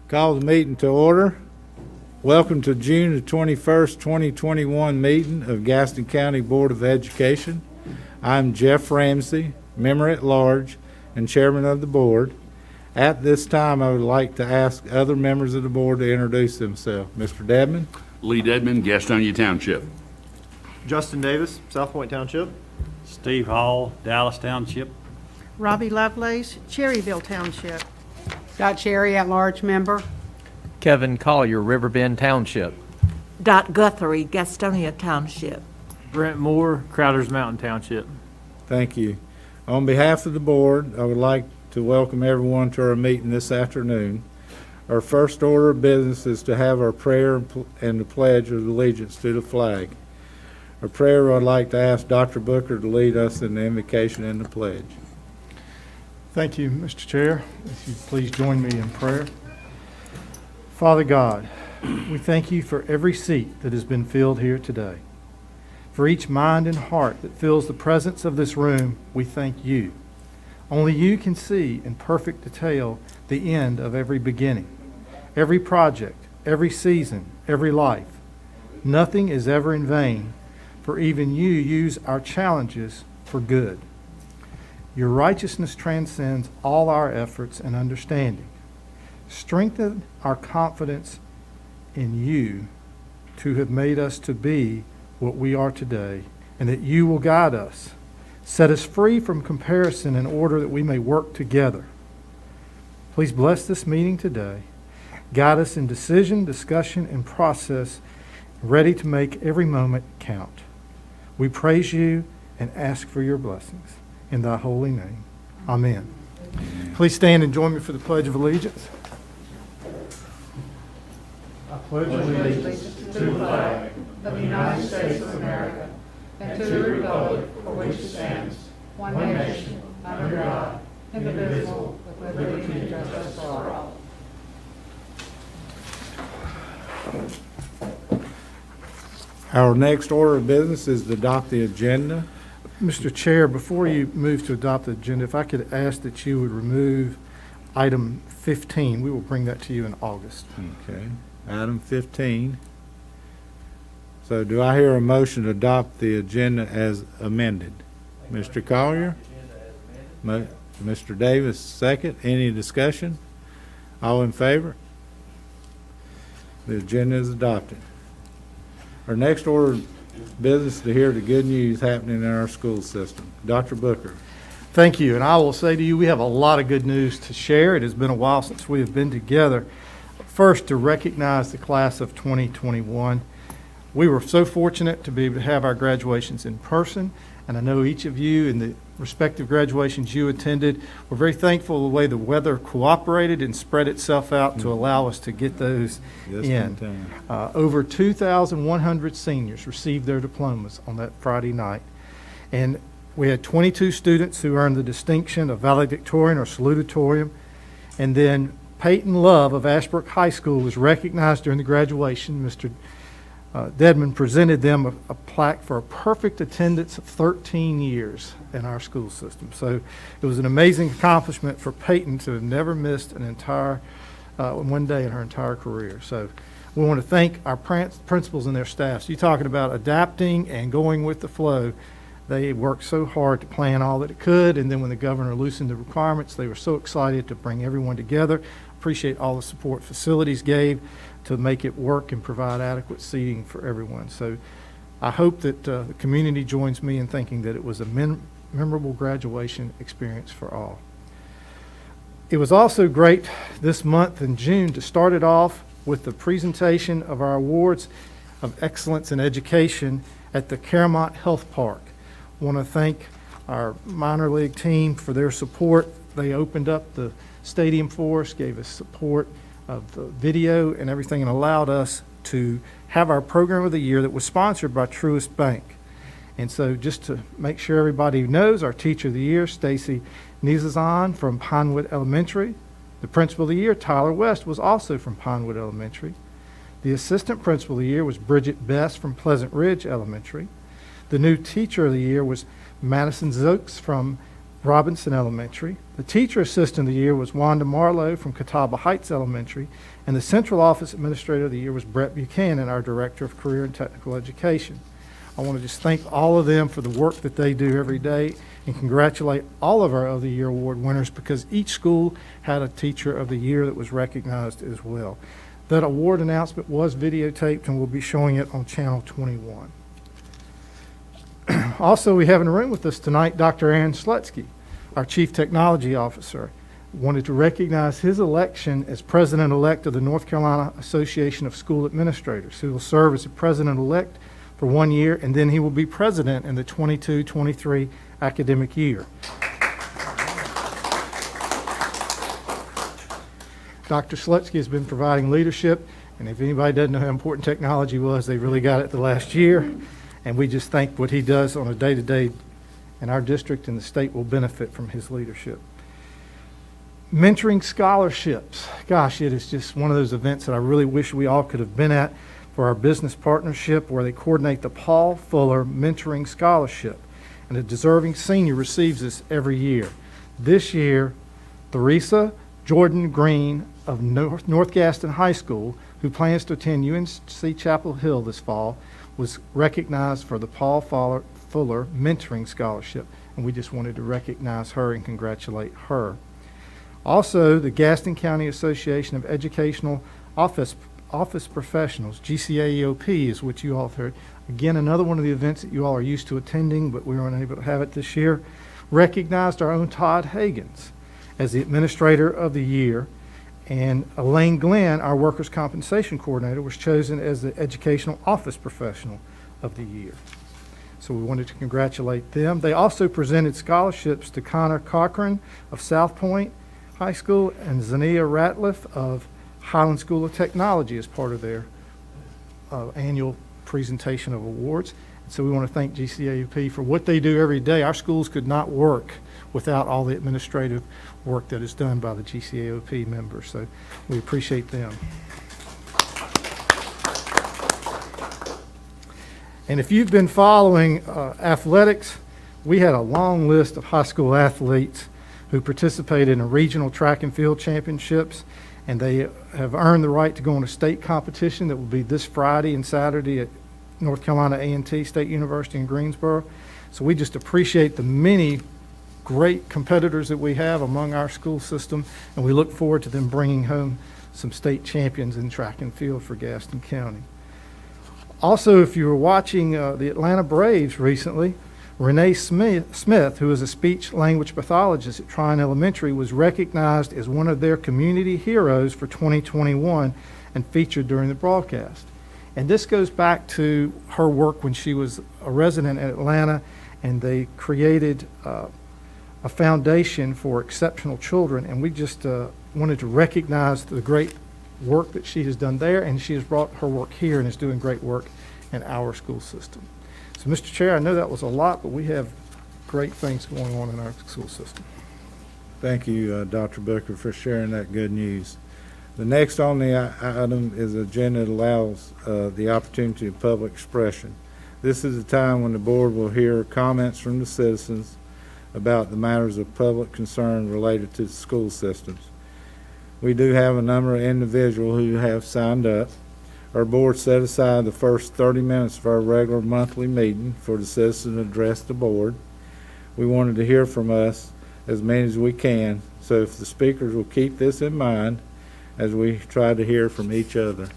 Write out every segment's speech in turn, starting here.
Call the meeting to order. Welcome to June the 21st, 2021 meeting of Gaston County Board of Education. I'm Jeff Ramsey, member at large and chairman of the board. At this time, I would like to ask other members of the board to introduce themselves. Mr. Dedman? Lee Dedman, Gastonia Township. Justin Davis, South Point Township. Steve Hall, Dallas Township. Robbie Lovelace, Cherryville Township. Dot Cherry, at-large member. Kevin Collier, Riverbend Township. Dot Guthrie, Gastonia Township. Brent Moore, Crowders Mountain Township. Thank you. On behalf of the board, I would like to welcome everyone to our meeting this afternoon. Our first order of business is to have our prayer and the pledge of allegiance to the flag. Our prayer, I'd like to ask Dr. Booker to lead us in the invocation and the pledge. Thank you, Mr. Chair. If you please join me in prayer. Father God, we thank you for every seat that has been filled here today. For each mind and heart that fills the presence of this room, we thank you. Only you can see in perfect detail the end of every beginning, every project, every season, every life. Nothing is ever in vain, for even you use our challenges for good. Your righteousness transcends all our efforts and understanding. Strengthen our confidence in you to have made us to be what we are today, and that you will guide us. Set us free from comparison in order that we may work together. Please bless this meeting today. Guide us in decision, discussion, and process, ready to make every moment count. We praise you and ask for your blessings. In thy holy name, amen. Please stand and join me for the Pledge of Allegiance. I pledge allegiance to the flag of the United States of America and to the republic for which it stands, one nation, under God, indivisible, with liberty and justice for all. Our next order of business is to adopt the agenda. Mr. Chair, before you move to adopt the agenda, if I could ask that you would remove item 15. We will bring that to you in August. Okay. Item 15. So do I hear a motion to adopt the agenda as amended? Mr. Collier? Mr. Davis, second. Any discussion? All in favor? The agenda is adopted. Our next order of business to hear the good news happening in our school system. Dr. Booker. Thank you. And I will say to you, we have a lot of good news to share. It has been a while since we have been together. First, to recognize the class of 2021. We were so fortunate to be able to have our graduations in person, and I know each of you in the respective graduations you attended were very thankful the way the weather cooperated and spread itself out to allow us to get those in. Over 2,100 seniors received their diplomas on that Friday night, and we had 22 students who earned the distinction of valedictorian or salutatorian, and then Peyton Love of Ashbrook High School was recognized during the graduation. Mr. Dedman presented them a plaque for a perfect attendance of 13 years in our school system. So it was an amazing accomplishment for Peyton to have never missed an entire one day in her entire career. So we want to thank our principals and their staffs. You're talking about adapting and going with the flow. They worked so hard to plan all that it could, and then when the governor loosened the requirements, they were so excited to bring everyone together. Appreciate all the support facilities gave to make it work and provide adequate seating for everyone. So I hope that the community joins me in thinking that it was a memorable graduation experience for all. It was also great this month in June to start it off with the presentation of our awards of excellence in education at the Caramont Health Park. I want to thank our minor league team for their support. They opened up the stadium for us, gave us support of the video and everything, and allowed us to have our program of the year that was sponsored by Truist Bank. And so just to make sure everybody knows, our teacher of the year, Stacy Nizazan from Pinewood Elementary. The principal of the year, Tyler West, was also from Pinewood Elementary. The assistant principal of the year was Bridget Best from Pleasant Ridge Elementary. The new teacher of the year was Madison Zokes from Robinson Elementary. The Teacher Assistant of the Year was Wanda Marlowe from Catawba Heights Elementary, and the Central Office Administrator of the Year was Brett Buchanan, our Director of Career and Technical Education. I want to just thank all of them for the work that they do every day and congratulate all of our other year award winners, because each school had a Teacher of the Year that was recognized as well. That award announcement was videotaped, and we'll be showing it on Channel 21. Also, we have in the room with us tonight Dr. Aaron Slutsky, our Chief Technology Officer. Wanted to recognize his election as President-elect of the North Carolina Association of School Administrators, who will serve as the President-elect for 1 year, and then he will be President in the 22-23 academic year. Dr. Slutsky has been providing leadership, and if anybody doesn't know how important technology was, they really got it the last year. And we just think what he does on a day-to-day in our district and the state will benefit from his leadership. Mentoring scholarships. Gosh, it is just one of those events that I really wish we all could have been at for our business partnership, where they coordinate the Paul Fuller Mentoring Scholarship. And a deserving senior receives this every year. This year, Theresa Jordan Green of North Gaston High School, who plans to attend UNC Chapel Hill this fall, was recognized for the Paul Fuller Mentoring Scholarship, and we just wanted to recognize her and congratulate her. Also, the Gaston County Association of Educational Office Professionals, GCAEOP, is what you all have heard. Again, another one of the events that you all are used to attending, but we were unable to have it this year. Recognized our own Todd Hagans as the Administrator of the Year, and Elaine Glenn, our Workers' Compensation Coordinator, was chosen as the Educational Office Professional of the Year. So we wanted to congratulate them. They also presented scholarships to Connor Cochran of South Point High School and Zania Ratliff of Highland School of Technology as part of their annual presentation of awards. And so we want to thank GCAUP for what they do every day. Our schools could not work without all the administrative work that is done by the GCAOP members. So we appreciate them. And if you've been following athletics, we had a long list of high school athletes who participated in regional track and field championships, and they have earned the right to go on a state competition that will be this Friday and Saturday at North Carolina A&T State University in Greensboro. So we just appreciate the many great competitors that we have among our school system, and we look forward to them bringing home some state champions in track and field for Gaston County. Also, if you were watching the Atlanta Braves recently, Renee Smith, who is a speech language pathologist at Tryon Elementary, was recognized as one of their community heroes for 2021 and featured during the broadcast. And this goes back to her work when she was a resident in Atlanta, and they created a foundation for exceptional children, and we just wanted to recognize the great work that she has done there, and she has brought her work here and is doing great work in our school system. So, Mr. Chair, I know that was a lot, but we have great things going on in our school system. Thank you, Dr. Booker, for sharing that good news. The next on the item is an agenda that allows the opportunity of public expression. This is a time when the board will hear comments from the citizens about the matters of public concern related to the school systems. We do have a number of individuals who have signed up. Our board set aside the first 30 minutes of our regular monthly meeting for the citizens to address the board. We wanted to hear from us as many as we can, so if the speakers will keep this in mind as we try to hear from each other.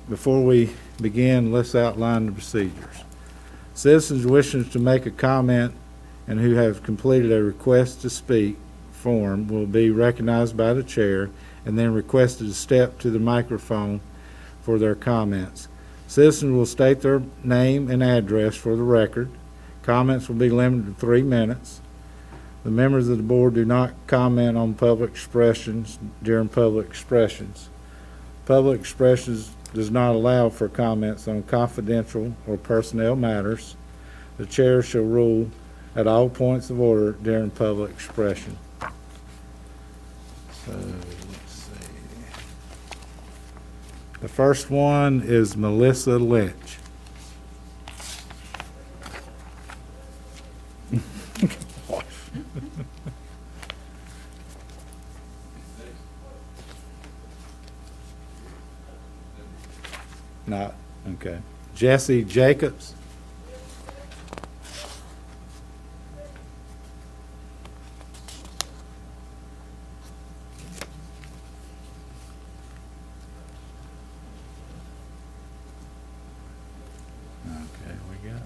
Before we begin, let's outline the procedures. Citizens wishing to make a comment and who have completed a request to speak form will be recognized by the chair and then requested to step to the microphone for their comments. Citizens will state their name and address for the record. Comments will be limited to 3 minutes. The members of the board do not comment on public expressions during public expressions. Public expressions does not allow for comments on confidential or personnel matters. The chair shall rule at all points of order during public expression. So, let's see. The first one is Melissa Lynch. Not, okay. Jesse Jacobs. Okay, we got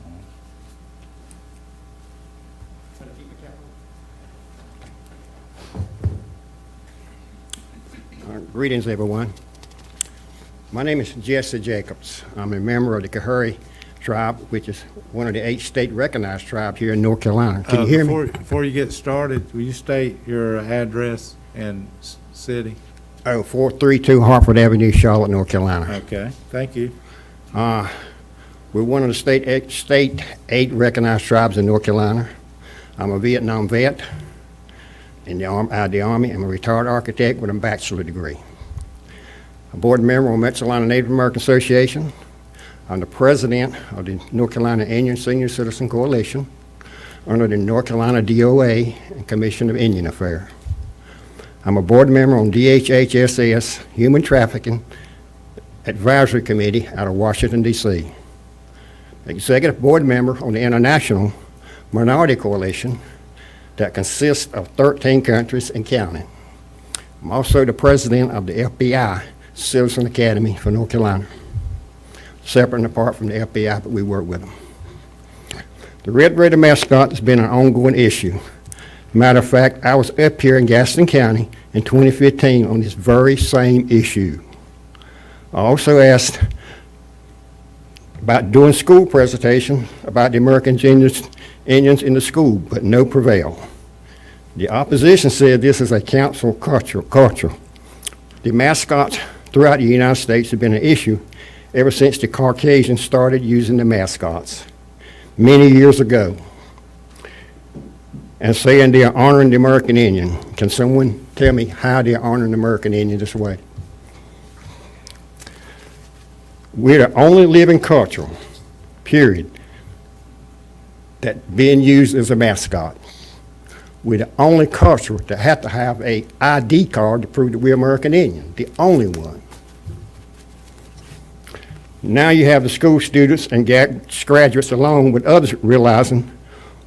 one. Greetings, everyone. My name is Jesse Jacobs. I'm a member of the Kahuri tribe, which is one of the 8 state recognized tribes here in North Carolina. Can you hear me? Before you get started, will you state your address and city? Oh, 432 Hartford Avenue, Charlotte, North Carolina. Okay, thank you. We're one of the state 8 recognized tribes in North Carolina. I'm a Vietnam vet in out of the Army. I'm a retired architect with a bachelor degree. A board member on Metro Carolina Native American Association. I'm the president of the North Carolina Indian Senior Citizen Coalition under the North Carolina DOA and Commission of Indian Affairs. I'm a board member on DHHSS Human Trafficking Advisory Committee out of Washington, D.C. Executive board member on the International Minority Coalition that consists of 13 countries and counting. I'm also the president of the FBI Citizen Academy for North Carolina. Separate and apart from the FBI, but we work with them. The red-rated mascot has been an ongoing issue. Matter of fact, I was up here in Gaston County in 2015 on this very same issue. I also asked about doing school presentation about the American Indians in the school, but no prevail. The opposition said this is a council culture. The mascots throughout the United States have been an issue ever since the Caucasians started using the mascots many years ago and saying they are honoring the American Indian. Can someone tell me how they are honoring the American Indian this way? We're the only living culture, period, that being used as a mascot. We're the only culture that have to have a ID card to prove that we're American Indian, the only one. Now you have the school students and graduates along with others realizing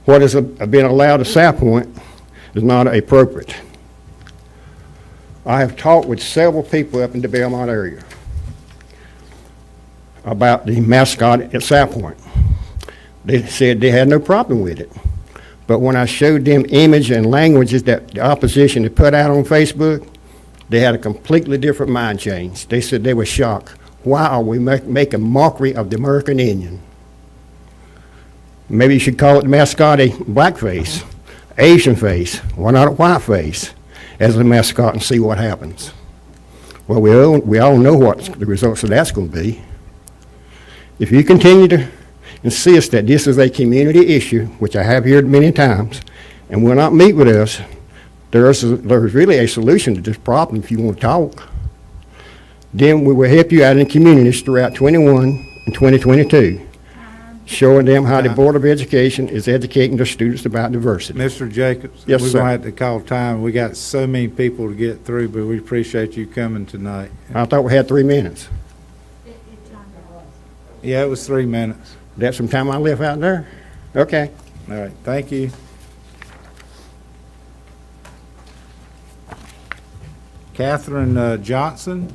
what has been allowed at South Point is not appropriate. I have talked with several people up in the Belmont area about the mascot at South Point. They said they had no problem with it. But when I showed them image and languages that the opposition had put out on Facebook, they had a completely different mind change. They said they were shocked. Why are we making mockery of the American Indian? Maybe you should call it the mascot a black face, Asian face, why not a white face as a mascot and see what happens? Well, we all know what the results of that's going to be. If you continue to insist that this is a community issue, which I have heard many times, and will not meet with us, there's really a solution to this problem if you want to talk. Then we will help you out in the communities throughout 21 and 2022, showing them how the Board of Education is educating their students about diversity. Mr. Jacobs? Yes, We're sir. going to have to call time. We got so many people to get through, but we appreciate you coming tonight. I thought we had 3 minutes. Yeah, it was 3 minutes. That's some time I left out there? Okay. All right, thank you. Catherine Johnson?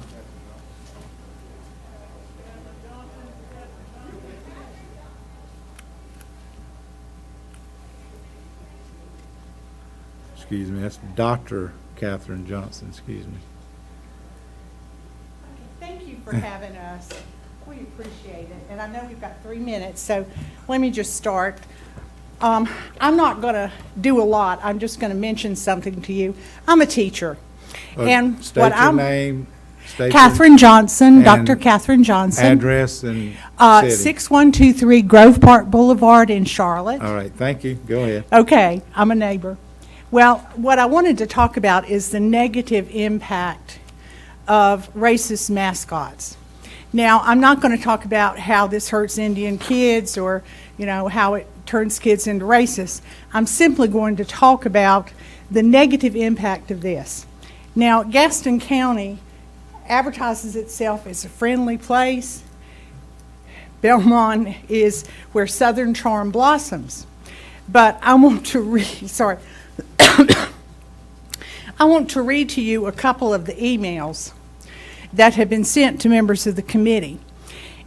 Excuse me, that's Dr. Catherine Johnson, excuse me. Thank you for having us. We appreciate it. And I know we've got 3 minutes, so let me just start. I'm not going to do a lot. I'm just going to mention something to you. I'm a teacher. And State what your I'm name, state your Catherine Johnson, Dr. and Catherine Johnson. address and city. 6123 Grove Park Boulevard in Charlotte. All right, thank you. Go ahead. Okay, I'm a neighbor. Well, what I wanted to talk about is the negative impact of racist mascots. Now, I'm not going to talk about how this hurts Indian kids or, how it turns kids into racists. I'm simply going to talk about the negative impact of this. Now, Gaston County advertises itself as a friendly place, Belmont is where Southern Charm blossoms. But I want to read, sorry. I want to read to you a couple of the emails that have been sent to members of the committee.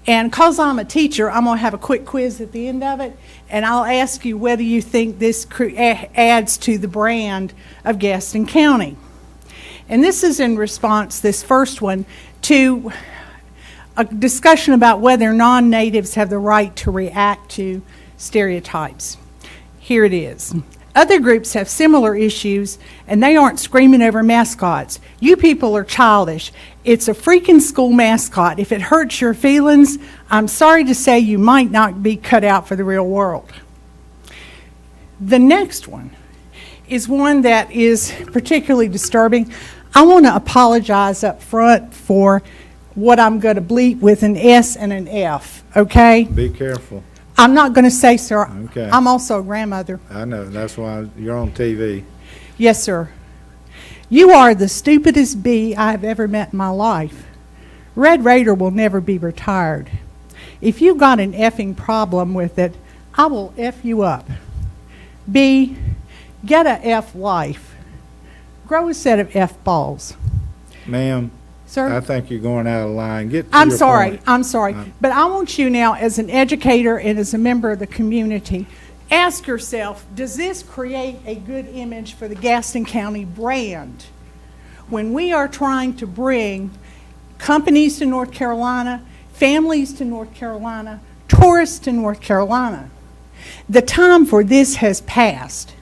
And because I'm a teacher, I'm going to have a quick quiz at the end of it, and I'll ask you whether you think this adds to the brand of Gaston County. And this is in response, this first one, to a discussion about whether non-natives have the right to react to stereotypes. Here it is. Other groups have similar issues, and they aren't screaming over mascots. You people are childish. It's a freaking school mascot. If it hurts your feelings, I'm sorry to say you might not be cut out for the real world. The next one is one that is particularly disturbing. I want to apologize up front for what I'm going to bleep with an S and an F, okay? Be careful. I'm not going to say, sir. Okay. I'm also a grandmother. I know, that's why you're on TV. Yes, sir. You are the stupidest bee I have ever met in my life. Red Raider will never be retired. If you've got an effing problem with it, I will F you up. B, get a F life. Grow a set of F balls. Ma'am, Sir? I think you're going out of line. Get to I'm your sorry, point. I'm sorry. But I want you now, as an educator and as a member of the community, ask yourself, does this create a good image for the Gaston County brand when we are trying to bring companies to North Carolina, families to North Carolina, tourists to North Carolina? The time for this has passed.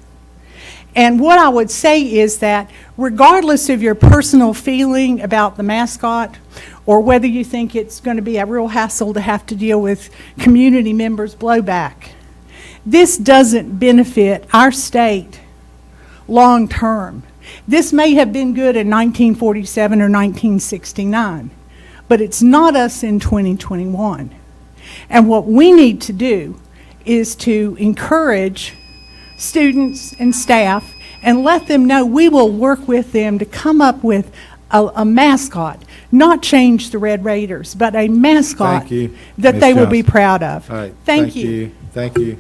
And what I would say is that regardless of your personal feeling about the mascot or whether you think it's going to be a real hassle to have to deal with community members' blowback, this doesn't benefit our state long term. This may have been good in 1947 or 1969, but it's not us in 2021. And what we need to do is to encourage students and staff and let them know we will work with them to come up with a mascot, not change the Red Raiders, but a mascot Thank you, that Ms. they will be Johnson. proud of. All right. Thank you. Thank you.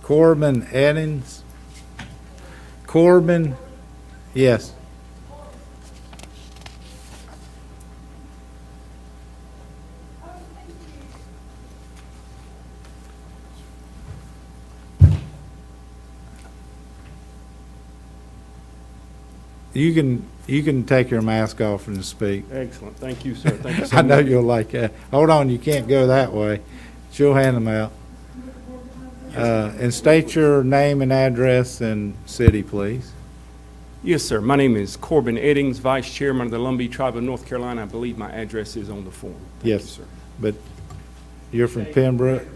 Corbin Eddings. Corbin, yes. You can take your mask off and speak. Excellent. Thank you, sir. Thank you so I know much. you'll like that. Hold on, you can't go that way. She'll hand them out. And state your name and address and city, please. Yes, sir. My name is Corbin Eddings, Vice Chairman of the Lumbee Tribe of North Carolina. I believe my address is on the form. Thank Yes, you, sir. but you're from Pembroke?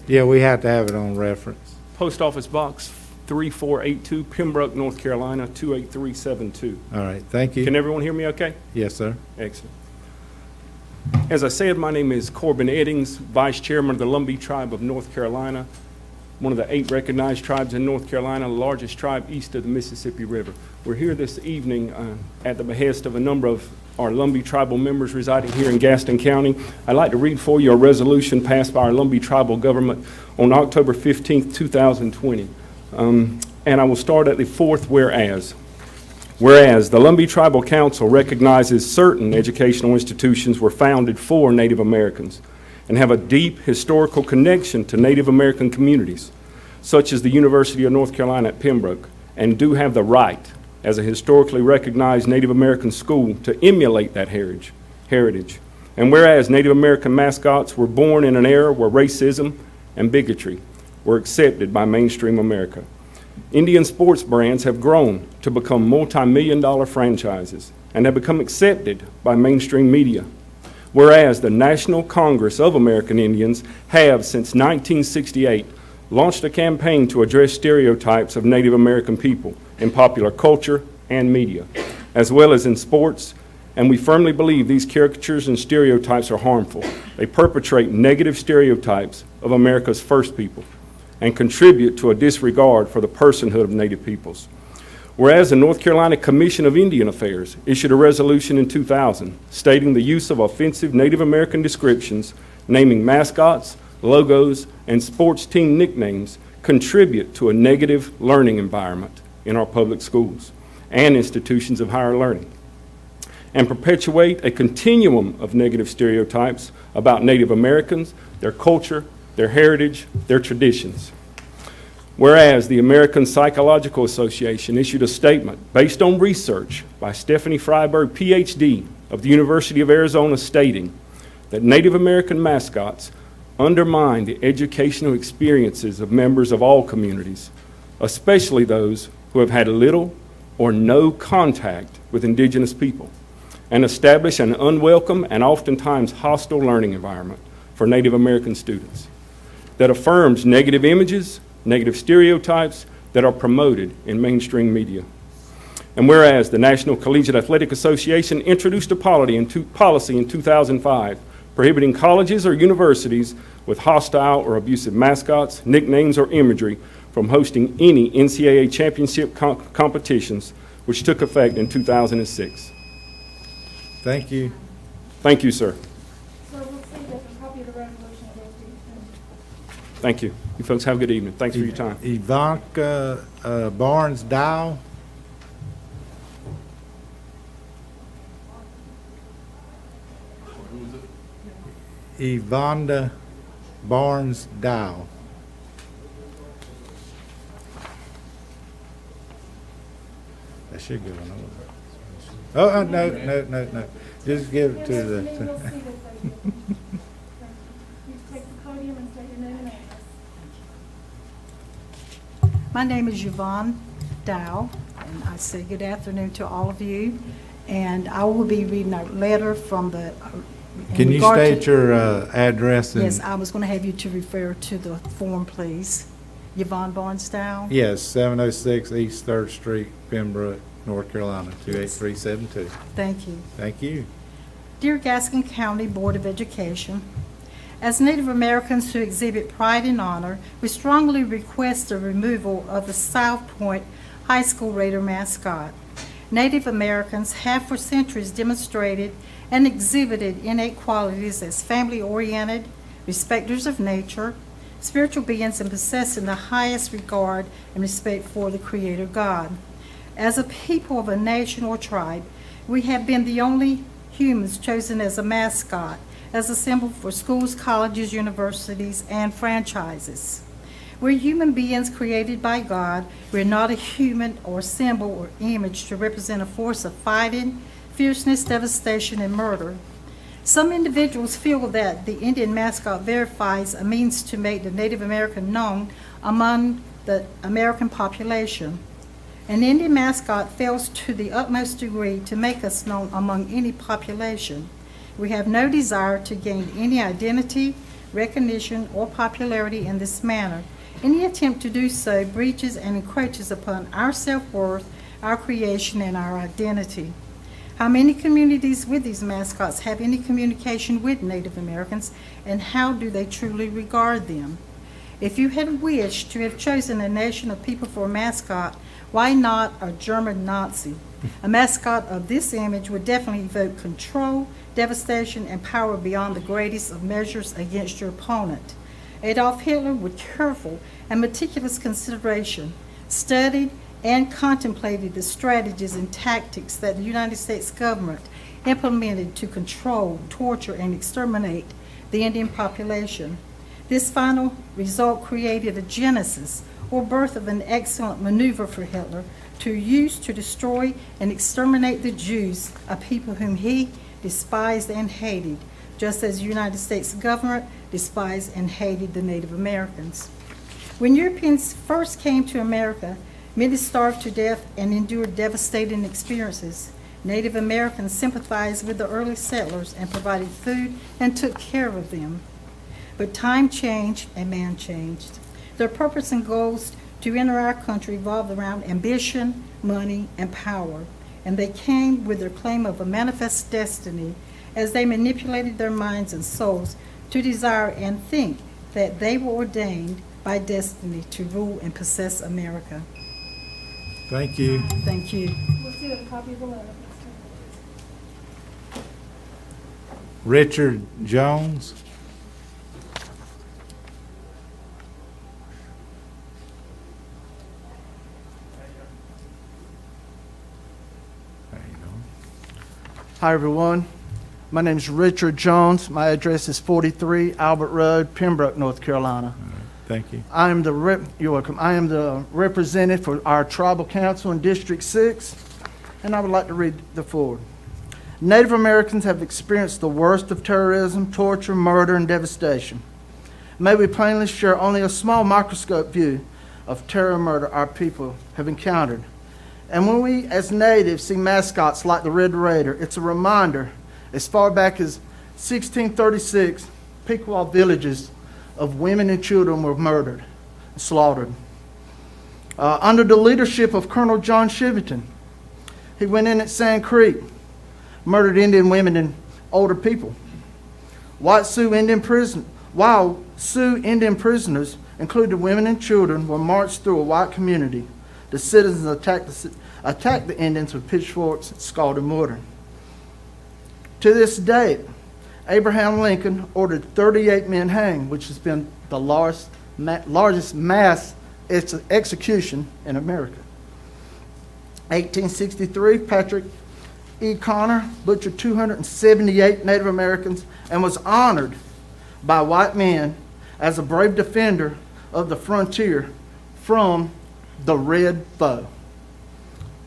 Yeah, we have to have it on reference. Post Office Box 3482, Pembroke, North Carolina, 28372. All right, thank you. Can everyone hear me okay? Yes, sir. Excellent. As I said, my name is Corbin Eddings, Vice Chairman of the Lumbee Tribe of North Carolina, one of the 8 recognized tribes in North Carolina, the largest tribe east of the Mississippi River. We're here this evening at the behest of a number of our Lumbee tribal members residing here in Gaston County. I'd like to read for you a resolution passed by our Lumbee tribal government on October 15th, 2020. And I will start at the 4th whereas. Whereas the Lumbee Tribal Council recognizes certain educational institutions were founded for Native Americans and have a deep historical connection to Native American communities, such as the University of North Carolina at Pembroke, and do have the right, as a historically recognized Native American school, to emulate that heritage. And whereas Native American mascots were born in an era where racism and bigotry were accepted by mainstream America. Indian sports brands have grown to become multi-million-dollar franchises and have become accepted by mainstream media. Whereas the National Congress of American Indians have, since 1968, launched a campaign to address stereotypes of Native American people in popular culture and media, as well as in sports, and we firmly believe these caricatures and stereotypes are harmful. They perpetrate negative stereotypes of America's first people and contribute to a disregard for the personhood of Native peoples. Whereas the North Carolina Commission of Indian Affairs issued a resolution in 2000 stating the use of offensive Native American descriptions, naming mascots, logos, and sports team nicknames contribute to a negative learning environment in our public schools and institutions of higher learning, and perpetuate a continuum of negative stereotypes about Native Americans, their culture, their heritage, their traditions. Whereas the American Psychological Association issued a statement based on research by Stephanie Freiberg, PhD, of the University of Arizona, stating that Native American mascots undermine the educational experiences of members of all communities, especially those who have had little or no contact with indigenous people, and establish an unwelcome and oftentimes hostile learning environment for Native American students that affirms negative images, negative stereotypes that are promoted in mainstream media. And whereas the National Collegiate Athletic Association introduced a policy in 2005 prohibiting colleges or universities with hostile or abusive mascots, nicknames, or imagery from hosting any NCAA championship competitions, which took effect in 2006. Thank you. Thank you, sir. So we'll see that a copy of the resolution Thank you. You folks have a good evening. Thanks for your time. Ivanka Barnes Dow. Evonda Barnes Dow. That should go on over. Oh, no. Just give it to the. My name is Yvonne Dow, and I say good afternoon to all of you. And I will be reading a letter from the. Can you state your address? Yes, I was going to have you to refer to the form, please. Yvonne Barnes Dow. Yes, 706 East 3rd Street, Pembroke, North Carolina, 28372. Thank you. Thank you. Dear Gaston County Board of Education, as Native Americans who exhibit pride and honor, we strongly request the removal of the South Point High School Raider mascot. Native Americans have for centuries demonstrated and exhibited innate qualities as family-oriented, respecters of nature, spiritual beings, and possessing the highest regard and respect for the Creator God. As a people of a nation or tribe, we have been the only humans chosen as a mascot, as a symbol for schools, colleges, universities, and franchises. We're human beings created by God. We're not a human or symbol or image to represent a force of fighting, fierceness, devastation, and murder. Some individuals feel that the Indian mascot verifies a means to make the Native American known among the American population. An Indian mascot fails to the utmost degree to make us known among any population. We have no desire to gain any identity, recognition, or popularity in this manner. Any attempt to do so breaches and encroaches upon our self-worth, our creation, and our identity. How many communities with these mascots have any communication with Native Americans, and how do they truly regard them? If you had wished to have chosen a nation of people for a mascot, why not a German Nazi? A mascot of this image would definitely evoke control, devastation, and power beyond the greatest of measures against your opponent. Adolf Hitler, with careful and meticulous consideration, studied and contemplated the strategies and tactics that the United States government implemented to control, torture, and exterminate the Indian population. This final result created a genesis or birth of an excellent maneuver for Hitler to use to destroy and exterminate the Jews, a people whom he despised and hated, just as the United States government despised and hated the Native Americans. When Europeans first came to America, many starved to death and endured devastating experiences. Native Americans sympathized with the early settlers and provided food and took care of them. But time changed and man changed. Their purpose and goals to enter our country revolved around ambition, money, and power. And they came with their claim of a manifest destiny as they manipulated their minds and souls to desire and think that they were ordained by destiny to rule and possess America. Thank you. Thank you. Richard Jones. There you go. Hi, everyone. My name is Richard Jones. My address is 43 Albert Road, Pembroke, North Carolina. Thank you. You're welcome. I am the representative for our tribal council in District 6, and I would like to read the forward. Native Americans have experienced the worst of terrorism, torture, murder, and devastation. May we plainly share only a small microscope view of terror and murder our people have encountered. And when we, as natives, see mascots like the Red Raider, it's a reminder, as far back as 1636, Pequot villages of women and children were murdered and slaughtered. Under the leadership of Colonel John Chivington, he went in at Sand Creek, murdered Indian women and older people. While Sioux Indian prisoners, including women and children, were marched through a white community, the citizens attacked the Indians with pitchforks, scald, and mortar. To this day, Abraham Lincoln ordered 38 men hanged, which has been the largest mass execution in America. 1863, Patrick E. Connor butchered 278 Native Americans and was honored by white men as a brave defender of the frontier from the Red Foe.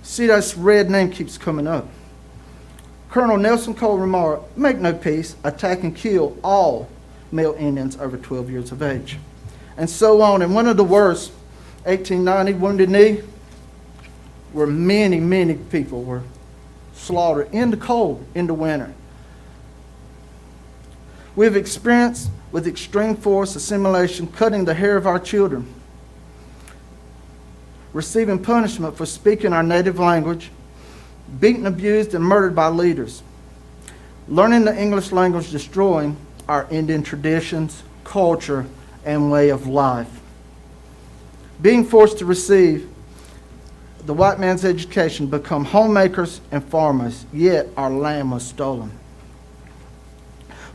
See, that red name keeps coming up. Colonel Nelson Cole remarked, "Make no peace, attack and kill all male Indians over 12 years of age." And so on. And one of the worst, 1890, Wounded Knee, where many, many people were slaughtered in the cold, in the winter. We've experienced with extreme force assimilation, cutting the hair of our children, receiving punishment for speaking our native language, beaten, abused, and murdered by leaders, learning the English language, destroying our Indian traditions, culture, and way of life, being forced to receive the white man's education, become homemakers and farmers, yet our land was stolen.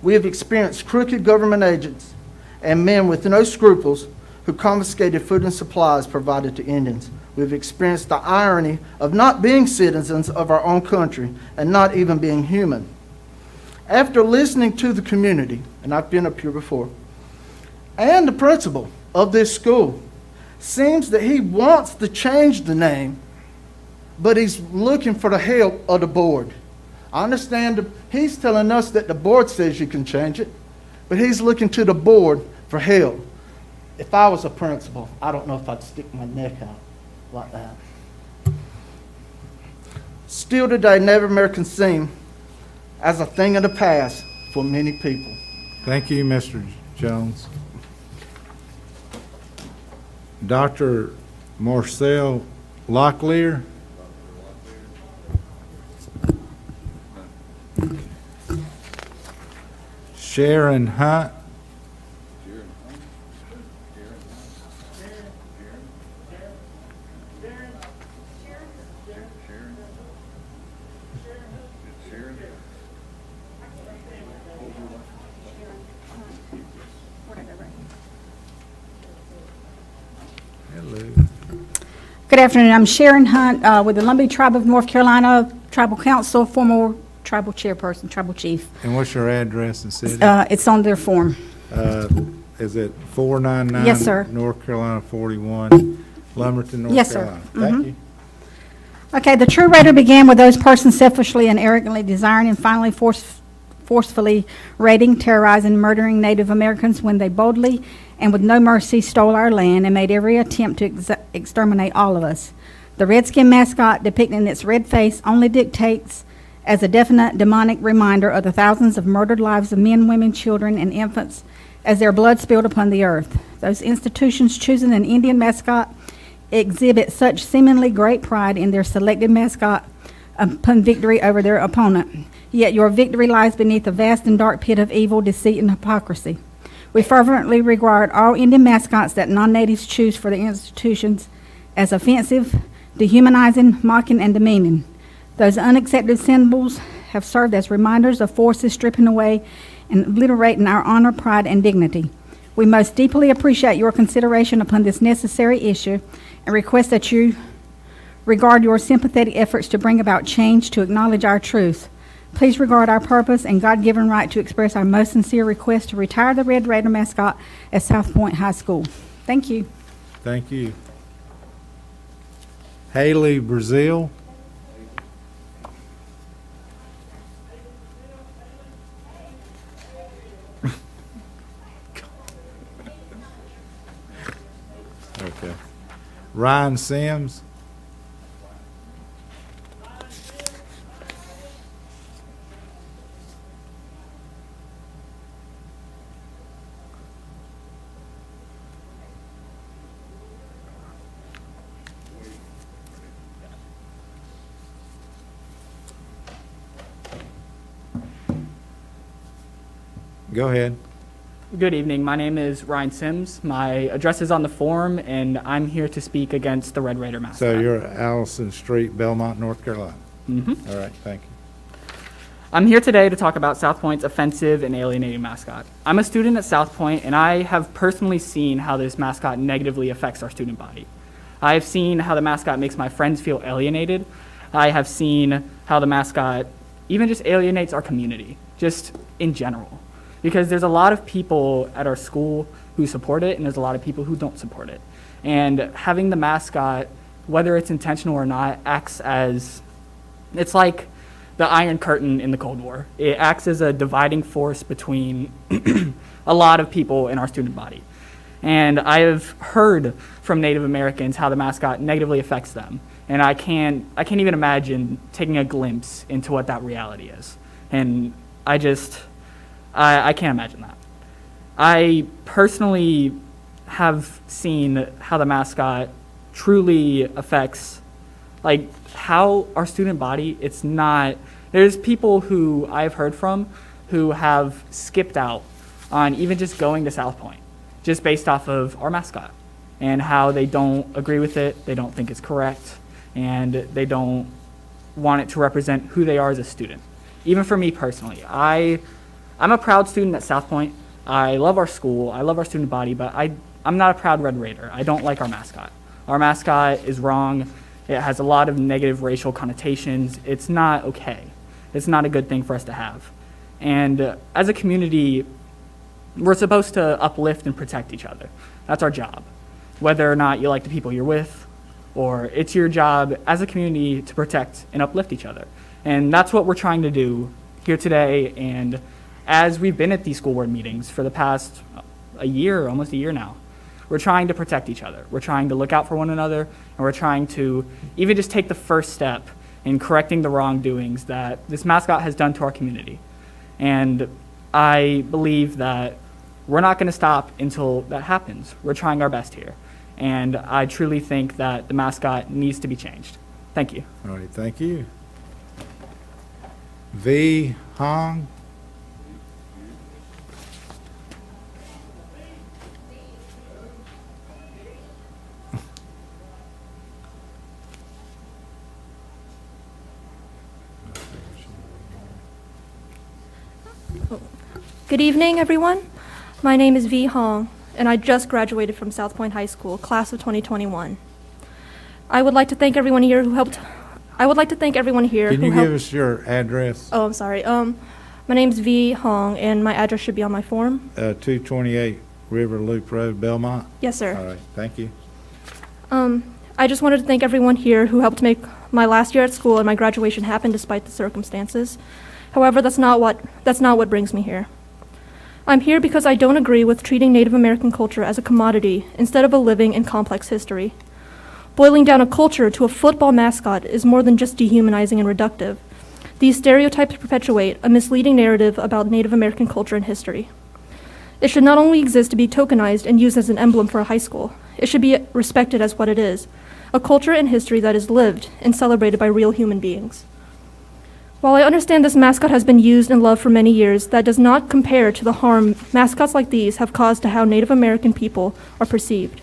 We have experienced crooked government agents and men with no scruples who confiscated food and supplies provided to Indians. We've experienced the irony of not being citizens of our own country and not even being human. After listening to the community, and I've been up here before, and the principal of this school, seems that he wants to change the name, but he's looking for the help of the board. I understand he's telling us that the board says you can change it, but he's looking to the board for help. If I was a principal, I don't know if I'd stick my neck out like that. Still today, Native Americans seem as a thing of the past for many people. Thank you, Mr. Jones. Dr. Marcel Locklear. Sharon Hunt. Good afternoon. I'm Sharon Hunt with the Lumbee Tribe of North Carolina Tribal Council, former tribal chairperson, tribal chief. And what's your address and city? It's on their form. Is it 499? Yes, sir. North Carolina 41, Lumberton, North Yes, sir. Carolina? Thank you. Okay, the true raider began with those persons selfishly and arrogantly desiring and finally forcefully raiding, terrorizing, murdering Native Americans when they boldly and with no mercy stole our land and made every attempt to exterminate all of us. The redskin mascot depicting its red face only dictates as a definite demonic reminder of the thousands of murdered lives of men, women, children, and infants as their blood spilled upon the earth. Those institutions choosing an Indian mascot exhibit such seemingly great pride in their selected mascot upon victory over their opponent. Yet your victory lies beneath a vast and dark pit of evil, deceit, and hypocrisy. We fervently regard all Indian mascots that non-natives choose for their institutions as offensive, dehumanizing, mocking, and demeaning. Those unaccepted symbols have served as reminders of forces stripping away and obliterating our honor, pride, and dignity. We most deeply appreciate your consideration upon this necessary issue and request that you regard your sympathetic efforts to bring about change to acknowledge our truth. Please regard our purpose and God-given right to express our most sincere request to retire the Red Raider mascot at South Point High School. Thank you. Thank you. Haley Brazil. Okay. Ryan Sims. Go ahead. Good evening. My name is Ryan Sims. My address is on the form, and I'm here to speak against the Red Raider mascot. So you're Allison Street, Belmont, North Carolina. Mm-hmm. All right, thank you. I'm here today to talk about South Point's offensive and alienating mascot. I'm a student at South Point, and I have personally seen how this mascot negatively affects our student body. I have seen how the mascot makes my friends feel alienated. I have seen how the mascot even just alienates our community, just in general. Because there's a lot of people at our school who support it, and there's a lot of people who don't support it. And having the mascot, whether it's intentional or not, acts as, it's like the Iron Curtain in the Cold War. It acts as a dividing force between a lot of people in our student body. And I have heard from Native Americans how the mascot negatively affects them. And I can't even imagine taking a glimpse into what that reality is. And I can't imagine that. I personally have seen how the mascot truly affects, like, how our student body, it's not, there's people who I've heard from who have skipped out on even just going to South Point, just based off of our mascot, and how they don't agree with it, they don't think it's correct, and they don't want it to represent who they are as a student. Even for me personally, I'm a proud student at South Point. I love our school, I love our student body, but I'm not a proud Red Raider. I don't like our mascot. Our mascot is wrong. It has a lot of negative racial connotations. It's not okay. It's not a good thing for us to have. And as a community, we're supposed to uplift and protect each other. That's our job. Whether or not you like the people you're with, or it's your job as a community to protect and uplift each other. And that's what we're trying to do here today. And as we've been at these school board meetings for the past a year, almost a year now, we're trying to protect each other. We're trying to look out for one another, and we're trying to even just take the first step in correcting the wrongdoings that this mascot has done to our community. And I believe that we're not going to stop until that happens. We're trying our best here. And I truly think that the mascot needs to be changed. Thank you. All right, thank you. V. Hong. Good evening, everyone. My name is V. Hong, and I just graduated from South Point High School, class of 2021. I would like to thank everyone here who helped. Can you give us your address? Oh, I'm sorry. My name is V. Hong, and my address should be on my form. 228 River Loop Road, Belmont? Yes, sir. All right, thank you. I just wanted to thank everyone here who helped make my last year at school and my graduation happen despite the circumstances. However, that's not what brings me here. I'm here because I don't agree with treating Native American culture as a commodity instead of a living and complex history. Boiling down a culture to a football mascot is more than just dehumanizing and reductive. These stereotypes perpetuate a misleading narrative about Native American culture and history. It should not only exist to be tokenized and used as an emblem for a high school, it should be respected as what it is, a culture and history that is lived and celebrated by real human beings. While I understand this mascot has been used and loved for many years, that does not compare to the harm mascots like these have caused to how Native American people are perceived.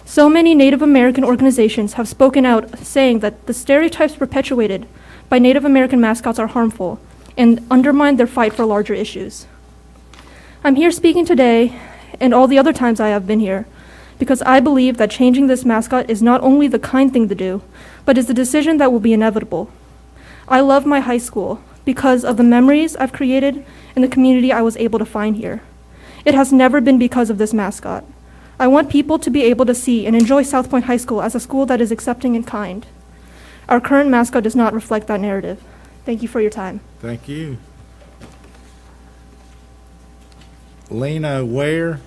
So many Native American organizations have spoken out saying that the stereotypes perpetuated by Native American mascots are harmful and undermine their fight for larger issues. I'm here speaking today, and all the other times I have been here, because I believe that changing this mascot is not only the kind thing to do, but is a decision that will be inevitable. I love my high school because of the memories I've created and the community I was able to find here. It has never been because of this mascot. I want people to be able to see and enjoy South Point High School as a school that is accepting and kind. Our current mascot does not reflect that narrative. Thank you for your time. Thank you. Lena Ware.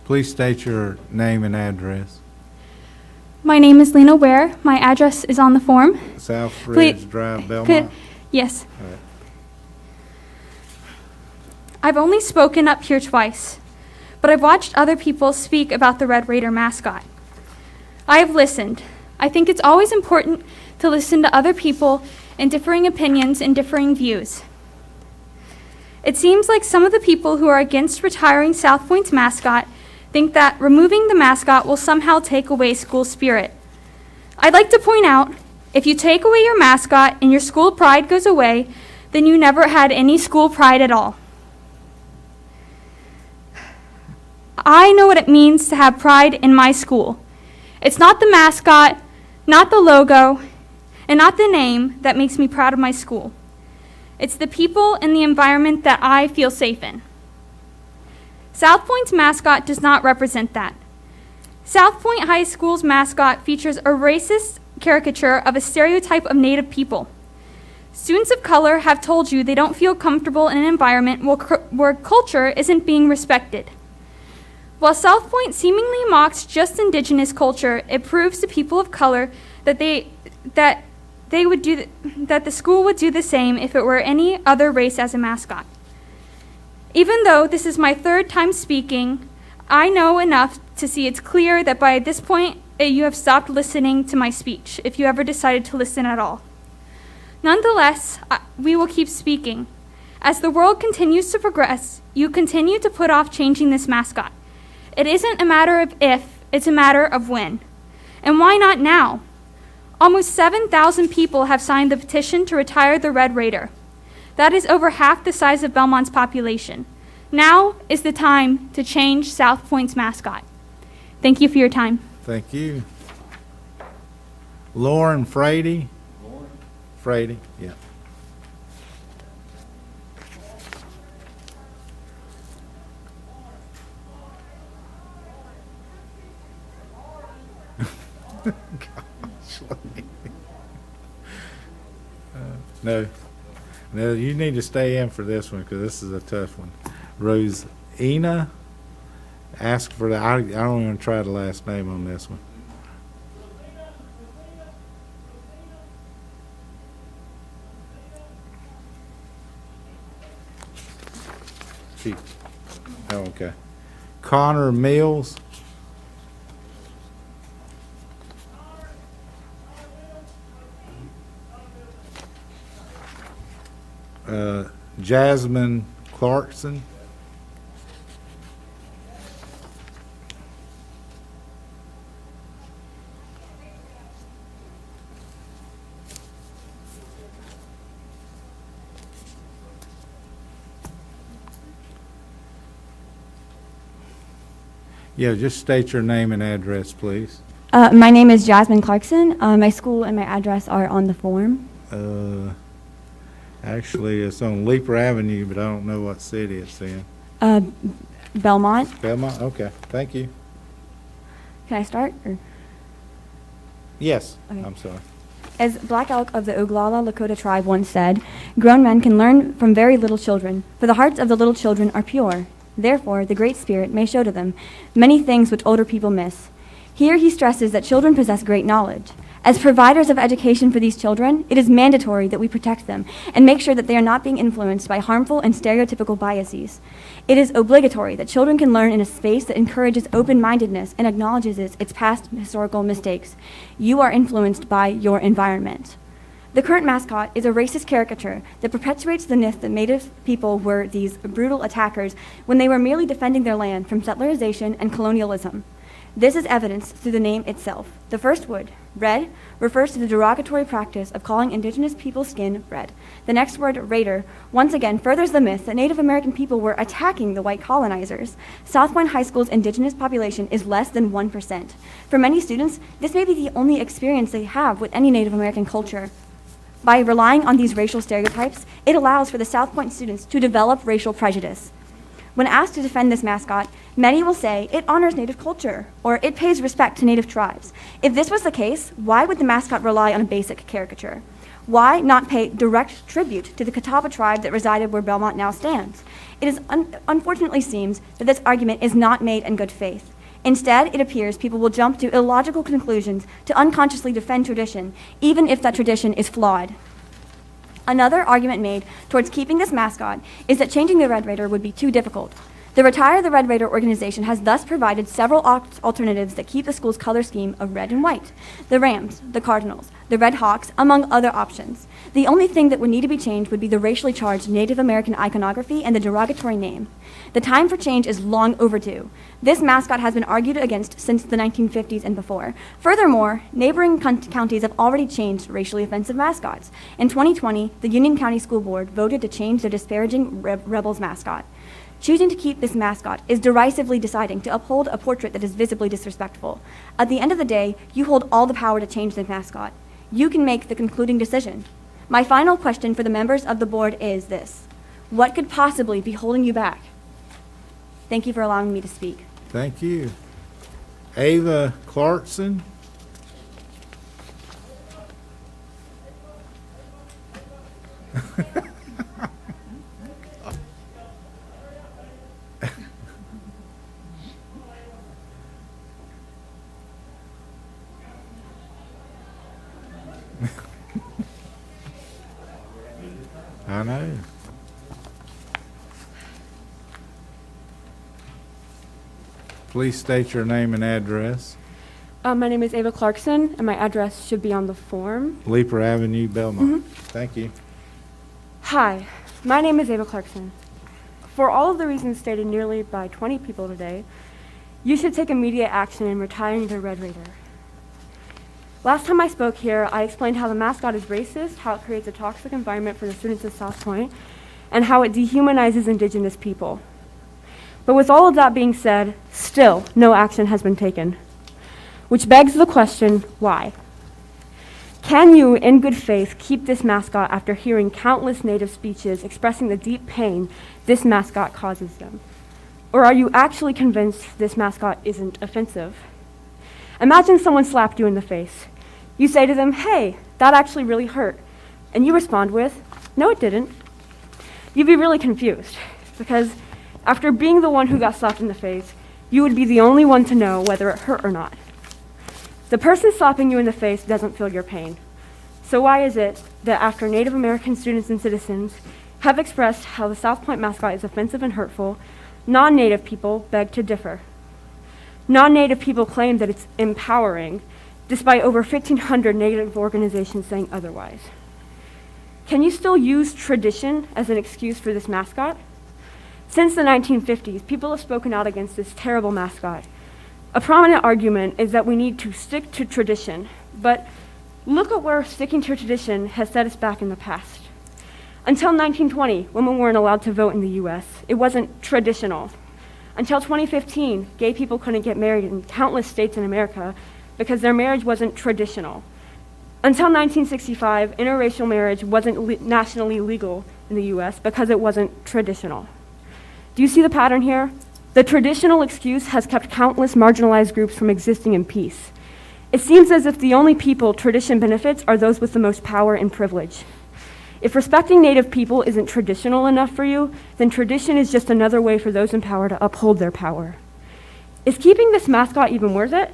Please state your name and address. My name is Lena Ware. My address is on the form. South Ridge Drive, Belmont? Yes. All right. I've only spoken up here twice, but I've watched other people speak about the Red Raider mascot. I have listened. I think it's always important to listen to other people and differing opinions and differing views. It seems like some of the people who are against retiring South Point's mascot think that removing the mascot will somehow take away school spirit. I'd like to point out, if you take away your mascot and your school pride goes away, then you never had any school pride at all. I know what it means to have pride in my school. It's not the mascot, not the logo, and not the name that makes me proud of my school. It's the people and the environment that I feel safe in. South Point's mascot does not represent that. South Point High School's mascot features a racist caricature of a stereotype of Native people. Students of color have told you they don't feel comfortable in an environment where culture isn't being respected. While South Point seemingly mocks just Indigenous culture, it proves to people of color that the school would do the same if it were any other race as a mascot. Even though this is my third time speaking, I know enough to see it's clear that by this point you have stopped listening to my speech, if you ever decided to listen at all. Nonetheless, we will keep speaking. As the world continues to progress, you continue to put off changing this mascot. It isn't a matter of if, it's a matter of when. And why not now? Almost 7,000 people have signed the petition to retire the Red Raider. That is over half the size of Belmont's population. Now is the time to change South Point's mascot. Thank you for your time. Thank you. Lauren Frady. Frady, yeah. No, you need to stay in for this one because this is a tough one. Rosina, ask for the, I don't even try the last name on this one. Oh, okay. Connor Mills. Jasmine Clarkson. Yeah, just state your name and address, please. My name is Jasmine Clarkson. My school and my address are on the form. Actually, it's on Leaper Avenue, but I don't know what city it's in. Belmont. Belmont? Okay, thank you. Can I start? Or? Yes, Okay. I'm sorry. As Black Elk of the Oglala Lakota tribe once said, grown men can learn from very little children, for the hearts of the little children are pure. Therefore, the Great Spirit may show to them many things which older people miss. Here he stresses that children possess great knowledge. As providers of education for these children, it is mandatory that we protect them and make sure that they are not being influenced by harmful and stereotypical biases. It is obligatory that children can learn in a space that encourages open-mindedness and acknowledges its past historical mistakes. You are influenced by your environment. The current mascot is a racist caricature that perpetuates the myth that Native people were these brutal attackers when they were merely defending their land from settlerization and colonialism. This is evidenced through the name itself. The first word, red, refers to the derogatory practice of calling indigenous people's skin red. The next word, raider, once again furthers the myth that Native American people were attacking the white colonizers. South Point High School's indigenous population is less than 1%. For many students, this may be the only experience they have with any Native American culture. By relying on these racial stereotypes, it allows for the South Point students to develop racial prejudice. When asked to defend this mascot, many will say it honors Native culture or it pays respect to Native tribes. If this was the case, why would the mascot rely on a basic caricature? Why not pay direct tribute to the Catawba tribe that resided where Belmont now stands? It is unfortunately seems that this argument is not made in good faith. Instead, it appears people will jump to illogical conclusions to unconsciously defend tradition, even if that tradition is flawed. Another argument made towards keeping this mascot is that changing the Red Raider would be too difficult. The Retire the Red Raider organization has thus provided several alternatives that keep the school's color scheme of red and white. The Rams, the Cardinals, the Red Hawks, among other options. The only thing that would need to be changed would be the racially charged Native American iconography and the derogatory name. The time for change is long overdue. This mascot has been argued against since the 1950s and before. Furthermore, neighboring counties have already changed racially offensive mascots. In 2020, the Union County School Board voted to change their disparaging Rebels mascot. Choosing to keep this mascot is derisively deciding to uphold a portrait that is visibly disrespectful. At the end of the day, you hold all the power to change the mascot. You can make the concluding decision. My final question for the members of the board is this: what could possibly be holding you back? Thank you for allowing me to speak. Thank you. Ava Clarkson. I know. Please state your name and address. My name is Ava Clarkson, and my address should be on the form. Leaper Avenue, Belmont. Thank you. Hi, my name is Ava Clarkson. For all of the reasons stated nearly by 20 people today, you should take immediate action in retiring the Red Raider. Last time I spoke here, I explained how the mascot is racist, how it creates a toxic environment for the students at South Point, and how it dehumanizes indigenous people. But with all of that being said, still no action has been taken. Which begs the question, why? Can you, in good faith, keep this mascot after hearing countless Native speeches expressing the deep pain this mascot causes them? Or are you actually convinced this mascot isn't offensive? Imagine someone slapped you in the face. You say to them, "Hey, that actually really hurt." And you respond with, "No, it didn't." You'd be really confused, because after being the one who got slapped in the face, you would be the only one to know whether it hurt or not. The person slapping you in the face doesn't feel your pain. So why is it that after Native American students and citizens have expressed how the South Point mascot is offensive and hurtful, non-Native people beg to differ? Non-Native people claim that it's empowering, despite over 1,500 Native organizations saying otherwise. Can you still use tradition as an excuse for this mascot? Since the 1950s, people have spoken out against this terrible mascot. A prominent argument is that we need to stick to tradition, but look at where sticking to tradition has set us back in the past. Until 1920, women weren't allowed to vote in the US. It wasn't traditional. Until 2015, gay people couldn't get married in countless states in America because their marriage wasn't traditional. Until 1965, interracial marriage wasn't nationally legal in the US because it wasn't traditional. Do you see the pattern here? The traditional excuse has kept countless marginalized groups from existing in peace. It seems as if the only people tradition benefits are those with the most power and privilege. If respecting Native people isn't traditional enough for you, then tradition is just another way for those in power to uphold their power. Is keeping this mascot even worth it?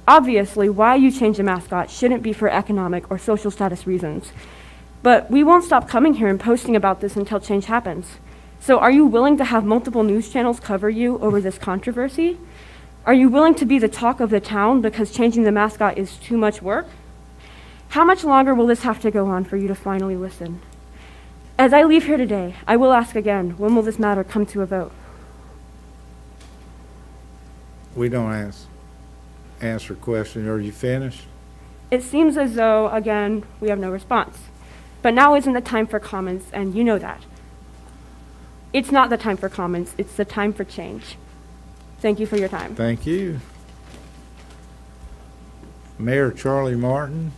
Obviously, why you change a mascot shouldn't be for economic or social status reasons. But we won't stop coming here and posting about this until change happens. So are you willing to have multiple news channels cover you over this controversy? Are you willing to be the talk of the town because changing the mascot is too much work? How much longer will this have to go on for you to finally listen? As I leave here today, I will ask again, when will this matter come to a vote? We don't answer questions. Are you finished? It seems as though, again, we have no response. But now isn't the time for comments, and you know that. It's not the time for comments, it's the time for change. Thank you for your time. Thank you. Mayor Charlie Martin.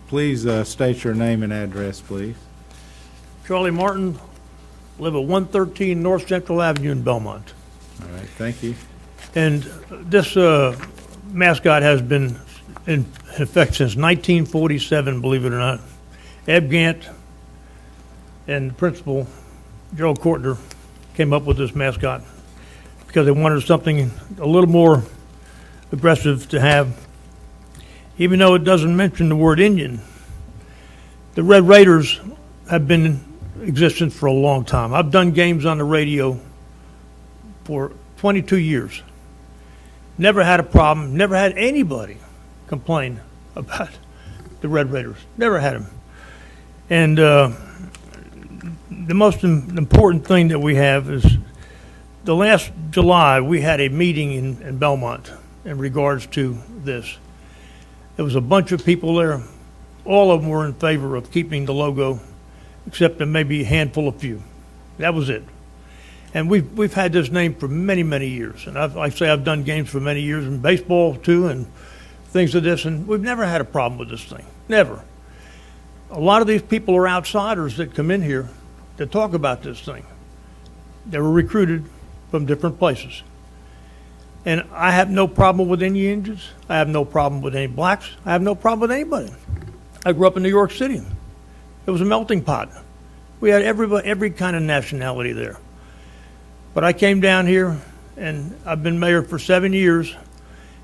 Please state your name and address, please. Charlie Martin, live at 113 North Central Avenue in Belmont. All right, thank you. And this mascot has been in effect since 1947, believe it or not. Eb Gant and the principal, Gerald Courtner, came up with this mascot because they wanted something a little more aggressive to have. Even though it doesn't mention the word Indian, the Red Raiders have been in existence for a long time. I've done games on the radio for 22 years. Never had a problem, never had anybody complain about the Red Raiders. Never had them. And the most important thing that we have is the last July we had a meeting in Belmont in regards to this. There was a bunch of people there. All of them were in favor of keeping the logo, except maybe a handful of few. That was it. And we've had this name for many, many years. And like I say, I've done games for many years in baseball too and things of this, and we've never had a problem with this thing. Never. A lot of these people are outsiders that come in here to talk about this thing. They were recruited from different places. And I have no problem with any Indians. I have no problem with any blacks. I have no problem with anybody. I grew up in New York City. It was a melting pot. We had every kind of nationality there. But I came down here, and I've been mayor for 7 years,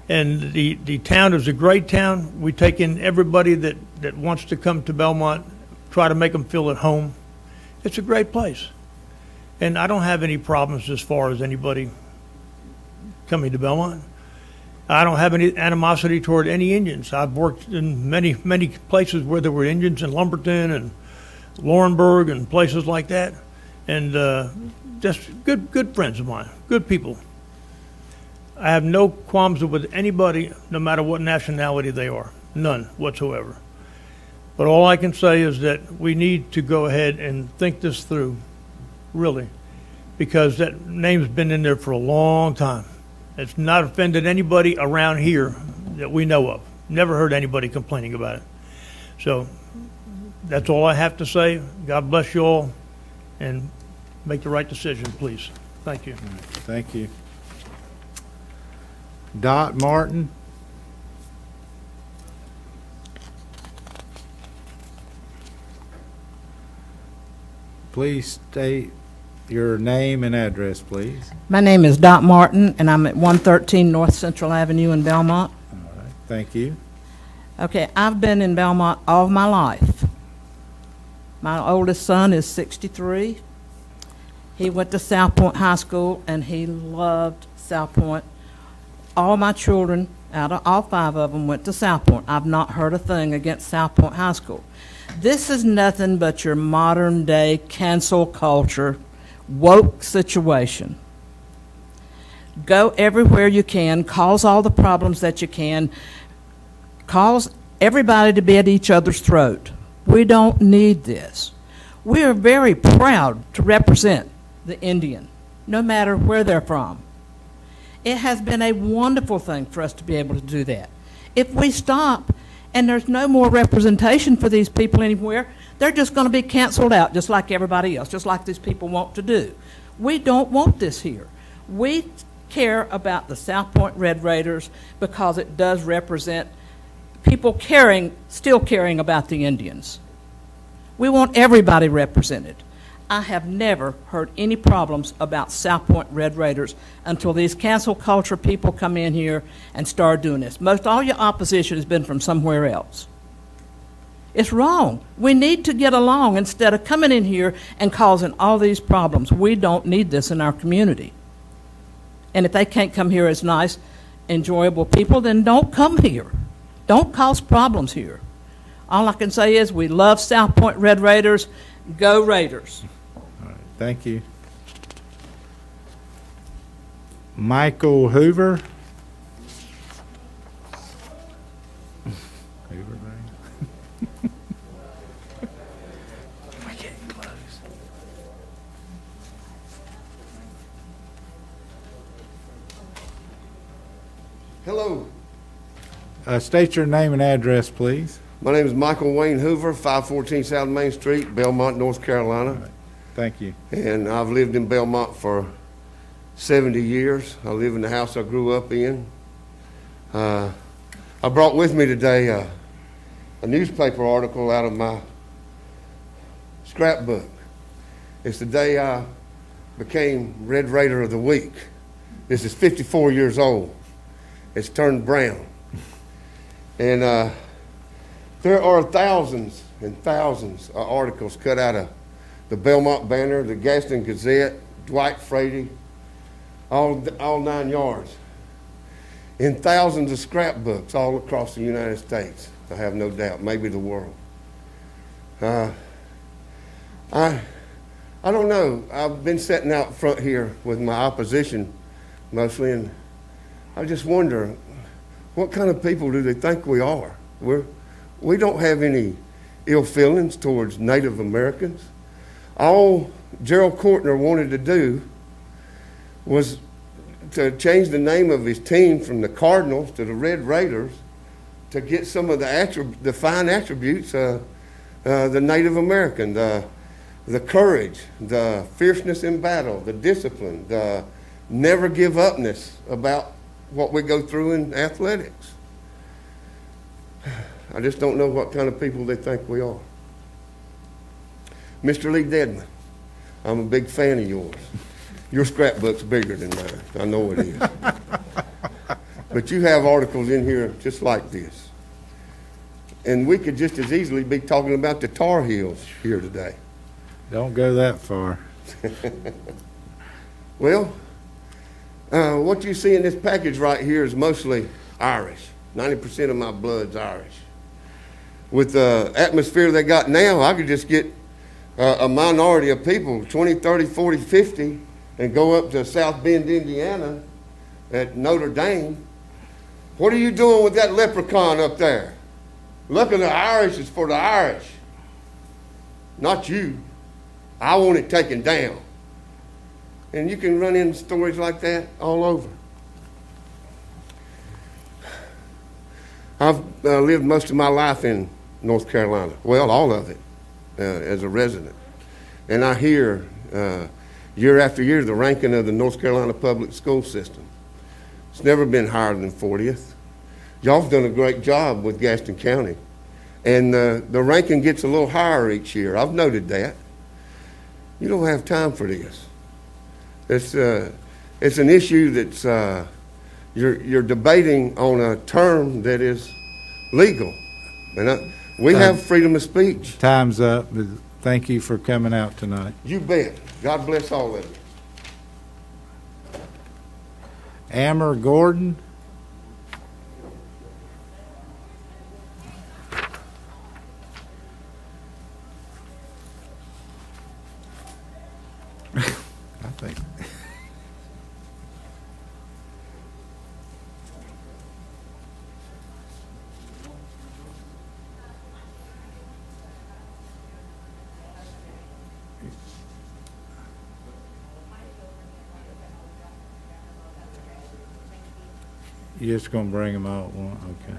and the town is a great town. We take in everybody that wants to come to Belmont, try to make them feel at home. It's a great place. And I don't have any problems as far as anybody coming to Belmont. I don't have any animosity toward any Indians. I've worked in many, many places where there were Indians in Lumberton and Laurinburg and places like that. And just good friends of mine, good people. I have no qualms with anybody, no matter what nationality they are, none whatsoever. But all I can say is that we need to go ahead and think this through, really, because that name's been in there for a long time. It's not offended anybody around here that we know of. Never heard anybody complaining about it. So that's all I have to say. God bless you all, and make the right decision, please. Thank you. Thank you. Dot Martin. Please state your name and address, please. My name is Dot Martin, and I'm at 113 North Central Avenue in Belmont. All right, thank you. Okay, I've been in Belmont all my life. My oldest son is 63. He went to South Point High School, and he loved South Point. All my children, out of all 5 of them, went to South Point. I've not heard a thing against South Point High School. This is nothing but your modern-day cancel culture, woke situation. Go everywhere you can, cause all the problems that you can, cause everybody to be at each other's throat. We don't need this. We are very proud to represent the Indian, no matter where they're from. It has been a wonderful thing for us to be able to do that. If we stop and there's no more representation for these people anywhere, they're just going to be canceled out just like everybody else, just like these people want to do. We don't want this here. We care about the South Point Red Raiders because it does represent people still caring about the Indians. We want everybody represented. I have never heard any problems about South Point Red Raiders until these cancel culture people come in here and start doing this. Most all your opposition has been from somewhere else. It's wrong. We need to get along instead of coming in here and causing all these problems. We don't need this in our community. And if they can't come here as nice, enjoyable people, then don't come here. Don't cause problems here. All I can say is we love South Point Red Raiders. Go Raiders. All right, thank you. Michael Hoover. Hoover, right? We're getting close. Hello. State your name and address, please. My name is Michael Wayne Hoover, 514 South Main Street, Belmont, North Carolina. Right. Thank you. And I've lived in Belmont for 70 years. I live in the house I grew up in. I brought with me today a newspaper article out of my scrapbook. It's the day I became Red Raider of the Week. This is 54 years old. It's turned brown. And there are thousands and thousands of articles cut out of the Belmont Banner, the Gaston Gazette, Dwight Frady, all 9 yards, in thousands of scrapbooks all across the United States, I have no doubt, maybe the world. I don't know. I've been sitting out front here with my opposition mostly, and I just wonder, what kind of people do they think we are? We don't have any ill feelings towards Native Americans. All Gerald Courtner wanted to do was to change the name of his team from the Cardinals to the Red Raiders to get some of the fine attributes of the Native American, the courage, the fierceness in battle, the discipline, the never give upness about what we go through in athletics. I just don't know what kind of people they think we are. Mr. Lee Dedman, I'm a big fan of yours. Your scrapbook's bigger than mine. I know it is. But you have articles in here just like this. And we could just as easily be talking about the Tar Heels here today. Don't go that far. Well, what you see in this package right here is mostly Irish. 90% of my blood's Irish. With the atmosphere they got now, I could just get a minority of people, 20, 30, 40, 50, and go up to South Bend, Indiana at Notre Dame. What are you doing with that leprechaun up there? Look, at the Irish is for the Irish, not you. I want it taken down. And you can run into stories like that all over. I've lived most of my life in North Carolina. Well, all of it as a resident. And I hear year after year the ranking of the North Carolina public school system. It's never been higher than 40th. Y'all have done a great job with Gaston County. And the ranking gets a little higher each year. I've noted that. You don't have time for this. It's an issue that's you're debating on a term that is legal, and we have freedom of speech. Time's up. Thank you for coming out tonight. You bet. God bless all of you. Amber Gordon. I think. You're just gonna bring them all at once, okay.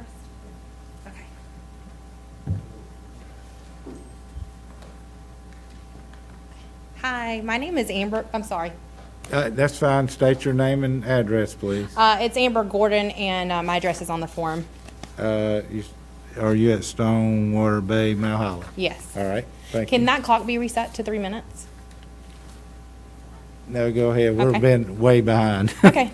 Hi, my name is Amber. I'm sorry. That's fine. State your name and address, please. It's Amber Gordon, and my address is on the form. Are you at Stonewater Bay, Mount Holly? Yes. All right. Thank Can you. that clock be reset to 3 minutes? No, go ahead. We've Okay. been way behind. Okay.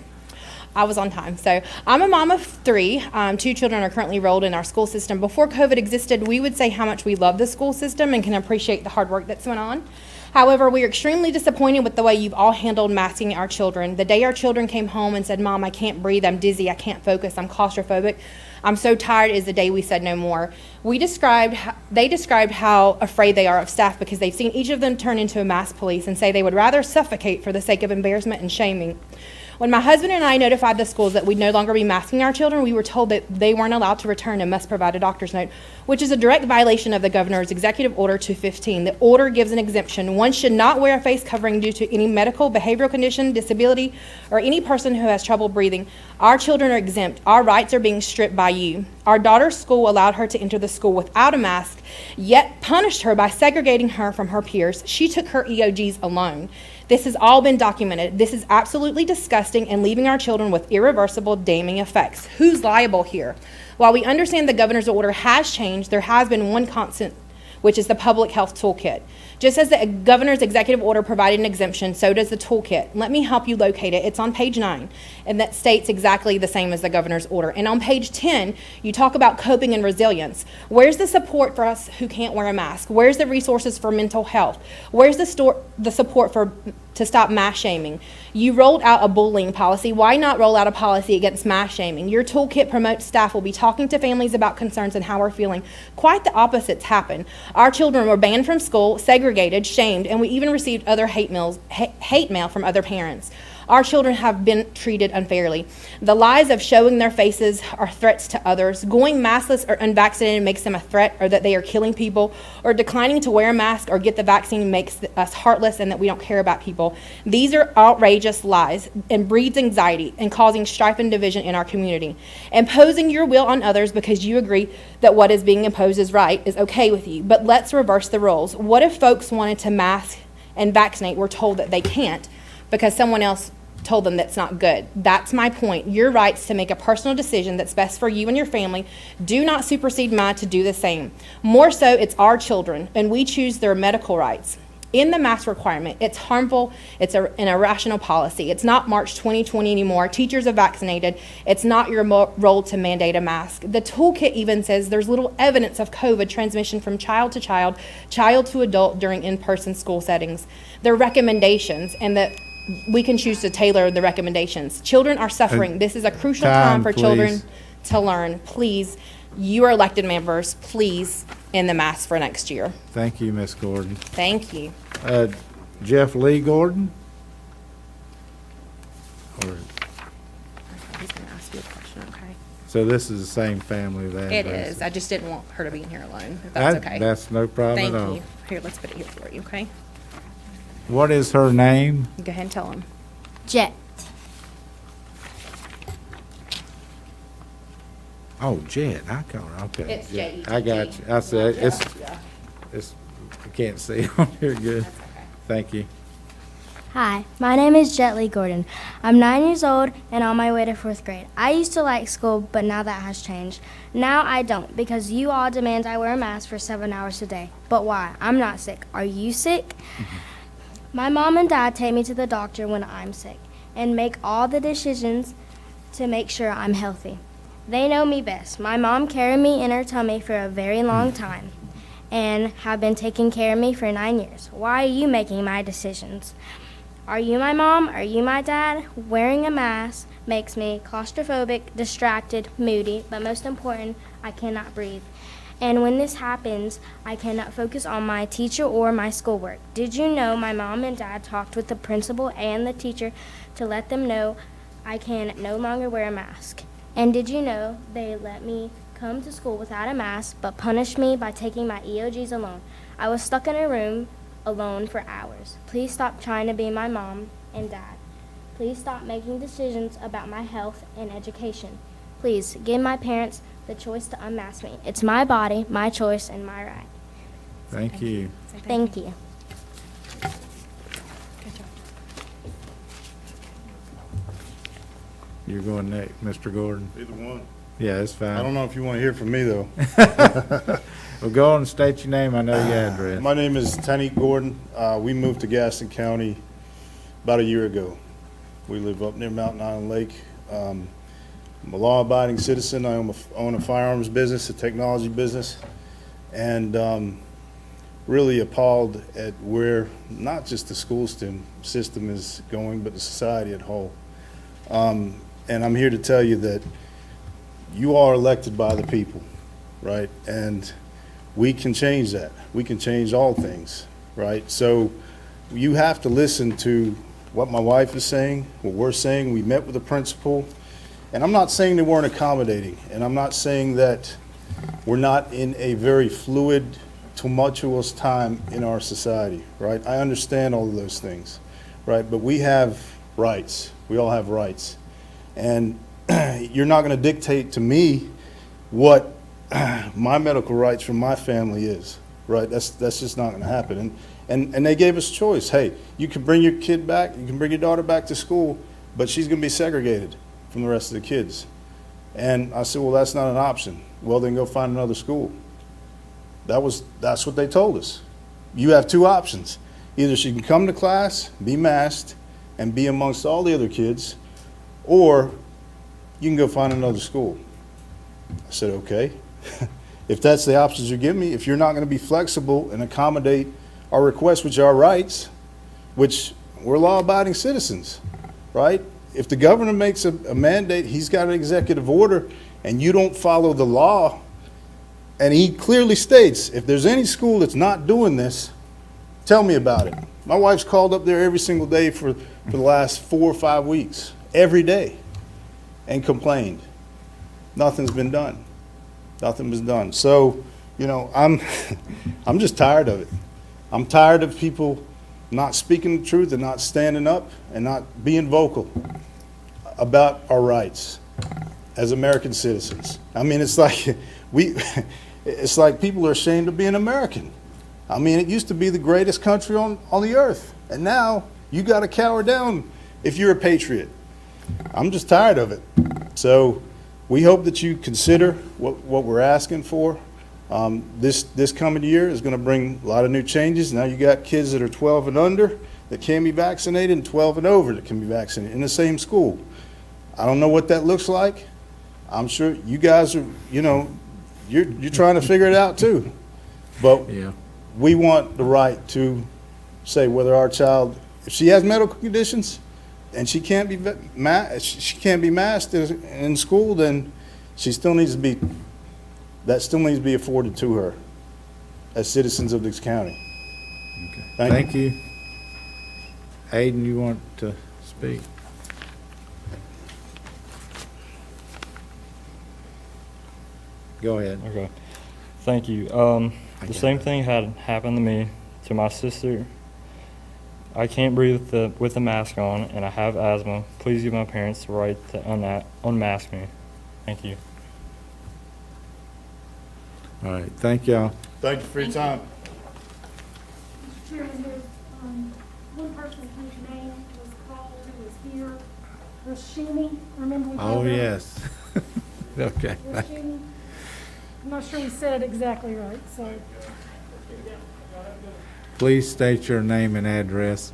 I was on time. So I'm a mom of 3. 2 children are currently enrolled in our school system. Before COVID existed, we would say how much we love the school system and can appreciate the hard work that's went on. However, we are extremely disappointed with the way you've all handled masking our children. The day our children came home and said, "Mom, I can't breathe, I'm dizzy, I can't focus, I'm claustrophobic, I'm so tired," is the day we said no more. They described how afraid they are of staff because they've seen each of them turn into a mask police and say they would rather suffocate for the sake of embarrassment and shaming. When my husband and I notified the schools that we'd no longer be masking our children, we were told that they weren't allowed to return and must provide a doctor's note, which is a direct violation of the governor's Executive Order 215. The order gives an exemption. One should not wear a face covering due to any medical, behavioral condition, disability, or any person who has trouble breathing. Our children are exempt. Our rights are being stripped by you. Our daughter's school allowed her to enter the school without a mask, yet punished her by segregating her from her peers. She took her EOGs alone. This has all been documented. This is absolutely disgusting and leaving our children with irreversible damning effects. Who's liable here? While we understand the governor's order has changed, there has been one constant, which is the public health toolkit. Just as the governor's executive order provided an exemption, so does the toolkit. Let me help you locate it. It's on page 9, and that states exactly the same as the governor's order. And on page 10, you talk about coping and resilience. Where's the support for us who can't wear a mask? Where's the resources for mental health? Where's the support to stop mass shaming? You rolled out a bullying policy. Why not roll out a policy against mass shaming? Your toolkit promotes staff will be talking to families about concerns and how we're feeling. Quite the opposite's happened. Our children were banned from school, segregated, shamed, and we even received other hate mail from other parents. Our children have been treated unfairly. The lies of showing their faces are threats to others. Going maskless or unvaccinated makes them a threat, or that they are killing people, or declining to wear a mask or get the vaccine makes us heartless and that we don't care about people. These are outrageous lies and breeds anxiety and causing strife and division in our community. Imposing your will on others because you agree that what is being imposed is right is okay with you, but let's reverse the roles. What if folks wanted to mask and vaccinate were told that they can't because someone else told them that's not good? That's my point. Your rights to make a personal decision that's best for you and your family do not supersede mine to do the same. More so, it's our children, and we choose their medical rights. In the mask requirement, it's harmful, it's an irrational policy. It's not March 2020 anymore. Teachers are vaccinated. It's not your role to mandate a mask. The toolkit even says there's little evidence of COVID transmission from child to child to adult during in-person school settings. There are recommendations, and that we can choose to tailor the recommendations. Children are suffering. This is a crucial time for children to learn. Please, you are elected members, please end the mask for next year. Thank you, Ms. Gordon. Thank you. Jeff Lee Gordon? Or, He's going to ask you a question, okay? so this is the same family that. It is. I just didn't want her to be in here alone, if that's okay. That's no problem at all. Thank you. Here, let's put it here for you, okay? What is her name? Go ahead and tell him. Jet. Oh, Jet. I call her. Okay. It's Jet. I got you. I said it's. I can't see on here good. Thank you. Hi, my name is Jet Lee Gordon. I'm 9 years old and on my way to 4th grade. I used to like school, but now that has changed. Now I don't, because you all demand I wear a mask for 7 hours a day. But why? I'm not sick. Are you sick? My mom and dad take me to the doctor when I'm sick and make all the decisions to make sure I'm healthy. They know me best. My mom carried me in her tummy for a very long time and have been taking care of me for 9 years. Why are you making my decisions? Are you my mom? Are you my dad? Wearing a mask makes me claustrophobic, distracted, moody, but most important, I cannot breathe. And when this happens, I cannot focus on my teacher or my schoolwork. Did you know my mom and dad talked with the principal and the teacher to let them know I can no longer wear a mask? And did you know they let me come to school without a mask but punished me by taking my EOGs alone? I was stuck in a room alone for hours. Please stop trying to be my mom and dad. Please stop making decisions about my health and education. Please give my parents the choice to unmask me. It's my body, my choice, and my right. Thank you. Thank you. You're going next, Mr. Gordon. Either one. Yeah, it's fine. I don't know if you want to hear from me, though. Well, go on and state your name. I know your address. My name is Tenny Gordon. We moved to Gaston County about a year ago. We live up near Mountain Island Lake. I'm a law-abiding citizen. I own a firearms business, a technology business, and really appalled at where not just the school system is going, but the society at whole. And I'm here to tell you that you are elected by the people, right? And we can change that. We can change all things, right? So you have to listen to what my wife is saying, what we're saying. We met with the principal, and I'm not saying they weren't accommodating, and I'm not saying that we're not in a very fluid, tumultuous time in our society, right? I understand all of those things, right? But we have rights. We all have rights. And you're not going to dictate to me what my medical rights from my family is, right? That's just not going to happen. And they gave us choice. Hey, you can bring your kid back, you can bring your daughter back to school, but she's going to be segregated from the rest of the kids. And I said, well, that's not an option. Well, then go find another school. That's what they told us. You have two options. Either she can come to class, be masked, and be amongst all the other kids, or you can go find another school. I said, okay. If that's the options you give me, if you're not going to be flexible and accommodate our requests, which are our rights, which we're law-abiding citizens, right? If the governor makes a mandate, he's got an executive order, and you don't follow the law, and he clearly states, if there's any school that's not doing this, tell me about it. My wife's called up there every single day for the last 4 or 5 weeks, every day, and complained. Nothing's been done. Nothing was done. So, you know, I'm just tired of it. I'm tired of people not speaking the truth and not standing up and not being vocal about our rights as American citizens. I mean, it's like it's like people are ashamed of being American. I mean, it used to be the greatest country on the earth, and now you got to cower down if you're a patriot. I'm just tired of it. So we hope that you consider what we're asking for. This coming year is going to bring a lot of new changes. Now you got kids that are 12 and under that can be vaccinated, and 12 and over that can be vaccinated in the same school. I don't know what that looks like. I'm sure you guys are, you know, you're trying to figure it out too. But yeah, we want the right to say whether our child, if she has medical conditions and she can't be masked in school, then she still needs to be. That still needs to be afforded to her as citizens of this county. Okay. Thank you. Aiden, you want to speak? Go ahead. Okay. Thank you. The same thing had happened to me, to my sister. I can't breathe with the mask on, and I have asthma. Please give my parents the right to unmask me. Thank you. All right. Thank y'all. Thank you for your time. Mr. Chairman, there's one person whose name was called who was here. Rashini, remember we called Oh, her? yes. Okay. Rashini. I'm not sure we said it exactly right, so. Please state your name and address.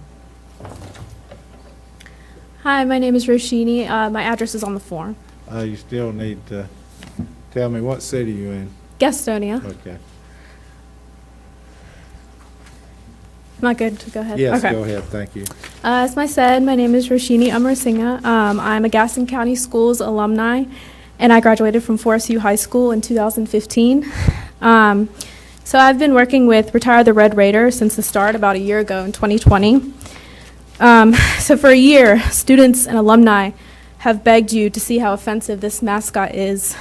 Hi, my name is Roshini. My address is on the form. You still need to tell me what city you're in. Gastonia. Okay. Am I good to go ahead? Yes, Okay. go ahead. Thank you. As I said, my name is Roshini Amarasinghe. I'm a Gaston County Schools alumni, and I graduated from Forest View High School in 2015. So I've been working with Retire the Red Raider since the start about a year ago in 2020. So for a year, students and alumni have begged you to see how offensive this mascot is.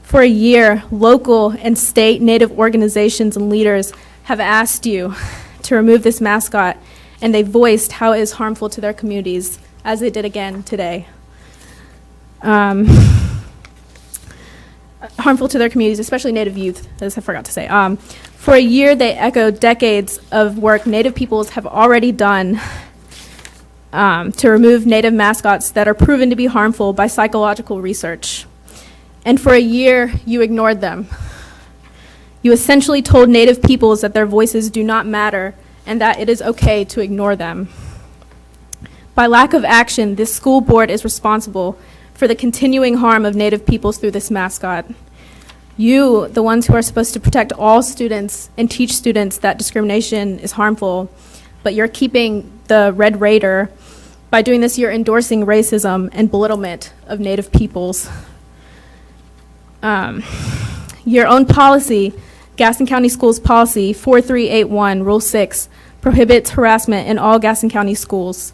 For a year, local and state Native organizations and leaders have asked you to remove this mascot, and they voiced how it is harmful to their communities, as they did again today. Harmful to their communities, especially Native youth, as I forgot to say. For a year, they echoed decades of work Native peoples have already done to remove Native mascots that are proven to be harmful by psychological research. And for a year, you ignored them. You essentially told Native peoples that their voices do not matter and that it is okay to ignore them. By lack of action, this school board is responsible for the continuing harm of Native peoples through this mascot. You, the ones who are supposed to protect all students and teach students that discrimination is harmful, but you're keeping the Red Raider. By doing this, you're endorsing racism and belittlement of Native peoples. Your own policy, Gaston County Schools Policy 4381, Rule 6, prohibits harassment in all Gaston County schools.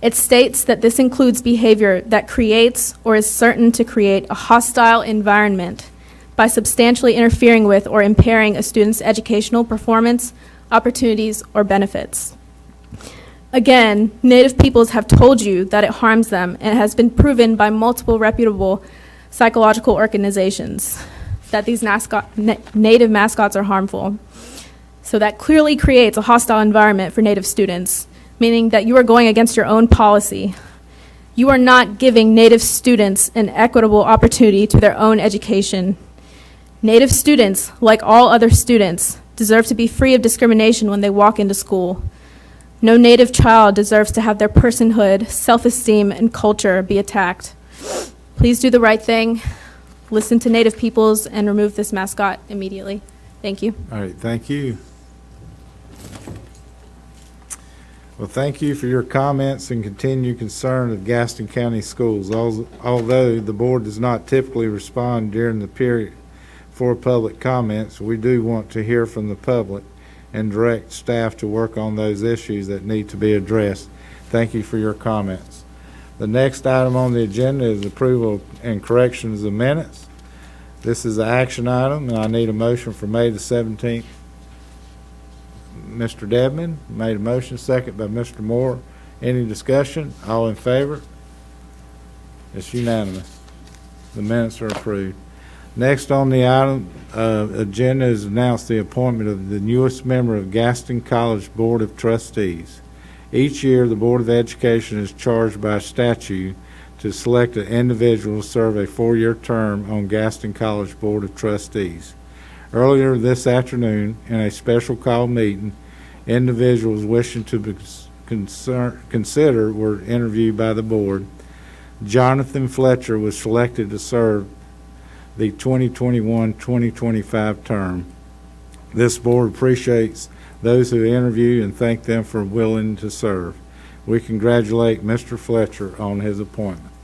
It states that this includes behavior that creates or is certain to create a hostile environment by substantially interfering with or impairing a student's educational performance, opportunities, or benefits. Again, Native peoples have told you that it harms them, and it has been proven by multiple reputable psychological organizations that these Native mascots are harmful. So that clearly creates a hostile environment for Native students, meaning that you are going against your own policy. You are not giving Native students an equitable opportunity to their own education. Native students, like all other students, deserve to be free of discrimination when they walk into school. No Native child deserves to have their personhood, self-esteem, and culture be attacked. Please do the right thing, listen to Native peoples, and remove this mascot immediately. Thank you. All right, thank you. Well, thank you for your comments and continued concern of Gaston County Schools. Although the board does not typically respond during the period for public comments, we do want to hear from the public and direct staff to work on those issues that need to be addressed. Thank you for your comments. The next item on the agenda is approval and corrections of minutes. This is an action item, and I need a motion for May the 17th. Mr. Debman made a motion, second by Mr. Moore. Any discussion? All in favor? It's unanimous. The minutes are approved. Next on the item agenda is announced the appointment of the newest member of Gaston College Board of Trustees. Each year, the Board of Education is charged by statute to select an individual to serve a 4-year term on Gaston College Board of Trustees. Earlier this afternoon, in a special call meeting, individuals wishing to be considered were interviewed by the board. Jonathan Fletcher was selected to serve the 2021-2025 term. This board appreciates those who interview and thank them for willing to serve. We congratulate Mr. Fletcher on his appointment.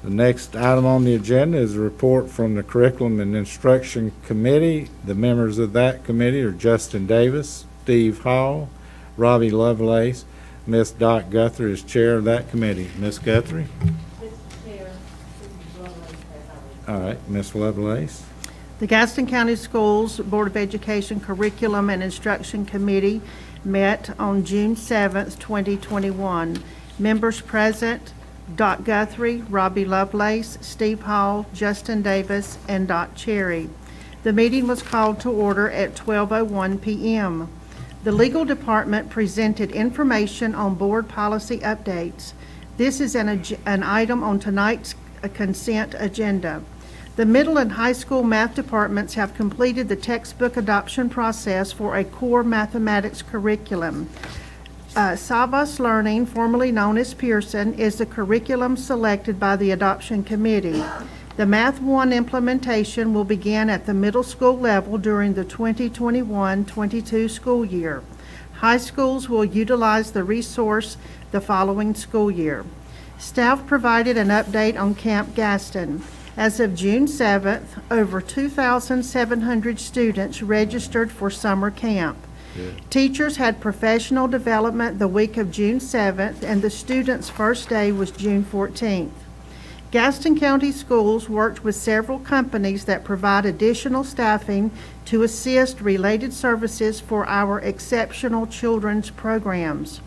The next item on the agenda is a report from the Curriculum and Instruction Committee. The members of that committee are Justin Davis, Steve Hall, Robbie Lovelace. Miss Dot Guthrie is chair of that committee. Miss Guthrie? All right, Miss Lovelace. The Gaston County Schools Board of Education Curriculum and Instruction Committee met on June 7th, 2021. Members present: Dot Guthrie, Robbie Lovelace, Steve Hall, Justin Davis, and Dot Cherry. The meeting was called to order at 12:01 p.m. The legal department presented information on board policy updates. This is an item on tonight's consent agenda. The middle and high school math departments have completed the textbook adoption process for a core mathematics curriculum. Savas Learning, formerly known as Pearson, is the curriculum selected by the adoption committee. The Math 1 implementation will begin at the middle school level during the 2021-22 school year. High schools will utilize the resource the following school year. Staff provided an update on Camp Gaston. As of June 7th, over 2,700 students registered for summer camp. Teachers had professional development the week of June 7th, and the students' first day was June 14th. Gaston County Schools worked with several companies that provide additional staffing to assist related services for our exceptional children's programs.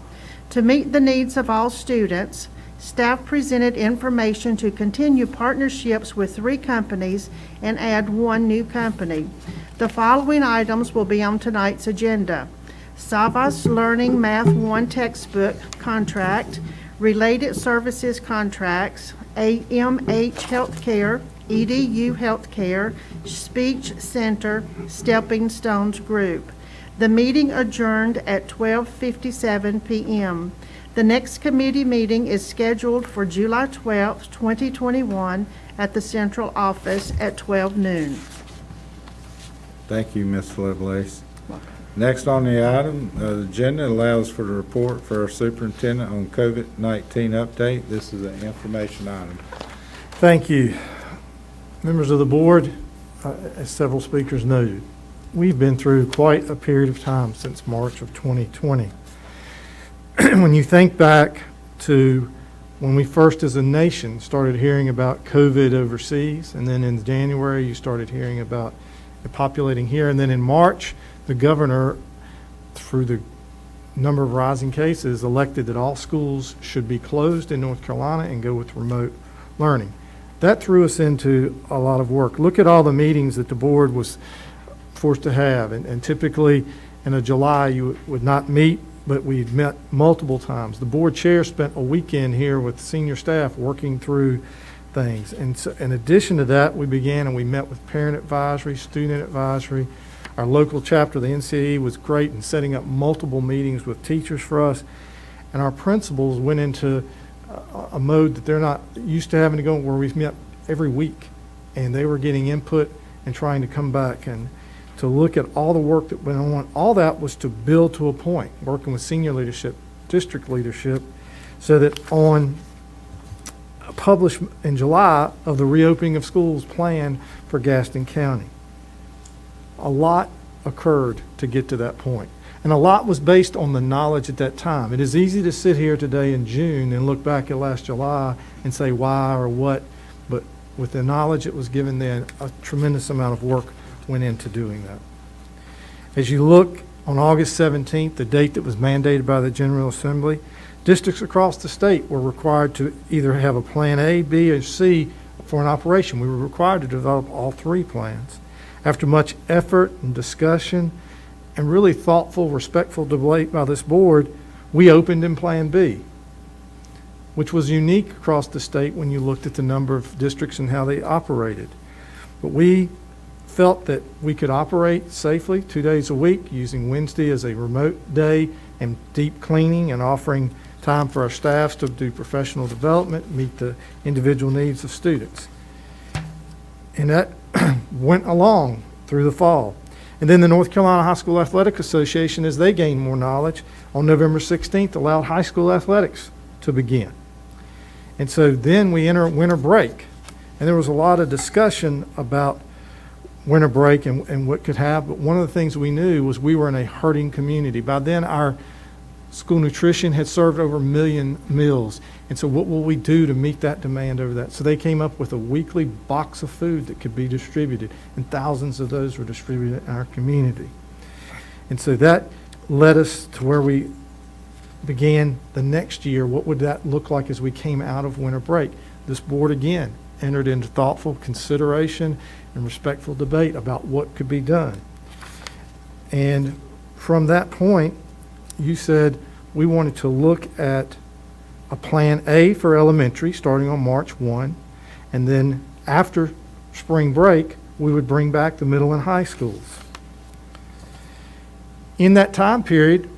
To meet the needs of all students, staff presented information to continue partnerships with 3 companies and add 1 new company. The following items will be on tonight's agenda: Savas Learning Math 1 textbook contract, related services contracts, AMH Healthcare, EDU Healthcare, Speech Center, Stepping Stones Group. The meeting adjourned at 12:57 p.m. The next committee meeting is scheduled for July 12, 2021 at the central office at 12 noon. Thank you, Ms. Lovelace. Next on the item, the agenda allows for the report for our superintendent on COVID-19 update. This is an information item. Thank you. Members of the board, as several speakers noted, we've been through quite a period of time since March of 2020. When you think back to when we first as a nation started hearing about COVID overseas, and then in January you started hearing about it populating here, and then in March the governor, through the number of rising cases, elected that all schools should be closed in North Carolina and go with remote learning. That threw us into a lot of work. Look at all the meetings that the board was forced to have, and typically in a July you would not meet, but we met multiple times. The board chair spent a weekend here with senior staff working through things. And so in addition to that, we began and we met with parent advisory, student advisory. Our local chapter, the NCAE, was great in setting up multiple meetings with teachers for us. And our principals went into a mode that they're not used to having to go, where we've met every week. And they were getting input and trying to come back and to look at all the work that went on. All that was to build to a point, working with senior leadership, district leadership, so that on published in July of the reopening of schools plan for Gaston County. A lot occurred to get to that point. And a lot was based on the knowledge at that time. It is easy to sit here today in June and look back at last July and say why or what, but with the knowledge that was given then, a tremendous amount of work went into doing that. As you look on August 17th, the date that was mandated by the General Assembly, districts across the state were required to either have a plan A, B, or C for an operation. We were required to develop all three plans. After much effort and discussion and really thoughtful, respectful debate by this board, we opened in Plan B, which was unique across the state when you looked at the number of districts and how they operated. But we felt that we could operate safely 2 days a week, using Wednesday as a remote day and deep cleaning and offering time for our staffs to do professional development, meet the individual needs of students. And that went along through the fall. And then the North Carolina High School Athletic Association, as they gained more knowledge, on November 16th allowed high school athletics to begin. And so then we enter winter break. And there was a lot of discussion about winter break and what could happen. But one of the things we knew was we were in a hurting community. By then, our school nutrition had served over 1 million meals. And so what will we do to meet that demand over that? So they came up with a weekly box of food that could be distributed, and thousands of those were distributed in our community. And so that led us to where we began the next year. What would that look like as we came out of winter break? This board again entered into thoughtful consideration and respectful debate about what could be done. And from that point, you said we wanted to look at a plan A for elementary starting on March 1, and then after spring break, we would bring back the middle and high schools. In that time period,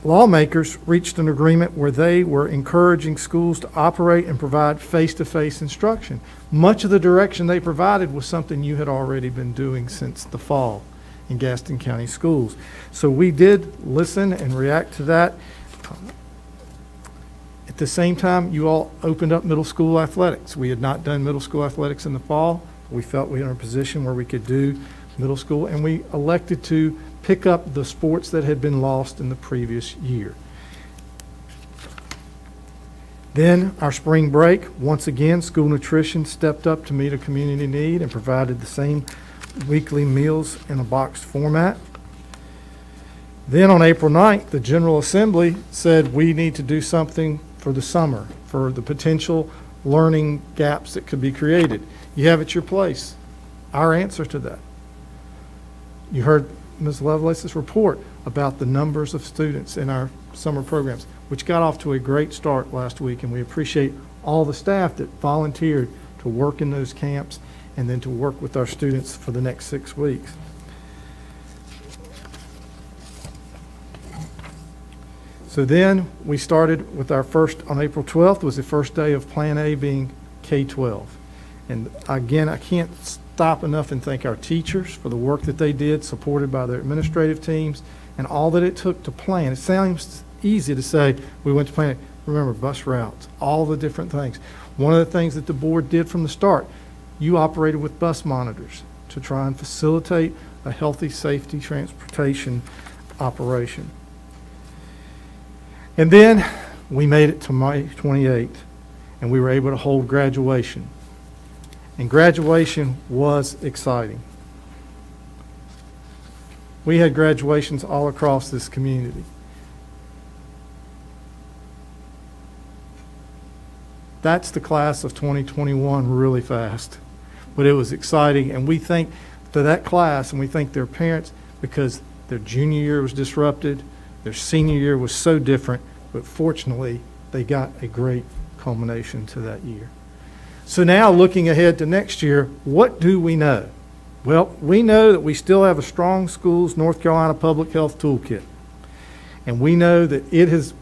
lawmakers reached an agreement where they were encouraging schools to operate and provide face-to-face instruction. Much of the direction they provided was something you had already been doing since the fall in Gaston County schools. So we did listen and react to that. At the same time, you all opened up middle school athletics. We had not done middle school athletics in the fall. We felt we were in a position where we could do middle school, and we elected to pick up the sports that had been lost in the previous year. Then our spring break, once again, school nutrition stepped up to meet a community need and provided the same weekly meals in a boxed format. Then on April 9th, the General Assembly said we need to do something for the summer, for the potential learning gaps that could be created. You have at your place our answer to that. You heard Ms. Lovelace's report about the numbers of students in our summer programs, which got off to a great start last week, and we appreciate all the staff that volunteered to work in those camps and then to work with our students for the next 6 weeks. So then we started with our first, on April 12th was the first day of Plan A being K-12. And again, I can't stop enough and thank our teachers for the work that they did, supported by their administrative teams, and all that it took to plan. It sounds easy to say we went to plan. Remember, bus routes, all the different things. One of the things that the board did from the start, you operated with bus monitors to try and facilitate a healthy, safety transportation operation. And then we made it to May 28th, and we were able to hold graduation. And graduation was exciting. We had graduations all across this community. That's the class of 2021 really fast. But it was exciting, and we thank to that class, and we thank their parents because their junior year was disrupted, their senior year was so different, but fortunately, they got a great culmination to that year. So now, looking ahead to next year, what do we know? Well, we know that we still have a strong schools North Carolina public health toolkit. And we know that it has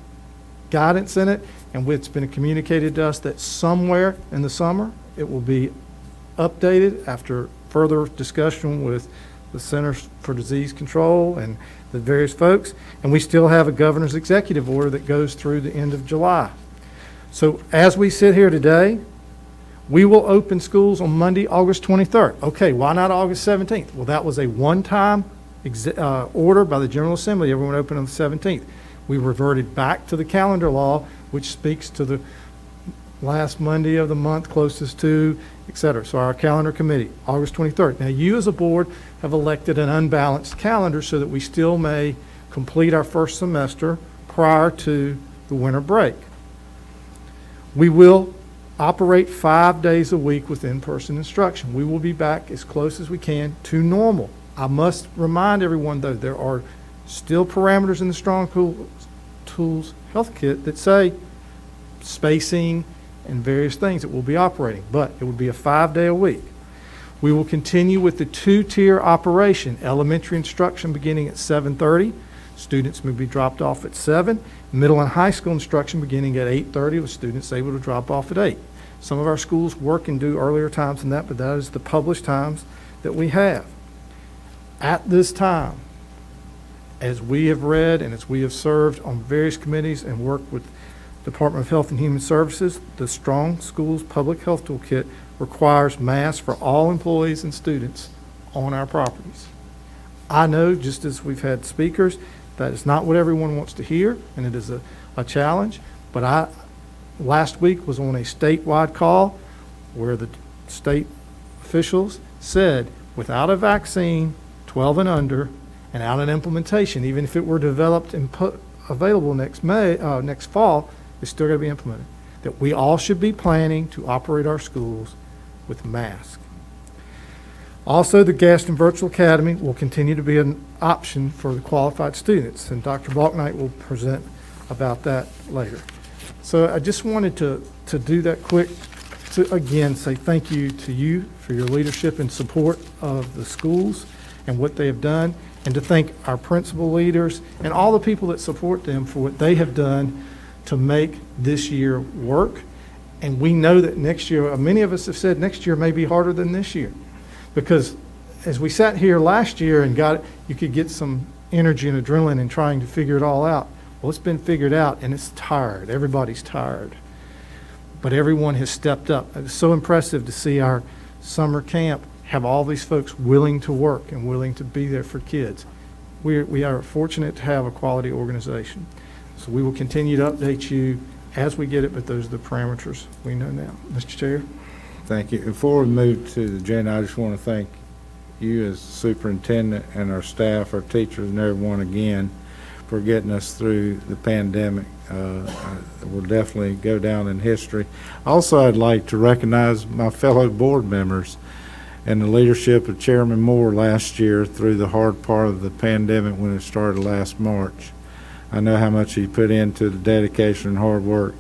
guidance in it, and it's been communicated to us that somewhere in the summer, it will be updated after further discussion with the Centers for Disease Control and the various folks. And we still have a governor's executive order that goes through the end of July. So as we sit here today, we will open schools on Monday, August 23rd. Okay, why not August 17th? Well, that was a one-time order by the General Assembly. Everyone opened on the 17th. We reverted back to the calendar law, which speaks to the last Monday of the month closest to, et cetera. So our calendar committee, August 23rd. Now, you as a board have elected an unbalanced calendar so that we still may complete our first semester prior to the winter break. We will operate 5 days a week with in-person instruction. We will be back as close as we can to normal. I must remind everyone, though, there are still parameters in the Strong Tools Health Kit that say spacing and various things that will be operating, but it would be a 5-day a week. We will continue with the 2-tier operation, elementary instruction beginning at 7:30. Students may be dropped off at 7. Middle and high school instruction beginning at 8:30 with students able to drop off at 8. Some of our schools work and do earlier times than that, but that is the published times that we have. At this time, as we have read and as we have served on various committees and worked with Department of Health and Human Services, the Strong Schools Public Health Toolkit requires masks for all employees and students on our properties. I know, just as we've had speakers, that is not what everyone wants to hear, and it is a challenge, but I last week was on a statewide call where the state officials said without a vaccine, 12 and under, and out an implementation, even if it were developed and available next fall, it's still going to be implemented. That we all should be planning to operate our schools with masks. Also, the Gaston Virtual Academy will continue to be an option for the qualified students, and Dr. Balknight will present about that later. So I just wanted to do that quick to, again, say thank you to you for your leadership and support of the schools and what they have done, and to thank our principal leaders and all the people that support them for what they have done to make this year work. And we know that next year, many of us have said next year may be harder than this year, because as we sat here last year and you could get some energy and adrenaline in trying to figure it all out. Well, it's been figured out, and it's tired. Everybody's tired. But everyone has stepped up. It's so impressive to see our summer camp have all these folks willing to work and willing to be there for kids. We are fortunate to have a quality organization. So we will continue to update you as we get it, but those are the parameters we know now. Mr. Chair? Thank you. Before we move to the agenda, I just want to thank you as superintendent and our staff, our teachers, and everyone again for getting us through the pandemic. Will definitely go down in history. Also, I'd like to recognize my fellow board members and the leadership of Chairman Moore last year through the hard part of the pandemic when it started last March. I know how much he put into the dedication and hard work.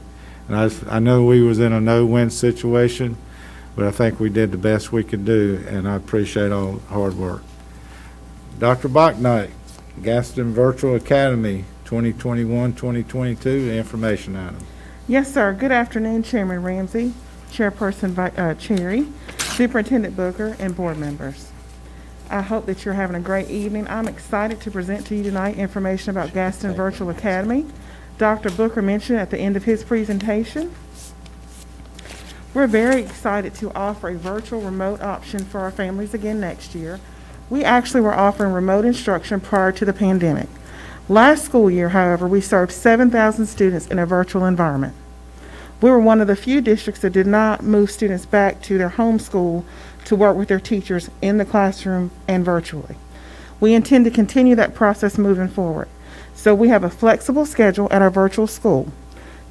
And I know we was in a no-win situation, but I think we did the best we could do, and I appreciate all the hard work. Dr. Bachnight, Gaston Virtual Academy 2021-2022 information item. Yes, sir. Good afternoon, Chairman Ramsey, Chairperson Cherry, Superintendent Booker, and board members. I hope that you're having a great evening. I'm excited to present to you tonight information about Gaston Virtual Academy. Dr. Booker mentioned at the end of his presentation, we're very excited to offer a virtual remote option for our families again next year. We actually were offering remote instruction prior to the pandemic. Last school year, however, we served 7,000 students in a virtual environment. We were one of the few districts that did not move students back to their home school to work with their teachers in the classroom and virtually. We intend to continue that process moving forward. So we have a flexible schedule at our virtual school.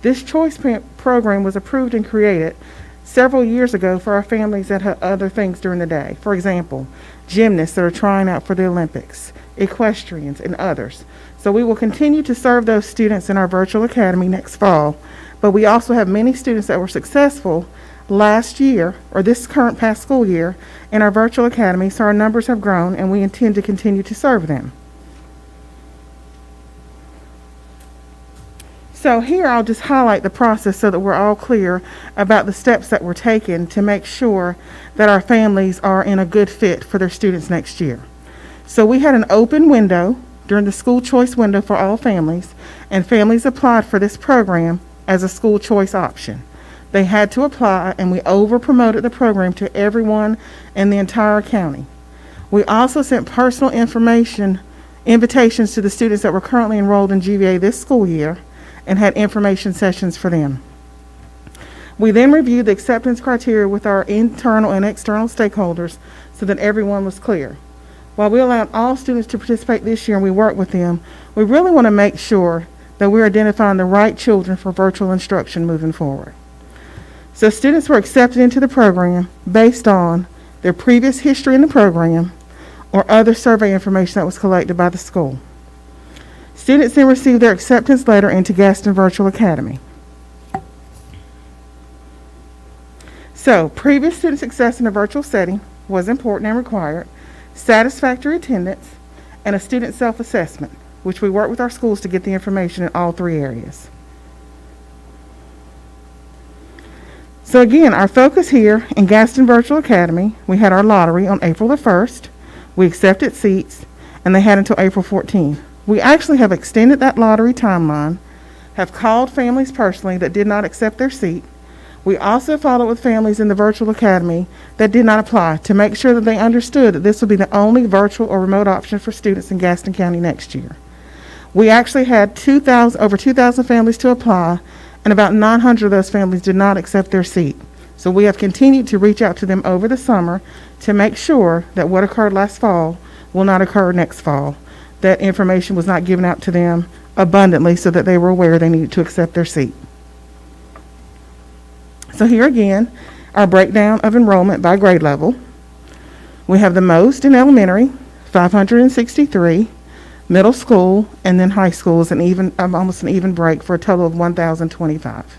This choice program was approved and created several years ago for our families that had other things during the day. For example, gymnasts that are trying out for the Olympics, equestrians, and others. So we will continue to serve those students in our virtual academy next fall, but we also have many students that were successful last year, or this current past school year, in our virtual academy, so our numbers have grown and we intend to continue to serve them. So here I'll just highlight the process so that we're all clear about the steps that were taken to make sure that our families are in a good fit for their students next year. So we had an open window during the school choice window for all families, and families applied for this program as a school choice option. They had to apply, and we over-promoted the program to everyone in the entire county. We also sent personal invitations to the students that were currently enrolled in GVA this school year and had information sessions for them. We then reviewed the acceptance criteria with our internal and external stakeholders so that everyone was clear. While we allowed all students to participate this year and we worked with them, we really want to make sure that we're identifying the right children for virtual instruction moving forward. So students were accepted into the program based on their previous history in the program or other survey information that was collected by the school. Students then received their acceptance letter into Gaston Virtual Academy. So, previous student success in a virtual setting was important and required, satisfactory attendance, and a student self-assessment, which we work with our schools to get the information in all three areas. So again, our focus here in Gaston Virtual Academy, we had our lottery on April the 1st, we accepted seats, and they had until April 14th. We actually have extended that lottery timeline, have called families personally that did not accept their seat. We also followed with families in the virtual academy that did not apply to make sure that they understood that this would be the only virtual or remote option for students in Gaston County next year. We actually had over 2,000 families to apply, and about 900 of those families did not accept their seat. So we have continued to reach out to them over the summer to make sure that what occurred last fall will not occur next fall. That information was not given out to them abundantly so that they were aware they needed to accept their seat. So here again, our breakdown of enrollment by grade level. We have the most in elementary, 563, middle school, and then high school is almost an even break for a total of 1,025.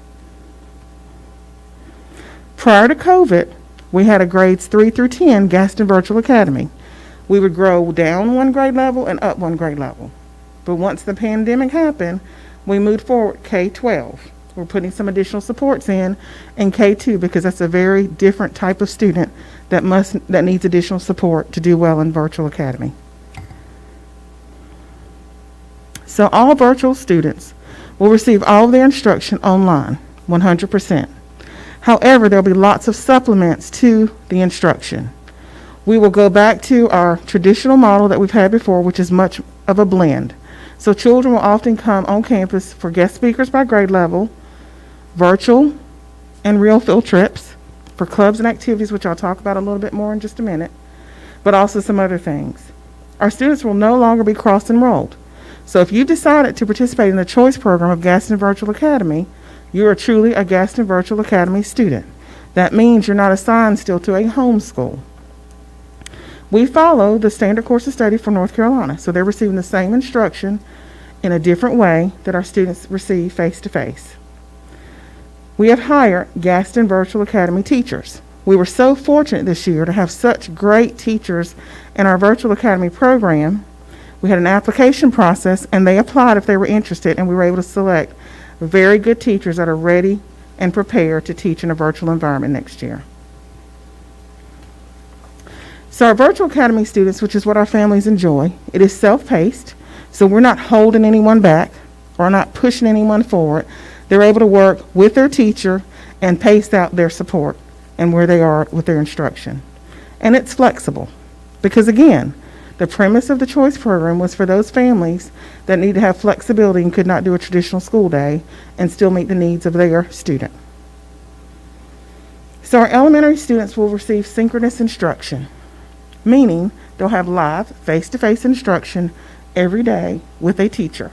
Prior to COVID, we had a grades 3 through 10 Gaston Virtual Academy. We would grow down one grade level and up one grade level. But once the pandemic happened, we moved forward K-12. We're putting some additional supports in K-2 because that's a very different type of student that needs additional support to do well in Virtual Academy. So all virtual students will receive all of their instruction online, 100%. However, there'll be lots of supplements to the instruction. We will go back to our traditional model that we've had before, which is much of a blend. So children will often come on campus for guest speakers by grade level, virtual and real field trips for clubs and activities, which I'll talk about a little bit more in just a minute, but also some other things. Our students will no longer be cross-enrolled. So if you've decided to participate in the choice program of Gaston Virtual Academy, you are truly a Gaston Virtual Academy student. That means you're not assigned still to a home school. We follow the standard course of study for North Carolina, so they're receiving the same instruction in a different way that our students receive face-to-face. We have hired Gaston Virtual Academy teachers. We were so fortunate this year to have such great teachers in our Virtual Academy program. We had an application process, and they applied if they were interested, and we were able to select very good teachers that are ready and prepared to teach in a virtual environment next year. So our Virtual Academy students, which is what our families enjoy, it is self-paced, so we're not holding anyone back or not pushing anyone forward. They're able to work with their teacher and pace out their support and where they are with their instruction. And it's flexible because, again, the premise of the choice program was for those families that need to have flexibility and could not do a traditional school day and still meet the needs of their student. So our elementary students will receive synchronous instruction, meaning they'll have live face-to-face instruction every day with a teacher.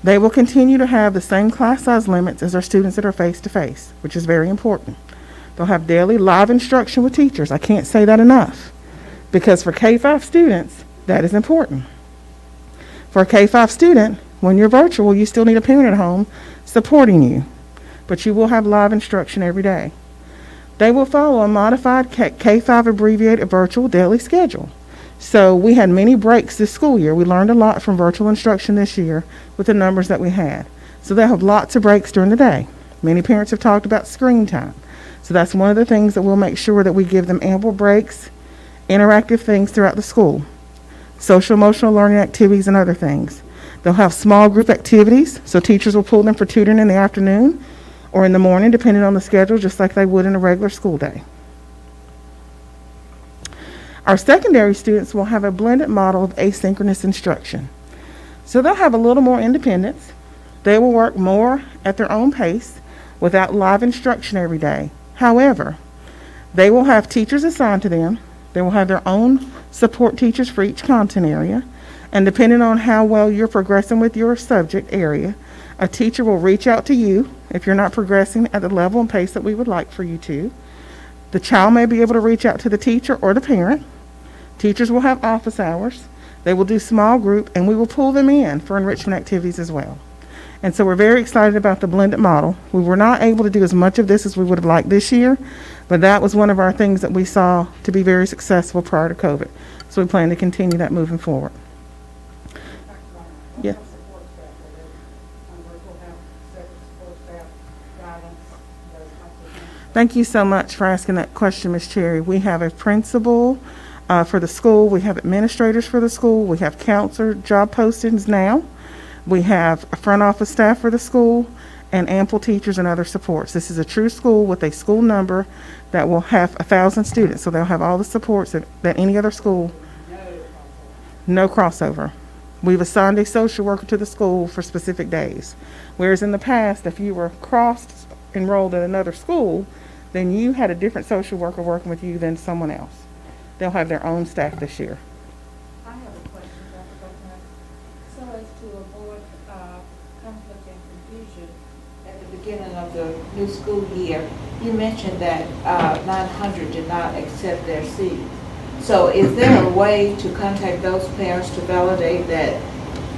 They will continue to have the same class size limits as our students that are face-to-face, which is very important. They'll have daily live instruction with teachers. I can't say that enough, because for K-5 students, that is important. For a K-5 student, when you're virtual, you still need a parent at home supporting you, but you will have live instruction every day. They will follow a modified K-5 abbreviated virtual daily schedule. So we had many breaks this school year. We learned a lot from virtual instruction this year with the numbers that we had. So they'll have lots of breaks during the day. Many parents have talked about screen time. So that's one of the things that we'll make sure that we give them ample breaks, interactive things throughout the school, social emotional learning activities and other things. They'll have small group activities, so teachers will pull them for tutoring in the afternoon or in the morning, depending on the schedule, just like they would in a regular school day. Our secondary students will have a blended model of asynchronous instruction. So they'll have a little more independence. They will work more at their own pace without live instruction every day. However, they will have teachers assigned to them. They will have their own support teachers for each content area. And depending on how well you're progressing with your subject area, a teacher will reach out to you if you're not progressing at the level and pace that we would like for you to. The child may be able to reach out to the teacher or the parent. Teachers will have office hours. They will do small group, and we will pull them in for enrichment activities as well. And so we're very excited about the blended model. We were not able to do as much of this as we would have liked this year, but that was one of our things that we saw to be very successful prior to COVID. So we plan to continue that moving forward. Yeah. Thank you so much for asking that question, Ms. Cherry. We have a principal for the school. We have administrators for the school. We have counselor job postings now. We have a front office staff for the school and ample teachers and other supports. This is a true school with a school number that will have 1,000 students. So they'll have all the supports that any other school. No crossover. We've assigned a social worker to the school for specific days. Whereas in the past, if you were enrolled in another school, then you had a different social worker working with you than someone else. They'll have their own staff this year. I have a question, Dr. Buckner. So as to avoid conflict and confusion at the beginning of the new school year, you mentioned that 900 did not accept their seat. So is there a way to contact those parents to validate that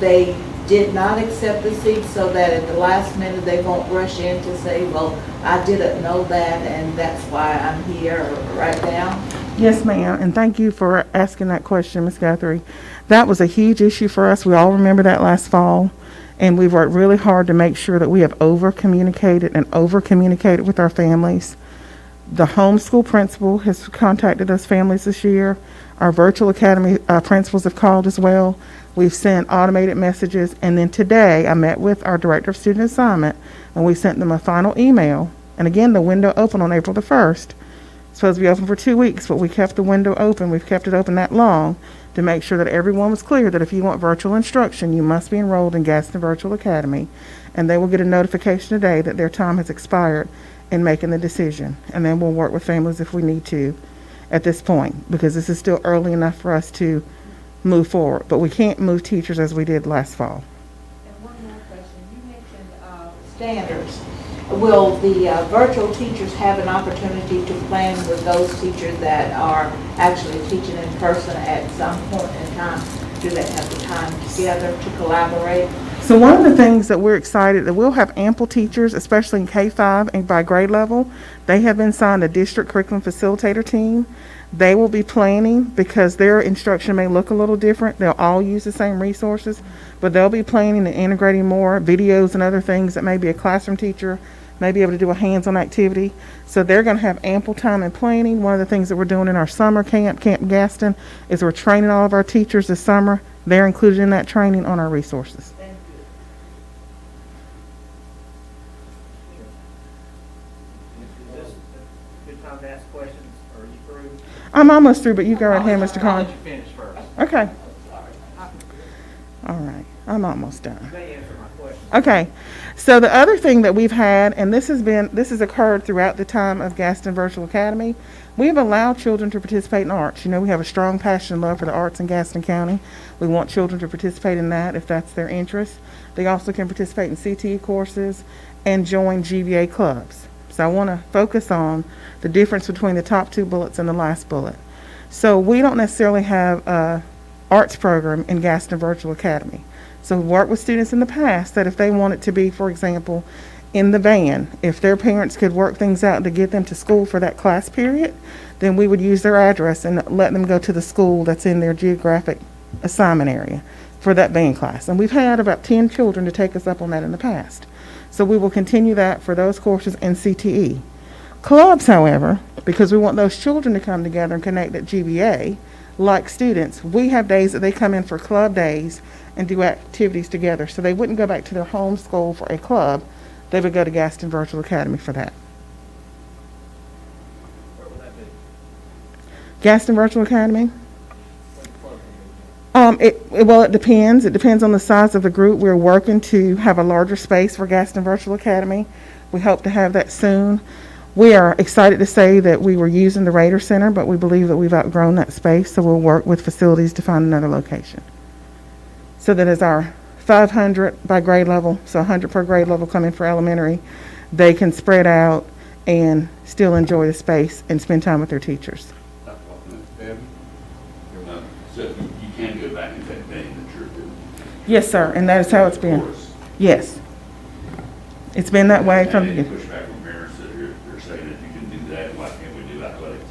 they did not accept the seat so that at the last minute they won't rush in to say, well, I didn't know that and that's why I'm here right now? Yes, ma'am, and thank you for asking that question, Ms. Guthrie. That was a huge issue for us. We all remember that last fall, and we've worked really hard to make sure that we have over-communicated with our families. The homeschool principal has contacted those families this year. Our virtual academy principals have called as well. We've sent automated messages, and then today I met with our director of student assignment, and we sent them a final email. And again, the window opened on April the 1st. It's supposed to be open for 2 weeks, but we kept the window open. We've kept it open that long to make sure that everyone was clear that if you want virtual instruction, you must be enrolled in Gaston Virtual Academy, and they will get a notification today that their time has expired in making the decision. And then we'll work with families if we need to at this point, because this is still early enough for us to move forward. But we can't move teachers as we did last fall. And one more question. You mentioned standards. Will the virtual teachers have an opportunity to plan with those teachers that are actually teaching in person at some point in time? Do they have the time together to collaborate? So one of the things that we're excited that we'll have ample teachers, especially in K-5 and by grade level. They have been signed a district curriculum facilitator team. They will be planning, because their instruction may look a little different. They'll all use the same resources, but they'll be planning and integrating more videos and other things that maybe a classroom teacher may be able to do a hands-on activity. So they're going to have ample time in planning. One of the things that we're doing in our summer camp, Camp Gaston, is we're training all of our teachers this summer. They're included in that training on our resources. I'm almost through, but you go right ahead, Mr. Collins. Okay. All right, I'm almost done. Okay, so the other thing that we've had, and this has occurred throughout the time of Gaston Virtual Academy, we've allowed children to participate in arts. You know, we have a strong passion and love for the arts in Gaston County. We want children to participate in that if that's their interest. They also can participate in CTE courses and join GVA clubs. So I want to focus on the difference between the top two bullets and the last bullet. So we don't necessarily have an arts program in Gaston Virtual Academy. So we've worked with students in the past that if they want it to be, for example, in the van, if their parents could work things out to get them to school for that class period, then we would use their address and let them go to the school that's in their geographic assignment area for that van class. And we've had about 10 children to take us up on that in the past. So we will continue that for those courses in CTE. Clubs, however, because we want those children to come together and connect at GBA, like students, we have days that they come in for club days and do activities together. So they wouldn't go back to their home school for a club. They would go to Gaston Virtual Academy for that. Where would that be? Gaston Virtual Academy? Well, it depends. It depends on the size of the group. We're working to have a larger space for Gaston Virtual Academy. We hope to have that soon. We are excited to say that we were using the Raider Center, but we believe that we've outgrown that space, so we'll work with facilities to find another location. So that is our 500 by grade level, so 100 per grade level coming for elementary. They can spread out and still enjoy the space and spend time with their teachers. So you can go back and take that that you're doing. Yes, sir, and that is how it's been. Yes. It's been that way from the beginning. Pushback from parents that they're saying that you can do that, why can't we do athletics?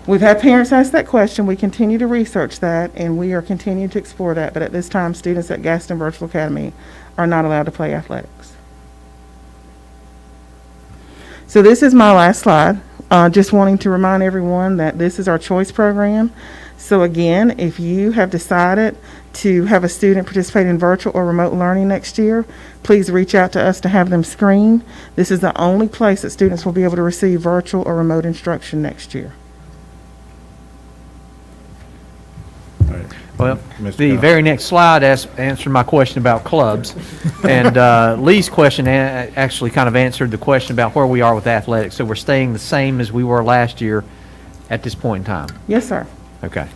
We've had parents ask that question. We continue to research that, and we are continuing to explore that. But at this time, students at Gaston Virtual Academy are not allowed to play athletics. So this is my last slide. Just wanting to remind everyone that this is our choice program. So again, if you have decided to have a student participate in virtual or remote learning next year, please reach out to us to have them screened. This is the only place that students will be able to receive virtual or remote instruction next year. Well, the very next slide answered my question about clubs. And Lee's question actually kind of answered the question about where we are with athletics. So we're staying the same as we were last year at this point in time? Yes, sir. Okay.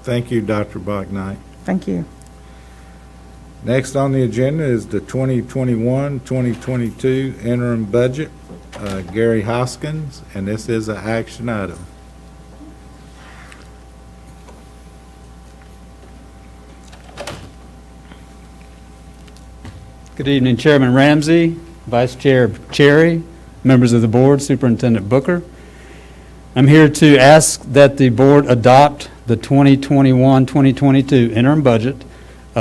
Thank you, Dr. Bachknight. Thank you. Next on the agenda is the 2021-2022 interim budget. Gary Hoskins, and this is an action item. Good evening, Chairman Ramsey, Vice Chair Cherry, members of the board, Superintendent Booker. I'm here to ask that the board adopt the 2021-2022 interim budget.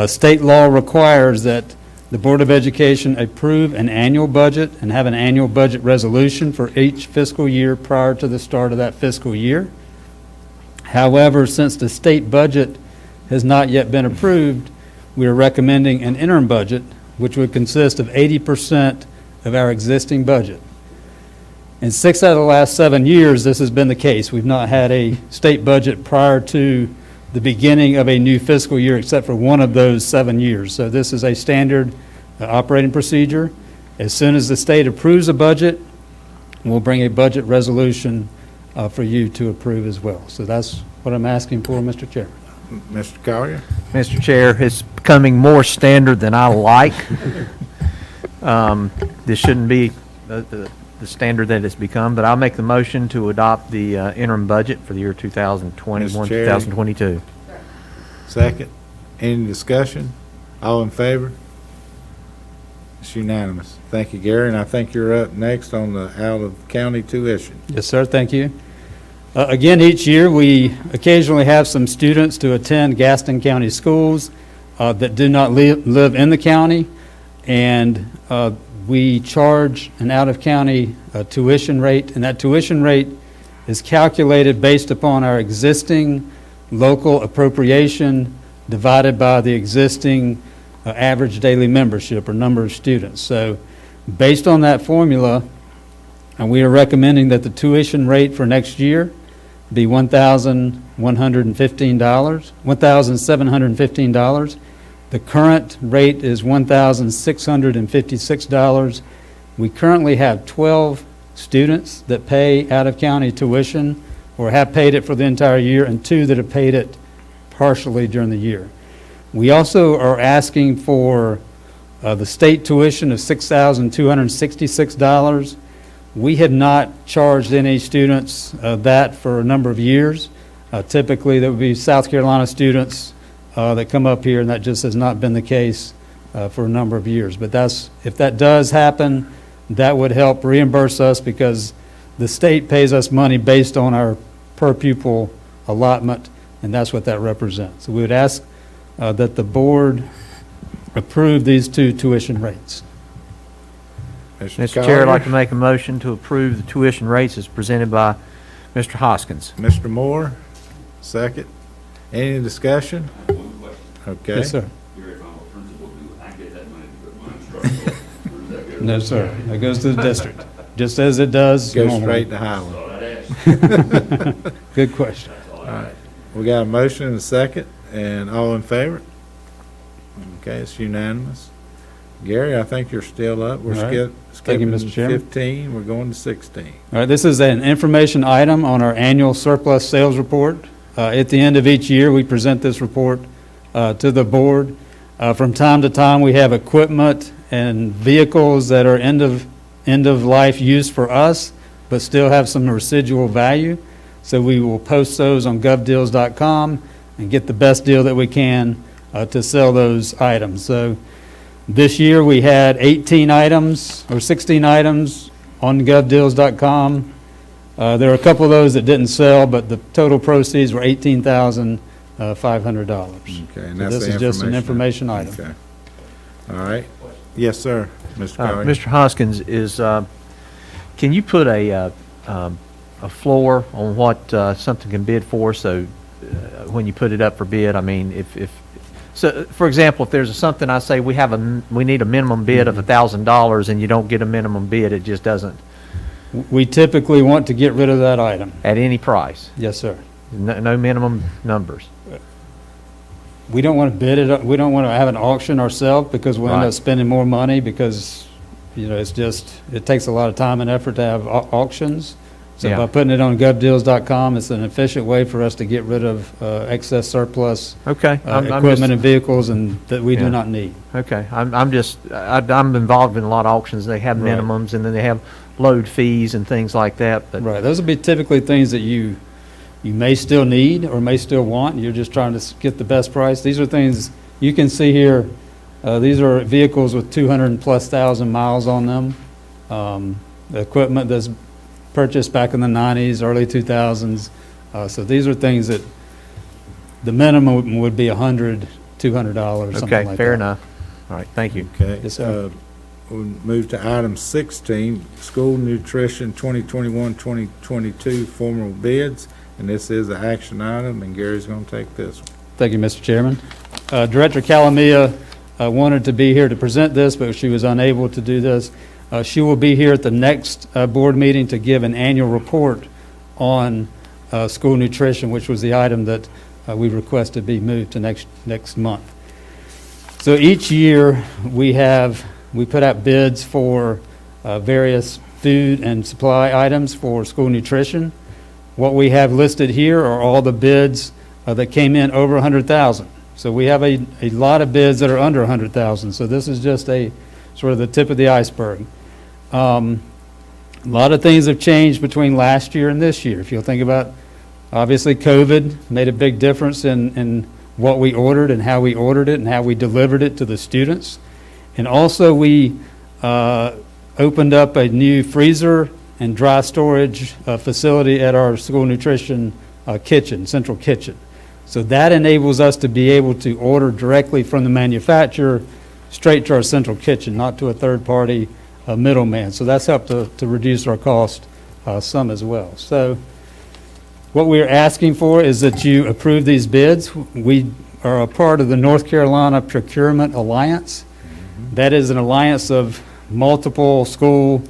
State law requires that the Board of Education approve an annual budget and have an annual budget resolution for each fiscal year prior to the start of that fiscal year. However, since the state budget has not yet been approved, we are recommending an interim budget which would consist of 80% of our existing budget. In 6 out of the last 7 years, this has been the case. We've not had a state budget prior to the beginning of a new fiscal year except for one of those 7 years. So this is a standard operating procedure. As soon as the state approves a budget, we'll bring a budget resolution for you to approve as well. So that's what I'm asking for, Mr. Chairman. Mr. Collier? Mr. Chair, it's becoming more standard than I like. This shouldn't be the standard that it's become, but I'll make the motion to adopt the interim budget for the year 2021, 2022. Second. Any discussion? All in favor? It's unanimous. Thank you, Gary, and I think you're up next on the out-of-county tuition. Yes, sir, thank you. Again, each year, we occasionally have some students to attend Gaston County schools that do not live in the county, and we charge an out-of-county tuition rate, and that tuition rate is calculated based upon our existing local appropriation divided by the existing average daily membership or number of students. So based on that formula, and we are recommending that the tuition rate for next year be $1,715. The current rate is $1,656. We currently have 12 students that pay out-of-county tuition or have paid it for the entire year, and 2 that have paid it partially during the year. We also are asking for the state tuition of $6,266. We have not charged any students that for a number of years. Typically, that would be South Carolina students that come up here, and that just has not been the case for a number of years. But if that does happen, that would help reimburse us because the state pays us money based on our per pupil allotment, and that's what that represents. So we would ask that the board approve these 2 tuition rates. Mr. Chair, I'd like to make a motion to approve the tuition rates as presented by Mr. Hoskins. Mr. Moore, second. Any discussion? One question. Okay. Yes, sir. Gary, if I'm a principal, do I get that money to put my instructor? Or does that go to No, the sir. county? That goes to the district, just as it does Go normally. straight to Highland. That's all I'd ask. Good question. That's all All I'd right. ask. We got a motion and a second, and all in favor? Okay, it's unanimous. Gary, I think you're still up. We're All right. skipping Thank you, Mr. Chairman. 15, we're going to 16. All right, this is an information item on our annual surplus sales report. At the end of each year, we present this report to the board. From time to time, we have equipment and vehicles that are end of life use for us, but still have some residual value. So we will post those on govdeals.com and get the best deal that we can to sell those items. So this year we had 18 items or 16 items on govdeals.com. There are a couple of those that didn't sell, but the total proceeds were $18,500. Okay, and So that's this the is just an information item. Okay. All right. Yes, sir, Mr. Collier. Mr. Hoskins, can you put a floor on what something can bid for? So when you put it up for bid, I mean, so for example, if there's something I say we need a minimum bid of $1,000 and you don't get a minimum bid, it just doesn't. We typically want to get rid of that item. At any price? Yes, sir. No minimum numbers? We don't want to bid it, we don't want to have an auction ourselves because we'll end Right. up spending more money because, it takes a lot of time and effort to have auctions. So Yeah. by putting it on govdeals.com, it's an efficient way for us to get rid of excess surplus Okay. equipment and vehicles and that we Yeah. do not need. Okay, I'm involved in a lot of auctions. They have Right. minimums and then they have load fees and things like that, but. Right, those would be typically things that you may still need or may still want. You're just trying to get the best price. These are things, you can see here, these are vehicles with 200,000+ miles on them. The equipment that's purchased back in the 90s, early 2000s. So these are things that the minimum would be $100, $200, something like that. Okay, fair enough. All right, thank you. Okay. Yes, sir. We'll move to item 16, School Nutrition 2021-2022 formal bids, and this is an action item, and Gary's going to take this one. Thank you, Mr. Chairman. Director Calamia wanted to be here to present this, but she was unable to do this. She will be here at the next board meeting to give an annual report on school nutrition, which was the item that we requested be moved to next month. So each year we put out bids for various food and supply items for school nutrition. What we have listed here are all the bids that came in over 100,000. So we have a lot of bids that are under 100,000. So this is just a sort of the tip of the iceberg. A lot of things have changed between last year and this year. If you'll think about, obviously COVID made a big difference in what we ordered and how we ordered it and how we delivered it to the students. And also, we opened up a new freezer and dry storage facility at our school nutrition kitchen, central kitchen. So that enables us to be able to order directly from the manufacturer straight to our central kitchen, not to a third-party middleman. So that's helped to reduce our cost some as well. So what we're asking for is that you approve these bids. We are a part of the North Carolina Procurement Alliance. That is an alliance of multiple school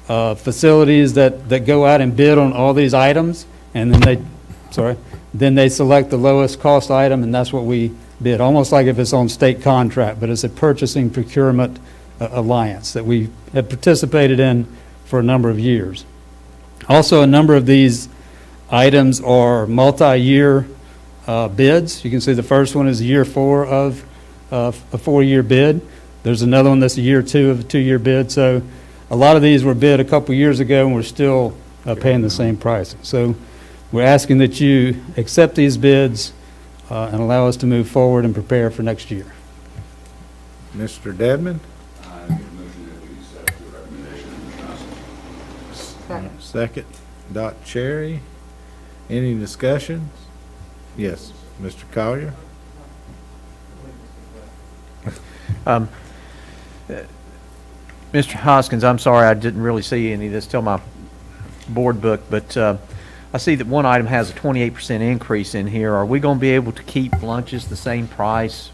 facilities that go out and bid on all these items, and then they select the lowest cost item, and that's what we bid, almost like if it's on state contract, but it's a purchasing procurement alliance that we have participated in for a number of years. Also, a number of these items are multi-year bids. You can see the first one is year 4 of a 4-year bid. There's another one that's a year 2 of a 2-year bid. So a lot of these were bid a couple years ago, and we're still paying the same price. So we're asking that you accept these bids and allow us to move forward and prepare for next year. Mr. Dedman? I make a motion that we accept the recommendation of Ms. Johnson. Second. Dr. Cherry. Any discussions? Yes, Mr. Collier? Mr. Hoskins, I'm sorry I didn't really see any of this till my board book, but I see that one item has a 28% increase in here. Are we going to be able to keep lunches the same price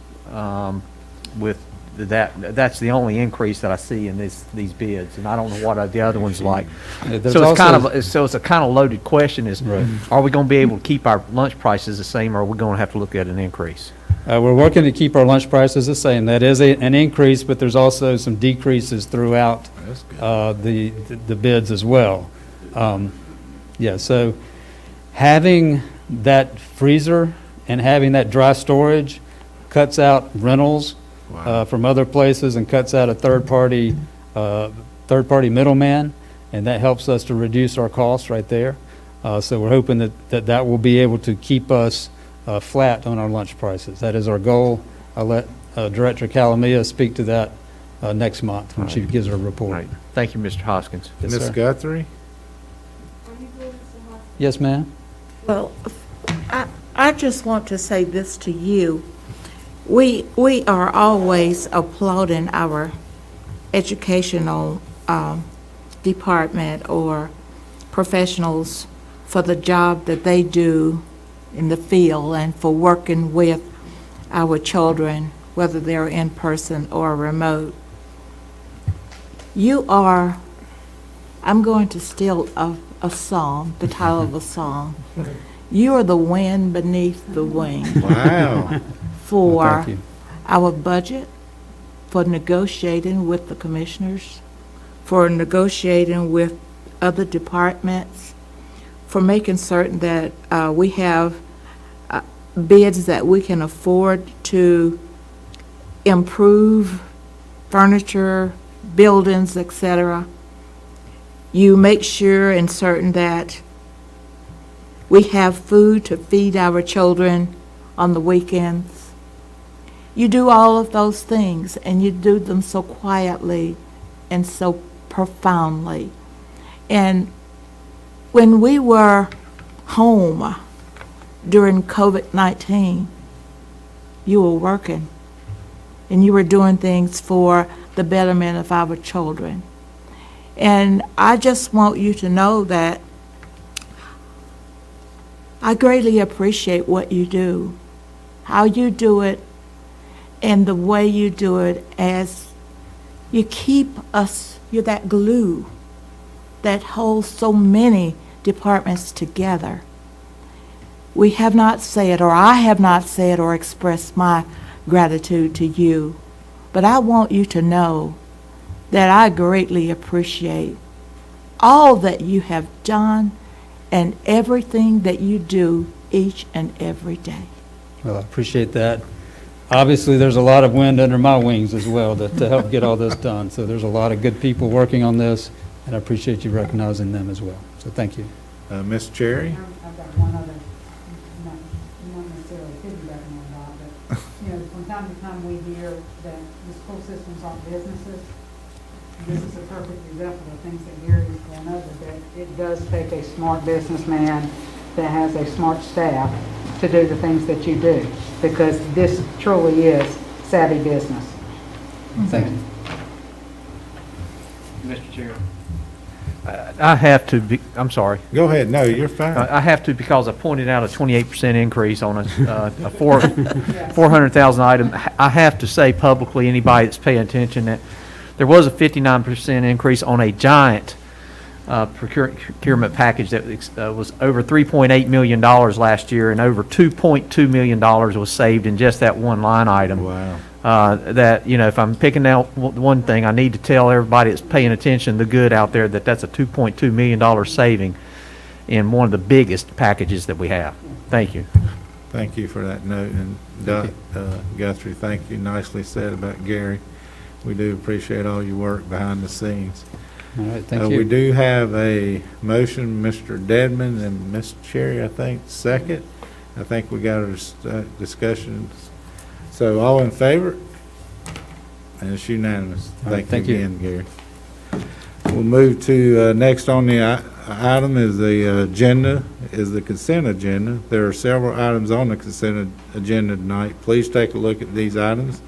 with that? That's the only increase that I see in these bids, and I don't know what the other one's like. So it's a kind of loaded question: are we going to be able to keep our lunch prices the same, or are we going to have to look at an increase? We're working to keep our lunch prices the same. That is an increase, but there's also some decreases throughout the bids as well. So having that freezer and having that dry storage cuts out rentals from other places and cuts out a third-party middleman, and that helps us to reduce our costs right there. So we're hoping that will be able to keep us flat on our lunch prices. That is our goal. I'll let Director Calamia speak to that next month when she gives her report. Right. Thank you, Mr. Hoskins. Yes, Ms. sir. Guthrie? Yes, ma'am. Well, I just want to say this to you. We are always applauding our educational department or professionals for the job that they do in the field and for working with our children, whether they're in person or remote. You are, I'm going to steal a song, the title of a song. You are the wind beneath the wing. Wow. For Well, thank you. our budget, for negotiating with the commissioners, for negotiating with other departments, for making certain that we have bids that we can afford to improve furniture, buildings, etc. You make sure and certain that we have food to feed our children on the weekends. You do all of those things, and you do them so quietly and so profoundly. And when we were home during COVID-19, you were working, and you were doing things for the betterment of our children. And I just want you to know that I greatly appreciate what you do, how you do it, and the way you do it, as you keep us, you're that glue that holds so many departments together. We have not said, or I have not said or expressed my gratitude to you, but I want you to know that I greatly appreciate all that you have done and everything that you do each and every day. Well, I appreciate that. Obviously, there's a lot of wind under my wings as well to help get all this done. So there's a lot of good people working on this, and I appreciate you recognizing them as well. So thank you. Ms. Cherry? I've got one other, not necessarily couldn't recommend that, but you know, from time to time we hear that the school systems aren't businesses. This is a perfect example of things that Gary is going over, that it does take a smart businessman that has a smart staff to do the things that you do, because this truly is savvy business. Thank you. Mr. Chair. I have to be, I'm sorry. Go ahead. No, you're fine. I have to because I pointed out a 28% increase on a 400,000 item. I have to say publicly, anybody that's paying attention, that there was a 59% increase on a giant procurement package that was over $3.8 million last year, and over $2.2 million was saved in just that one line item. Wow. That, you know, if I'm picking out one thing, I need to tell everybody that's paying attention, the good out there, that that's a $2.2 million saving in one of the biggest packages that we have. Thank you. Thank you for that note. And Guthrie, thank you. Nicely said about Gary. We do appreciate all your work behind the scenes. All right, thank you. We do have a motion, Mr. Dedman and Ms. Cherry, I think, second. I think we got our discussion. So all in favor? And it's unanimous. Thank you again, Gary. We'll move to, next on the item is the agenda, is the consent agenda. There are several items on the consent agenda tonight. Please take a look at these items.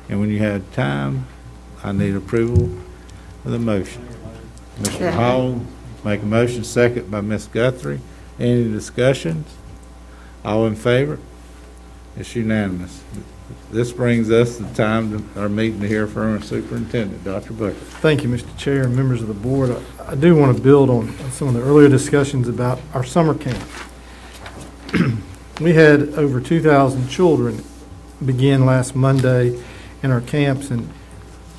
And when you have time, I need approval of the motion. Mr. Hall, make a motion, second by Ms. Guthrie. Any discussions? All in favor? It's unanimous. This brings us the time to our meeting to hear from our superintendent, Dr. Booker. Thank you, Mr. Chair and members of the board. I do want to build on some of the earlier discussions about our summer camp. We had over 2,000 children begin last Monday in our camps, and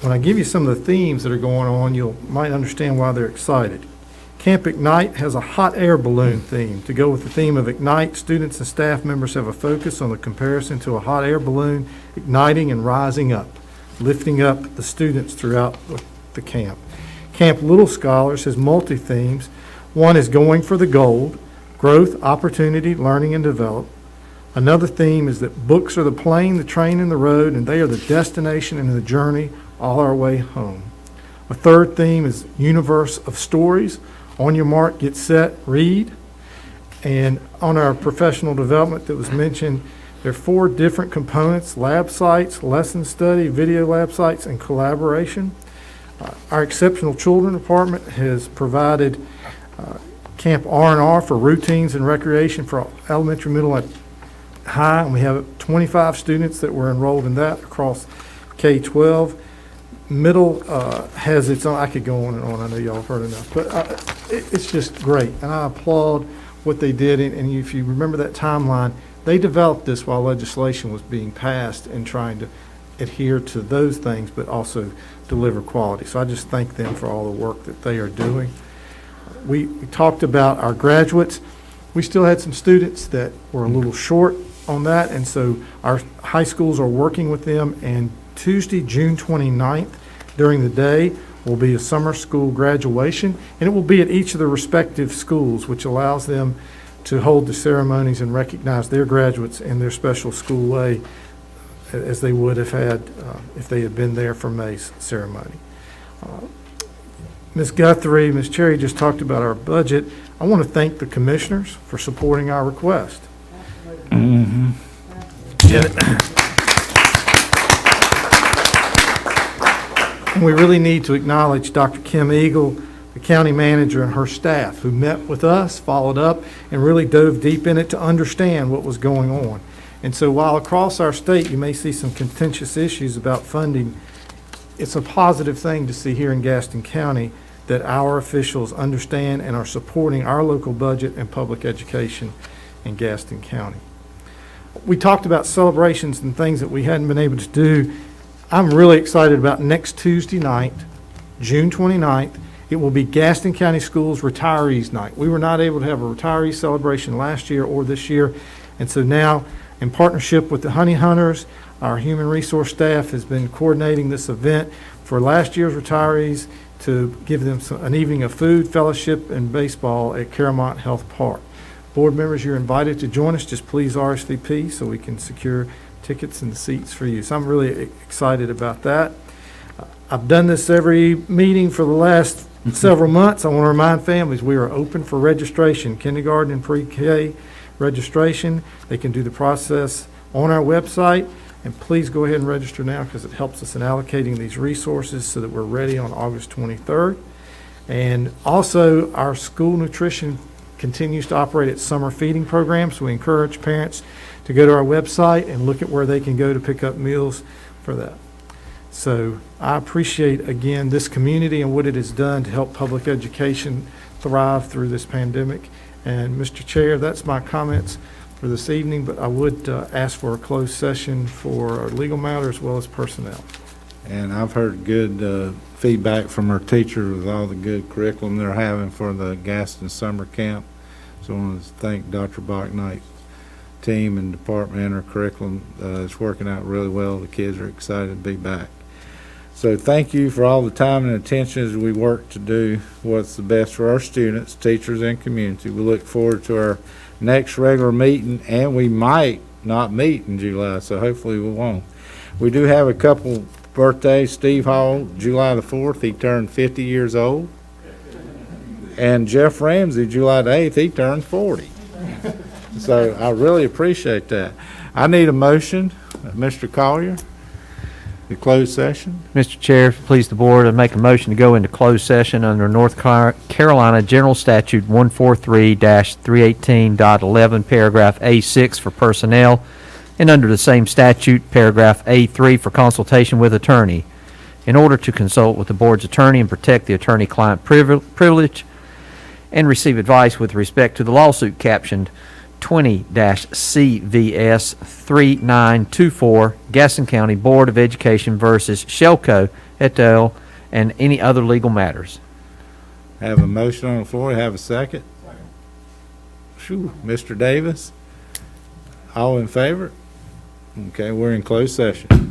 when I give you some of the themes that are going on, you might understand why they're excited. Camp Ignite has a hot air balloon theme. To go with the theme of Ignite, students and staff members have a focus on the comparison to a hot air balloon igniting and rising up, lifting up the students throughout the camp. Camp Little Scholars has multi-themes. One is going for the gold, growth, opportunity, learning, and develop. Another theme is that books are the plane, the train, and the road, and they are the destination and the journey all our way home. A third theme is universe of stories. On your mark, get set, read. And on our professional development that was mentioned, there are 4 different components: lab sites, lesson study, video lab sites, and collaboration. Our Exceptional Children Department has provided Camp R&R for routines and recreation for elementary, middle, and high, and we have 25 students that were enrolled in that across K-12. Middle has its own, I could go on and on, I know y'all have heard enough, but it's just great, and I applaud what they did, and if you remember that timeline, they developed this while legislation was being passed and trying to adhere to those things, but also deliver quality. So I just thank them for all the work that they are doing. We talked about our graduates. We still had some students that were a little short on that, and so our high schools are working with them, and Tuesday, June 29th, during the day, will be a summer school graduation, and it will be at each of the respective schools, which allows them to hold the ceremonies and recognize their graduates in their special school way, as they would have had if they had been there for May's ceremony. Ms. Guthrie, Ms. Cherry just talked about our budget. I want to thank the commissioners for supporting our request. Mm-hmm. And we really need to acknowledge Dr. Kim Eagle, the county manager, and her staff, who met with us, followed up, and really dove deep in it to understand what was going on. And so while across our state you may see some contentious issues about funding, it's a positive thing to see here in Gaston County that our officials understand and are supporting our local budget and public education in Gaston County. We talked about celebrations and things that we hadn't been able to do. I'm really excited about next Tuesday night, June 29th. It will be Gaston County Schools Retirees Night. We were not able to have a retiree celebration last year or this year, and so now, in partnership with the Honey Hunters, our human resource staff has been coordinating this event for last year's retirees to give them an evening of food, fellowship, and baseball at Caramont Health Park. Board members, you're invited to join us. Just please RSVP so we can secure tickets and seats for you. So I'm really excited about that. I've done this every meeting for the last several months. I want to remind families, we are open for registration, kindergarten and pre-K registration. They can do the process on our website, and please go ahead and register now because it helps us in allocating these resources so that we're ready on August 23rd. And also, our school nutrition continues to operate its summer feeding program, so we encourage parents to go to our website and look at where they can go to pick up meals for that. So I appreciate, again, this community and what it has done to help public education thrive through this pandemic. And Mr. Chair, that's my comments for this evening, but I would ask for a closed session for our legal matter as well as personnel. And I've heard good feedback from our teachers with all the good curriculum they're having for the Gaston summer camp. So I want to thank Dr. Bachknight's team and department and our curriculum. It's working out really well. The kids are excited to be back. So thank you for all the time and attention as we work to do what's the best for our students, teachers, and community. We look forward to our next regular meeting, and we might not meet in July, so hopefully we won't. We do have a couple birthdays. Steve Hall, July the 4th, he turned 50 years old. And Jeff Ramsey, July the 8th, he turned 40. So I really appreciate that. I need a motion, Mr. Collier, the closed session. Mr. Chair, if it please the board, I make a motion to go into closed session under North Carolina General Statute 143-318.11, paragraph A6 for personnel, and under the same statute, paragraph A3 for consultation with attorney, in order to consult with the board's attorney and protect the attorney-client privilege, and receive advice with respect to the lawsuit captioned 20-CVS 3924, Gaston County Board of Education versus Shelco et al., and any other legal matters. Have a motion on the floor. Have a second. Phew, Mr. Davis, all in favor? Okay, we're in closed session.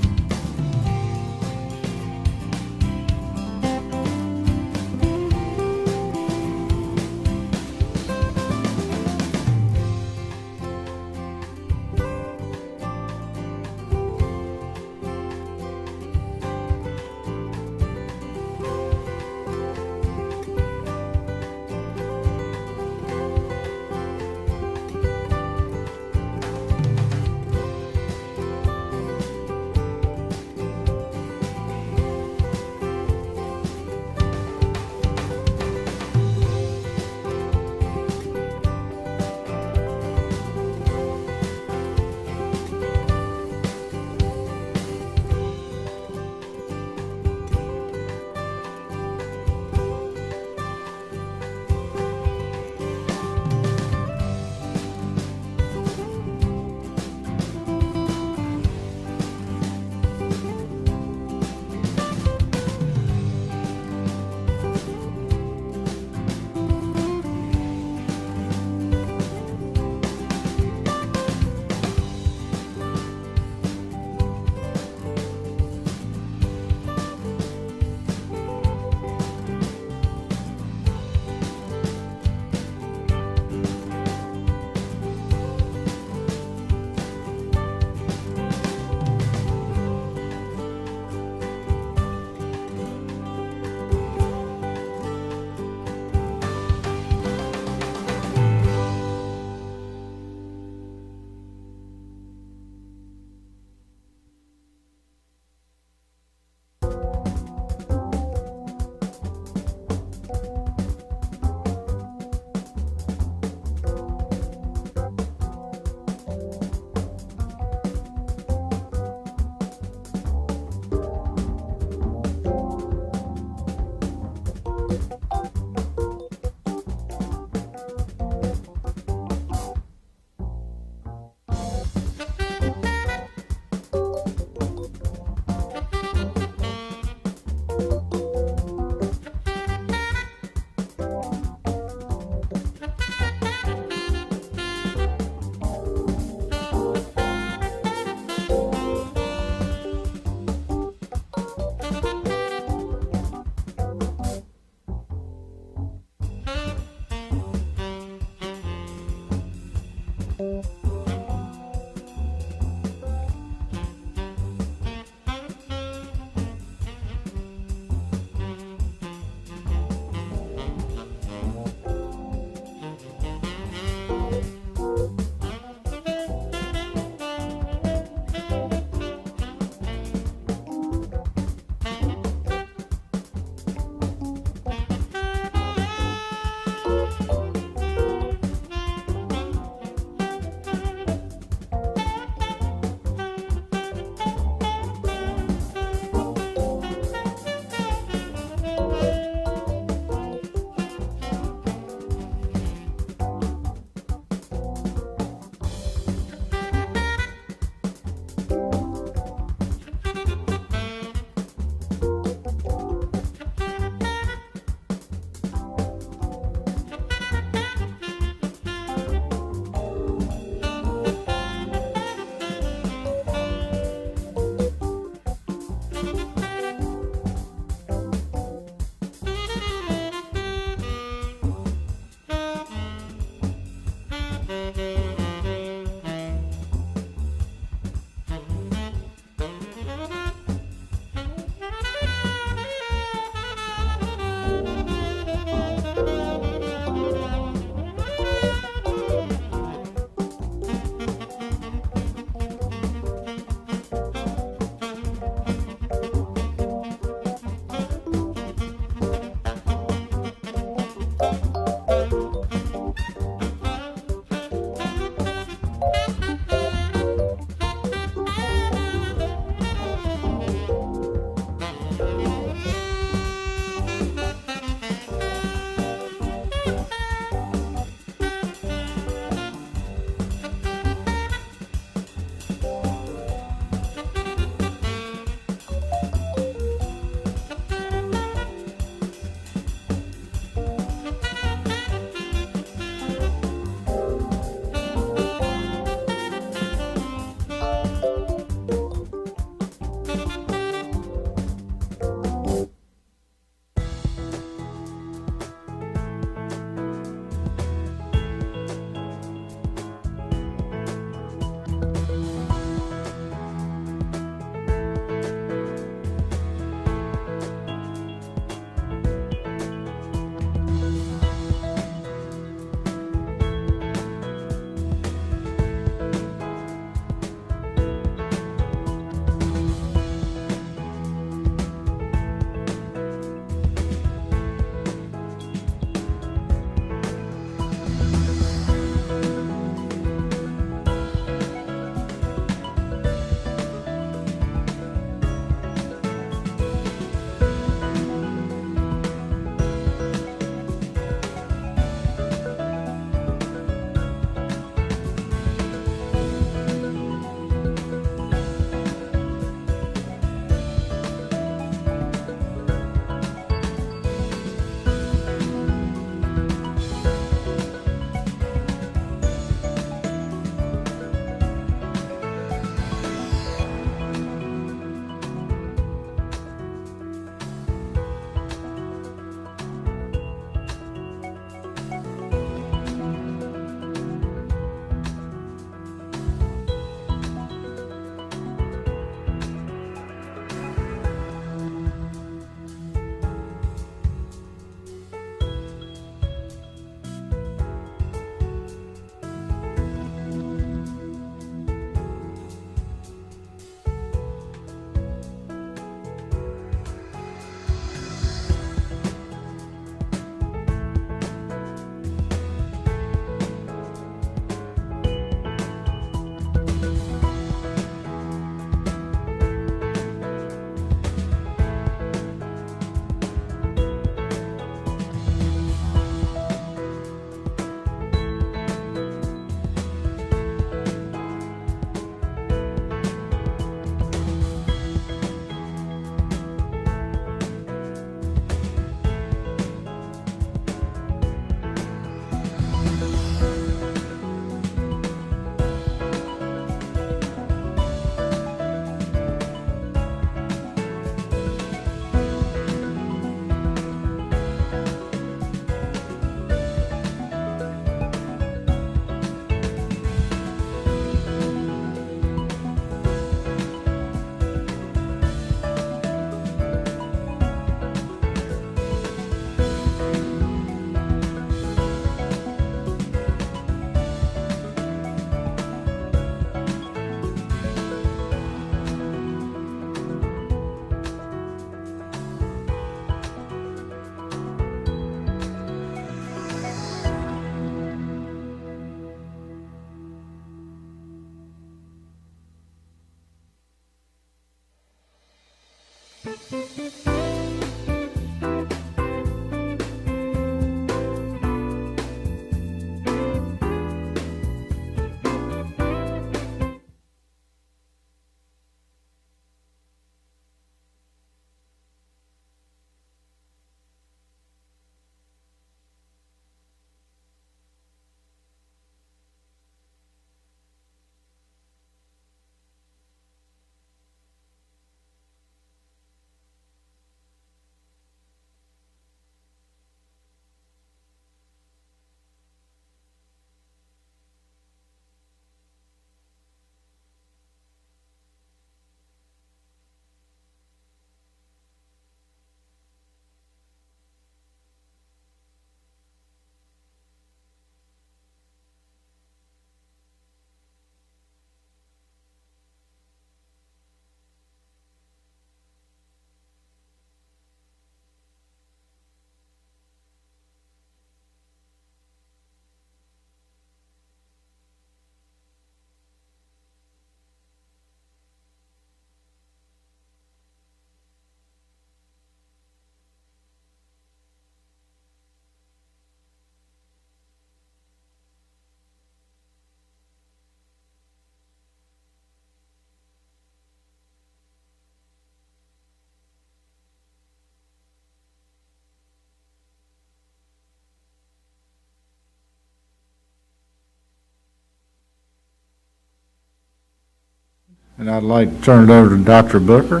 And I'd like to turn it over to Dr. Booker.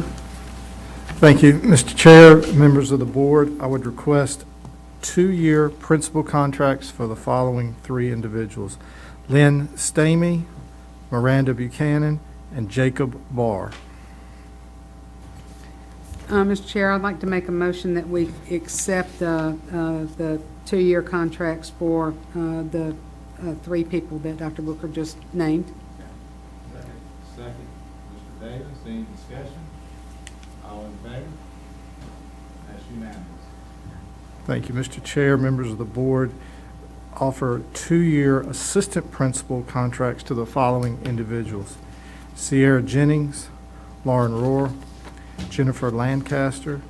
Thank you, Mr. Chair, members of the board. I would request 2-year principal contracts for the following 3 individuals: Lynn Stamey, Miranda Buchanan, and Jacob Barr. Mr. Chair, I'd like to make a motion that we accept the 2-year contracts for the 3 people that Dr. Booker just named. Second, Mr. Davis, any discussion? All in favor? That's unanimous. Thank you, Mr. Chair, members of the board. Offer 2-year assistant principal contracts to the following individuals: Sierra Jennings, Lauren Rohr, Jennifer Lancaster,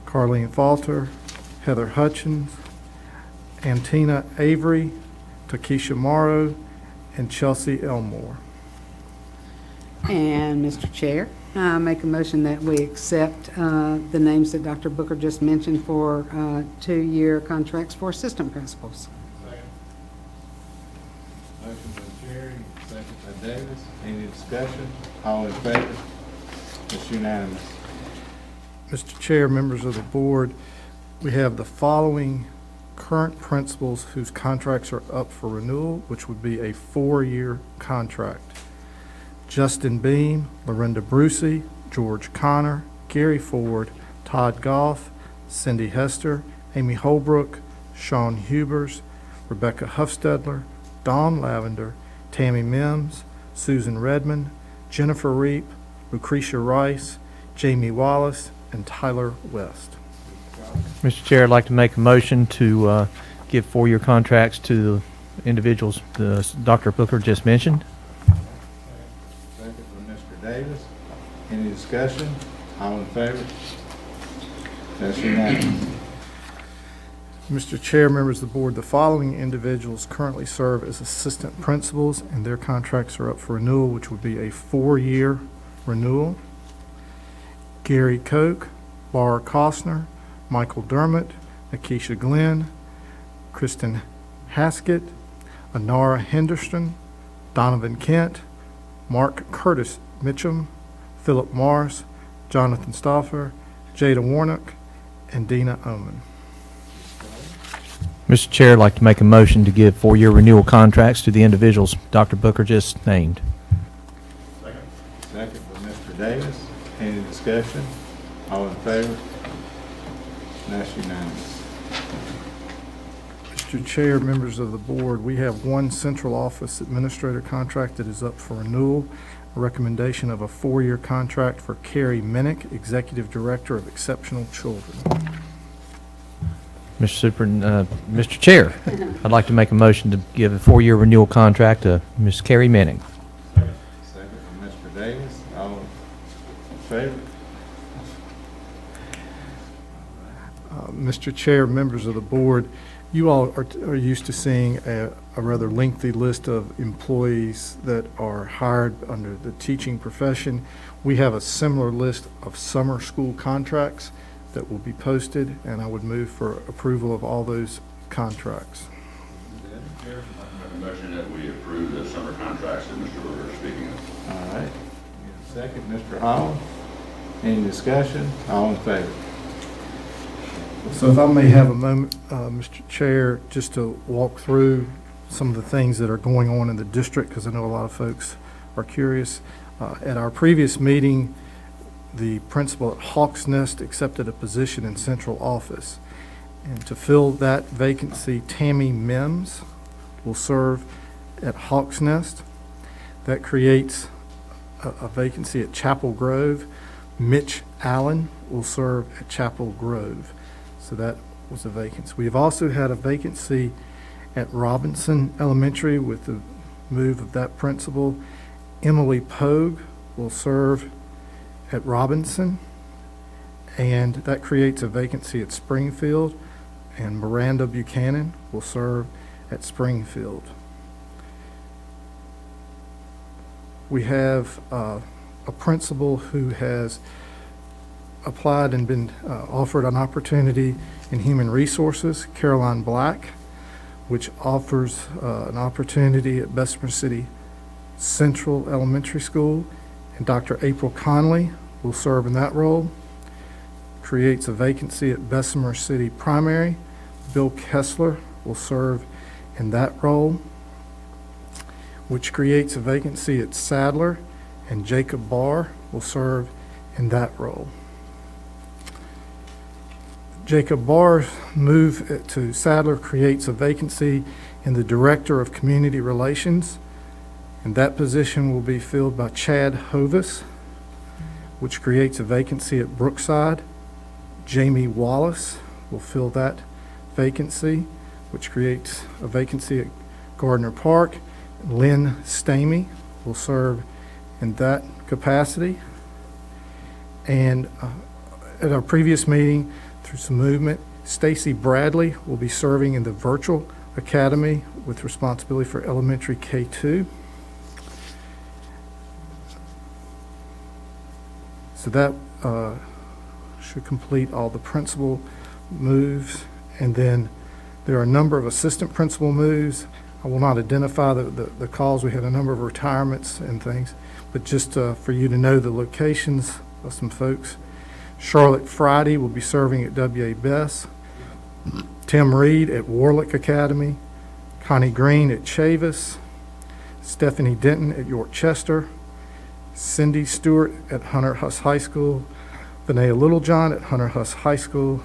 Carlene Falter, Heather Hutchins, Antina Avery, Takesha Morrow, and Chelsea Elmore. And Mr. Chair, I make a motion that we accept the names that Dr. Booker just mentioned for 2-year contracts for assistant principals. Motion by Cherry, second by Davis. Any discussion? All in favor? It's unanimous. Mr. Chair, members of the board, we have the following current principals whose contracts are up for renewal, which would be a 4-year contract: Justin Beam, Lorinda Brucey, George Connor, Gary Ford, Todd Goff, Cindy Hester, Amy Holbrook, Sean Hubers, Rebecca Huffstedler, Dawn Lavender, Tammy Mims, Susan Redmond, Jennifer Reap, Lucretia Rice, Jamie Wallace, and Tyler West. Mr. Chair, I'd like to make a motion to give 4-year contracts to the individuals Dr. Booker just mentioned. Second by Mr. Davis. Any discussion? All in favor? That's unanimous. Mr. Chair, members of the board, the following individuals currently serve as assistant principals, and their contracts are up for renewal, which would be a 4-year renewal: Gary Koch, Laura Costner, Michael Dermott, Akeisha Glenn, Kristen Haskett, Anara Henderson, Donovan Kent, Mark Curtis Mitchum, Philip Morris, Jonathan Stauffer, Jada Warnock, and Dina Oman. Mr. Chair, I'd like to make a motion to give 4-year renewal contracts to the individuals Dr. Booker just named. Second by Mr. Davis. Any discussion? All in favor? That's unanimous. Mr. Chair, members of the board, we have 1 central office administrator contract that is up for renewal. A recommendation of a 4-year contract for Carrie Minnick, Executive Director of Exceptional Children. Mr. Chair, I'd like to make a motion to give a 4-year renewal contract to Ms. Carrie Manning. Second by Mr. Davis. All in favor? Mr. Chair, members of the board, you all are used to seeing a rather lengthy list of employees that are hired under the teaching profession. We have a similar list of summer school contracts that will be posted, and I would move for approval of all those contracts. I make a motion that we approve the summer contracts that Mr. Booker is speaking of. All right. Second, Mr. Hall. Any discussion? All in favor? So if I may have a moment, Mr. Chair, just to walk through some of the things that are going on in the district, because I know a lot of folks are curious. At our previous meeting, the principal at Hawks Nest accepted a position in central office. And to fill that vacancy, Tammy Mims will serve at Hawks Nest. That creates a vacancy at Chapel Grove. Mitch Allen will serve at Chapel Grove. So that was a vacancy. We have also had a vacancy at Robinson Elementary with the move of that principal. Emily Pogue will serve at Robinson, and that creates a vacancy at Springfield, and Miranda Buchanan will serve at Springfield. We have a principal who has applied and been offered an opportunity in Human Resources, Caroline Black, which offers an opportunity at Bessemer City Central Elementary School, and Dr. April Conley will serve in that role. Creates a vacancy at Bessemer City Primary. Bill Kessler will serve in that role, which creates a vacancy at Sadler, and Jacob Barr will serve in that role. Jacob Barr's move to Sadler creates a vacancy in the Director of Community Relations, and that position will be filled by Chad Hovis, which creates a vacancy at Brookside. Jamie Wallace will fill that vacancy, which creates a vacancy at Gardner Park. Lynn Stamey will serve in that capacity. And at our previous meeting, through some movement, Stacy Bradley will be serving in the Virtual Academy with responsibility for elementary K-2. So that should complete all the principal moves. And then there are a number of assistant principal moves. I will not identify the cause. We had a number of retirements and things, but just for you to know the locations of some folks. Charlotte Friday will be serving at W.A. Bess. Tim Reed at Warlick Academy. Connie Green at Chavis. Stephanie Denton at York Chester. Cindy Stewart at Hunter Huss High School. Vinaya Littlejohn at Hunter Huss High School.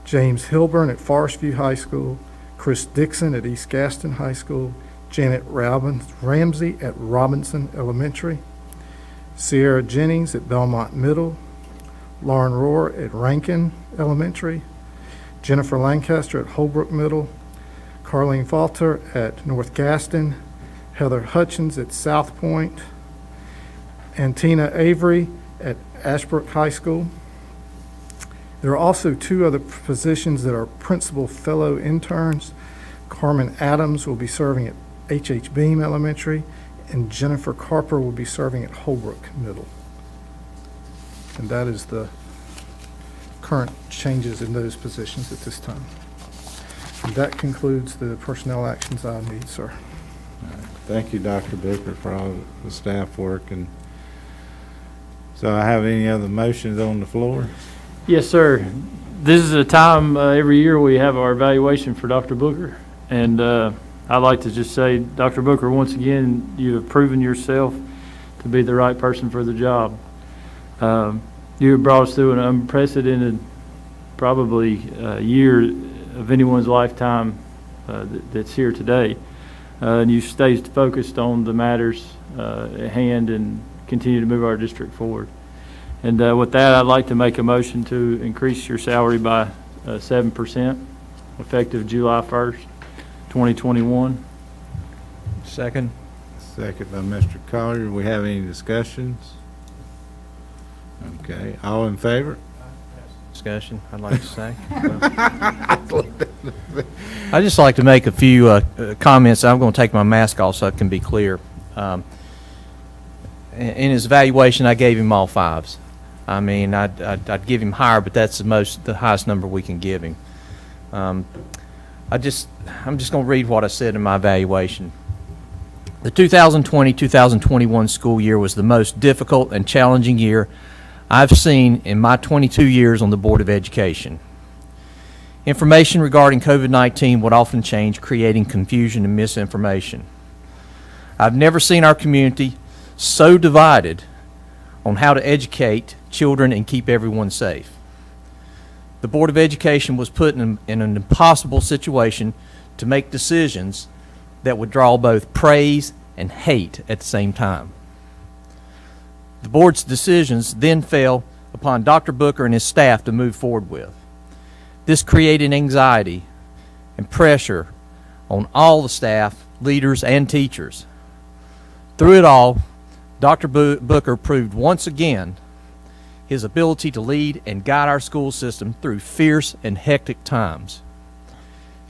James Hilburn at Forest View High School. Chris Dixon at East Gaston High School. Janet Ramsey at Robinson Elementary. Sierra Jennings at Belmont Middle. Lauren Rohr at Rankin Elementary. Jennifer Lancaster at Holbrook Middle. Carlene Falter at North Gaston. Heather Hutchins at South Point. And Tina Avery at Ashbrook High School. There are also two other positions that are principal fellow interns. Carmen Adams will be serving at H.H. Beam Elementary, and Jennifer Carper will be serving at Holbrook Middle. And that is the current changes in those positions at this time. And that concludes the personnel actions I need, sir. Thank you, Dr. Booker, for all the staff work. And so I have any other motions on the floor? Yes, sir. This is a time every year we have our evaluation for Dr. Booker. And I'd like to just say, Dr. Booker, once again, you have proven yourself to be the right person for the job. You have brought us through an unprecedented, probably year of anyone's lifetime that's here today. And you stayed focused on the matters at hand and continue to move our district forward. And with that, I'd like to make a motion to increase your salary by 7%, effective July 1st, 2021. Second. Second by Mr. Collier. Do we have any discussions? Okay, all in favor? Discussion, I'd like to say. I'd just like to make a few comments. I'm going to take my mask off so it can be clear. In his evaluation, I gave him all 5s. I mean, I'd give him higher, but that's the highest number we can give him. I'm just going to read what I said in my evaluation. The 2020-2021 school year was the most difficult and challenging year I've seen in my 22 years on the Board of Education. Information regarding COVID-19 would often change, creating confusion and misinformation. I've never seen our community so divided on how to educate children and keep everyone safe. The Board of Education was put in an impossible situation to make decisions that would draw both praise and hate at the same time. The board's decisions then fell upon Dr. Booker and his staff to move forward with. This created anxiety and pressure on all the staff, leaders, and teachers. Through it all, Dr. Booker proved once again his ability to lead and guide our school system through fierce and hectic times.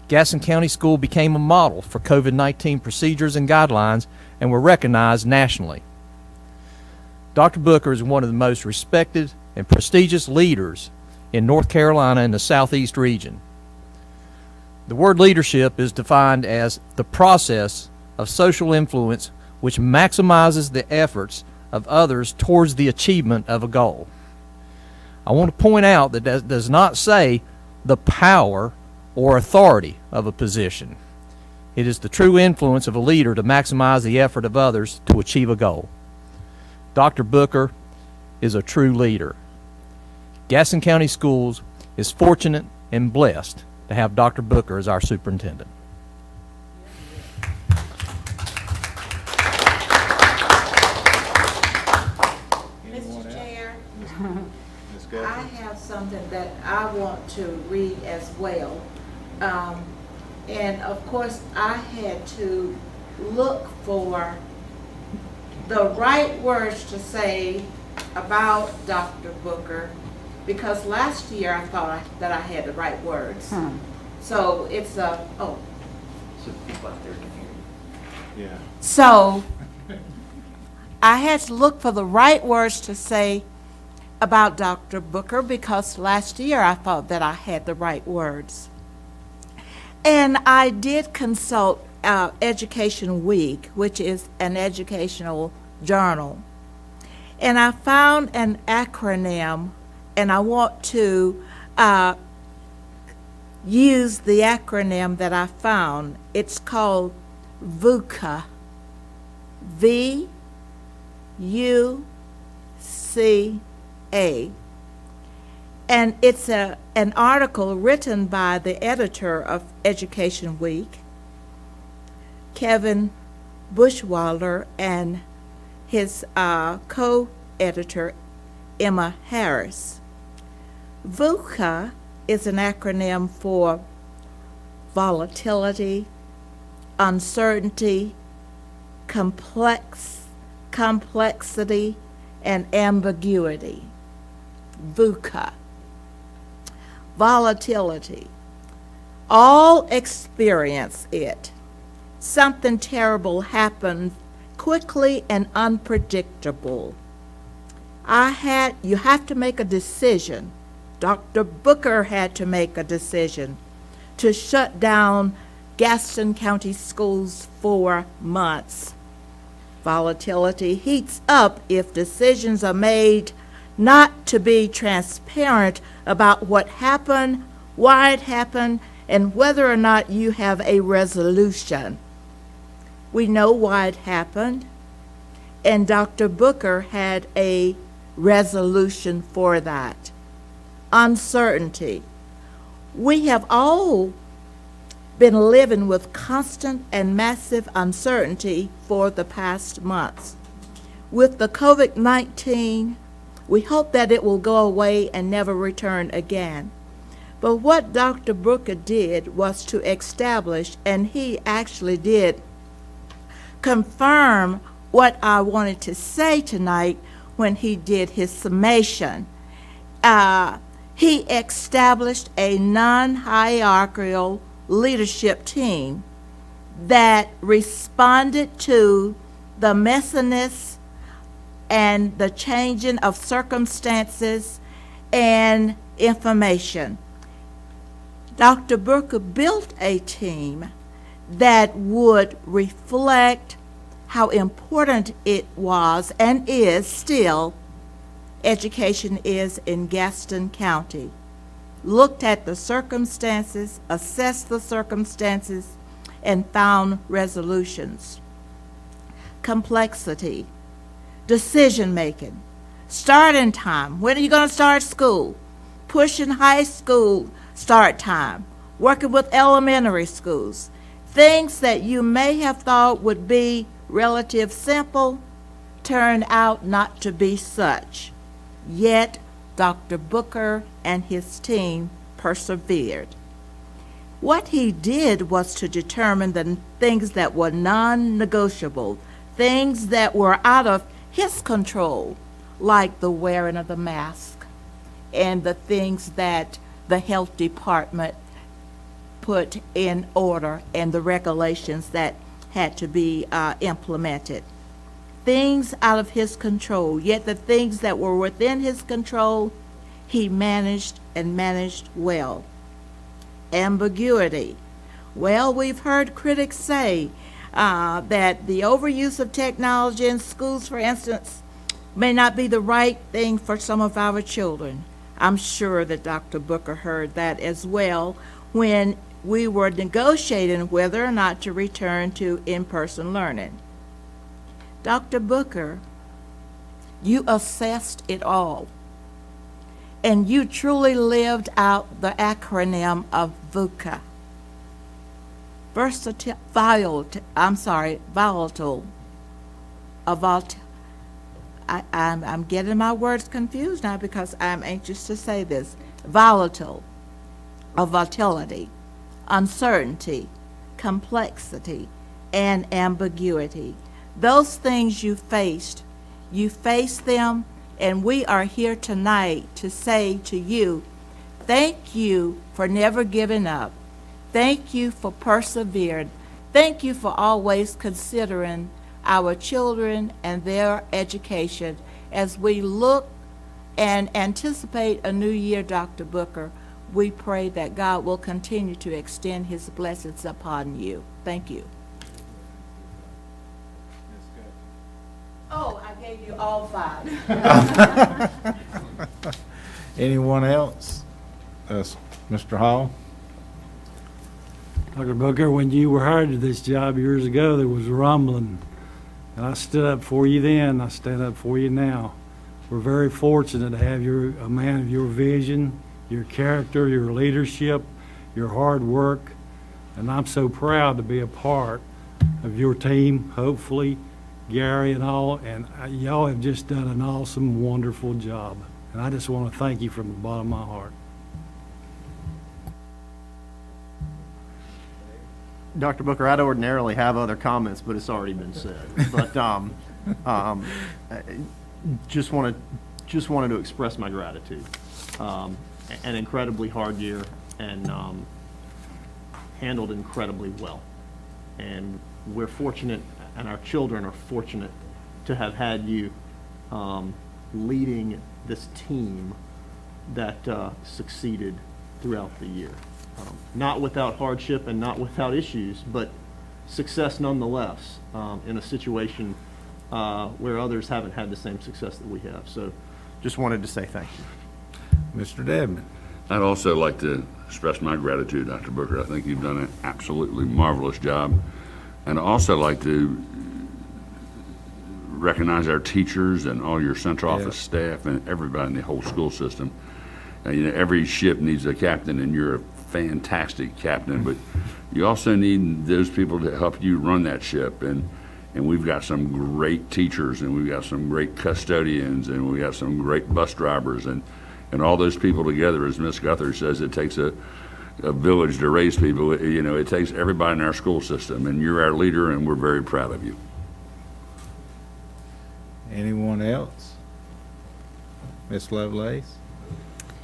Gaston County School became a model for COVID-19 procedures and guidelines and were recognized nationally. Dr. Booker is one of the most respected and prestigious leaders in North Carolina and the Southeast region. The word leadership is defined as the process of social influence which maximizes the efforts of others towards the achievement of a goal. I want to point out that that does not say the power or authority of a position. It is the true influence of a leader to maximize the effort of others to achieve a goal. Dr. Booker is a true leader. Gaston County Schools is fortunate and blessed to have Dr. Booker as our superintendent. Mr. Chair, I have something that I want to read as well. And of course, I had to look for the right words to say about Dr. Booker, because last year I thought that I had the right words. So it's a, oh. Yeah. So I had to look for the right words to say about Dr. Booker, because last year I thought that I had the right words. And I did consult Education Week, which is an educational journal. And I found an acronym, and I want to use the acronym that I found. It's called VUCA. V-U-C-A. And it's an article written by the editor of Education Week, Kevin Bushwalder, and his co-editor, Emma Harris. VUCA is an acronym for volatility, uncertainty, complexity, and ambiguity. VUCA. Volatility. All experience it. Something terrible happens quickly and unpredictable. You have to make a decision. Dr. Booker had to make a decision to shut down Gaston County Schools for months. Volatility heats up if decisions are made not to be transparent about what happened, why it happened, and whether or not you have a resolution. We know why it happened, and Dr. Booker had a resolution for that. Uncertainty. We have all been living with constant and massive uncertainty for the past months. With the COVID-19, we hope that it will go away and never return again. But what Dr. Booker did was to establish, and he actually did confirm what I wanted to say tonight when he did his summation. He established a non-hierarchical leadership team that responded to the messiness and the changing of circumstances and information. Dr. Booker built a team that would reflect how important it was and is still education is in Gaston County. Looked at the circumstances, assessed the circumstances, and found resolutions. Complexity, decision-making, starting time. When are you going to start school? Pushing high school start time, working with elementary schools. Things that you may have thought would be relative simple turned out not to be such. Yet, Dr. Booker and his team persevered. What he did was to determine the things that were non-negotiable, things that were out of his control, like the wearing of the mask and the things that the health department put in order and the regulations that had to be implemented. Things out of his control, yet the things that were within his control, he managed and managed well. Ambiguity. Well, we've heard critics say that the overuse of technology in schools, for instance, may not be the right thing for some of our children. I'm sure that Dr. Booker heard that as well when we were negotiating whether or not to return to in-person learning. Dr. Booker, you assessed it all, and you truly lived out the acronym of VUCA. Volatile. I'm getting my words confused now because I'm anxious to say this. Volatile, of volatility, uncertainty, complexity, and ambiguity. Those things you faced them, and we are here tonight to say to you, thank you for never giving up. Thank you for persevering. Thank you for always considering our children and their education as we look and anticipate a new year, Dr. Booker. We pray that God will continue to extend his blessings upon you. Thank you. Oh, I gave you all 5. Anyone else? Mr. Hall? Dr. Booker, when you were hired to this job years ago, there was rumbling. And I stood up for you then, I stand up for you now. We're very fortunate to have a man of your vision, your character, your leadership, your hard work. And I'm so proud to be a part of your team, hopefully, Gary and all. And y'all have just done an awesome, wonderful job. And I just want to thank you from the bottom of my heart. Dr. Booker, I'd ordinarily have other comments, but it's already been said. But just wanted to express my gratitude. An incredibly hard year, and handled incredibly well. And we're fortunate, and our children are fortunate to have had you leading this team that succeeded throughout the year. Not without hardship and not without issues, but success nonetheless, in a situation where others haven't had the same success that we have. So just wanted to say thank you. Mr. Dedman. I'd also like to express my gratitude, Dr. Booker. I think you've done an absolutely marvelous job. And I'd also like to recognize our teachers and all your central office staff and everybody in the whole school system. Every ship needs a captain, and you're a fantastic captain, but you also need those people to help you run that ship. And we've got some great teachers, and we've got some great custodians, and we got some great bus drivers, and all those people together, as Ms. Guthrie says, it takes a village to raise people. It takes everybody in our school system, and you're our leader, and we're very proud of you. Anyone else? Ms. Lovelace?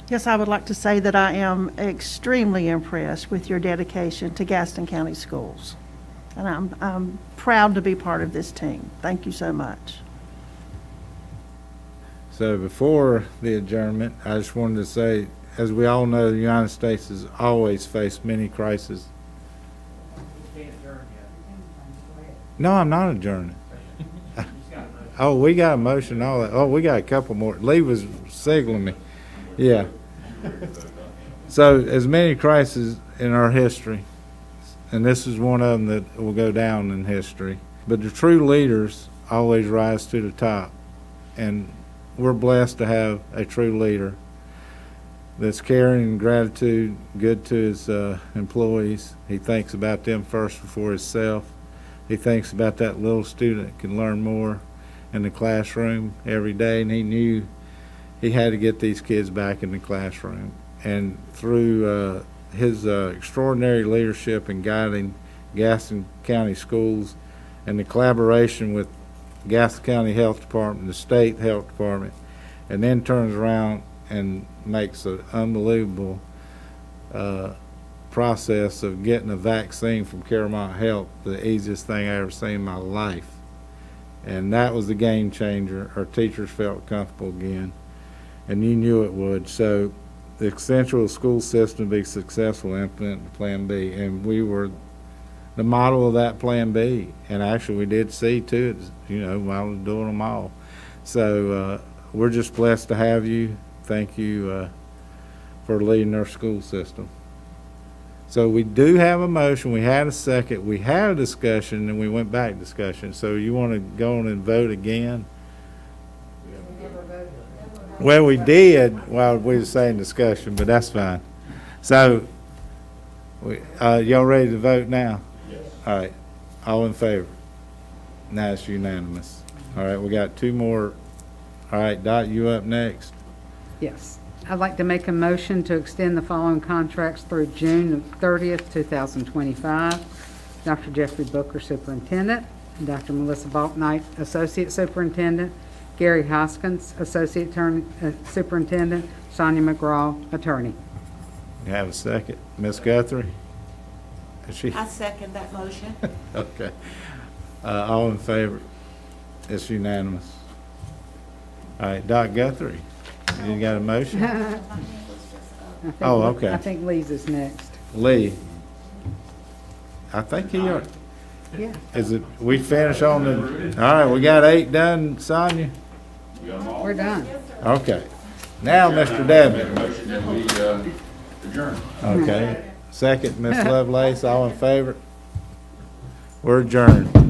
Yes, I would like to say that I am extremely impressed with your dedication to Gaston County Schools. And I'm proud to be part of this team. Thank you so much. So before the adjournment, I just wanted to say, as we all know, the United States has always faced many crises. No, I'm not adjourning. Oh, we got a motion, all that. Oh, we got a couple more. Lee was signaling me. Yeah. So, as many crises in our history, and this is one of them that will go down in history, but the true leaders always rise to the top. And we're blessed to have a true leader that's caring and gratitude, good to his employees. He thinks about them first before himself. He thinks about that little student that can learn more in the classroom every day, and he knew he had to get these kids back in the classroom. And through his extraordinary leadership in guiding Gaston County Schools and the collaboration with Gaston County Health Department, the state health department, and then turns around and makes an unbelievable process of getting a vaccine from Caramount Health, the easiest thing I ever seen in my life. And that was the game changer. Our teachers felt comfortable again, and you knew it would. So the essential school system to be successful implemented Plan B, and we were the model of that Plan B. And actually we did C too, while we were doing them all. So we're just blessed to have you. Thank you for leading our school system. So we do have a motion, we had a second, we had a discussion, and we went back to discussion. So you want to go on and vote again? Well, we did while we were saying discussion, but that's fine. So, y'all ready to vote now? Yes. All right, all in favor? Now it's unanimous. All right, we got two more. All right, Dot, you up next. Yes. I'd like to make a motion to extend the following contracts through June 30th, 2025. Dr. Jeffrey Booker, Superintendent. Dr. Melissa Balknight, Associate Superintendent. Gary Hoskins, Associate Superintendent. Sonia McGraw, Attorney. You have a second. Ms. Guthrie? Is she? I second that motion. Okay. All in favor? It's unanimous. All right, Doc Guthrie, you got a motion? Oh, okay. I think Lee's is next. Lee. I think he are. Yeah. Is it, we finish on the, all right, we got 8 done, Sonia? We're done. Okay. Now, Mr. Devon. Motion that we adjourn. Okay. Second, Ms. Lovelace, all in favor? We're adjourned.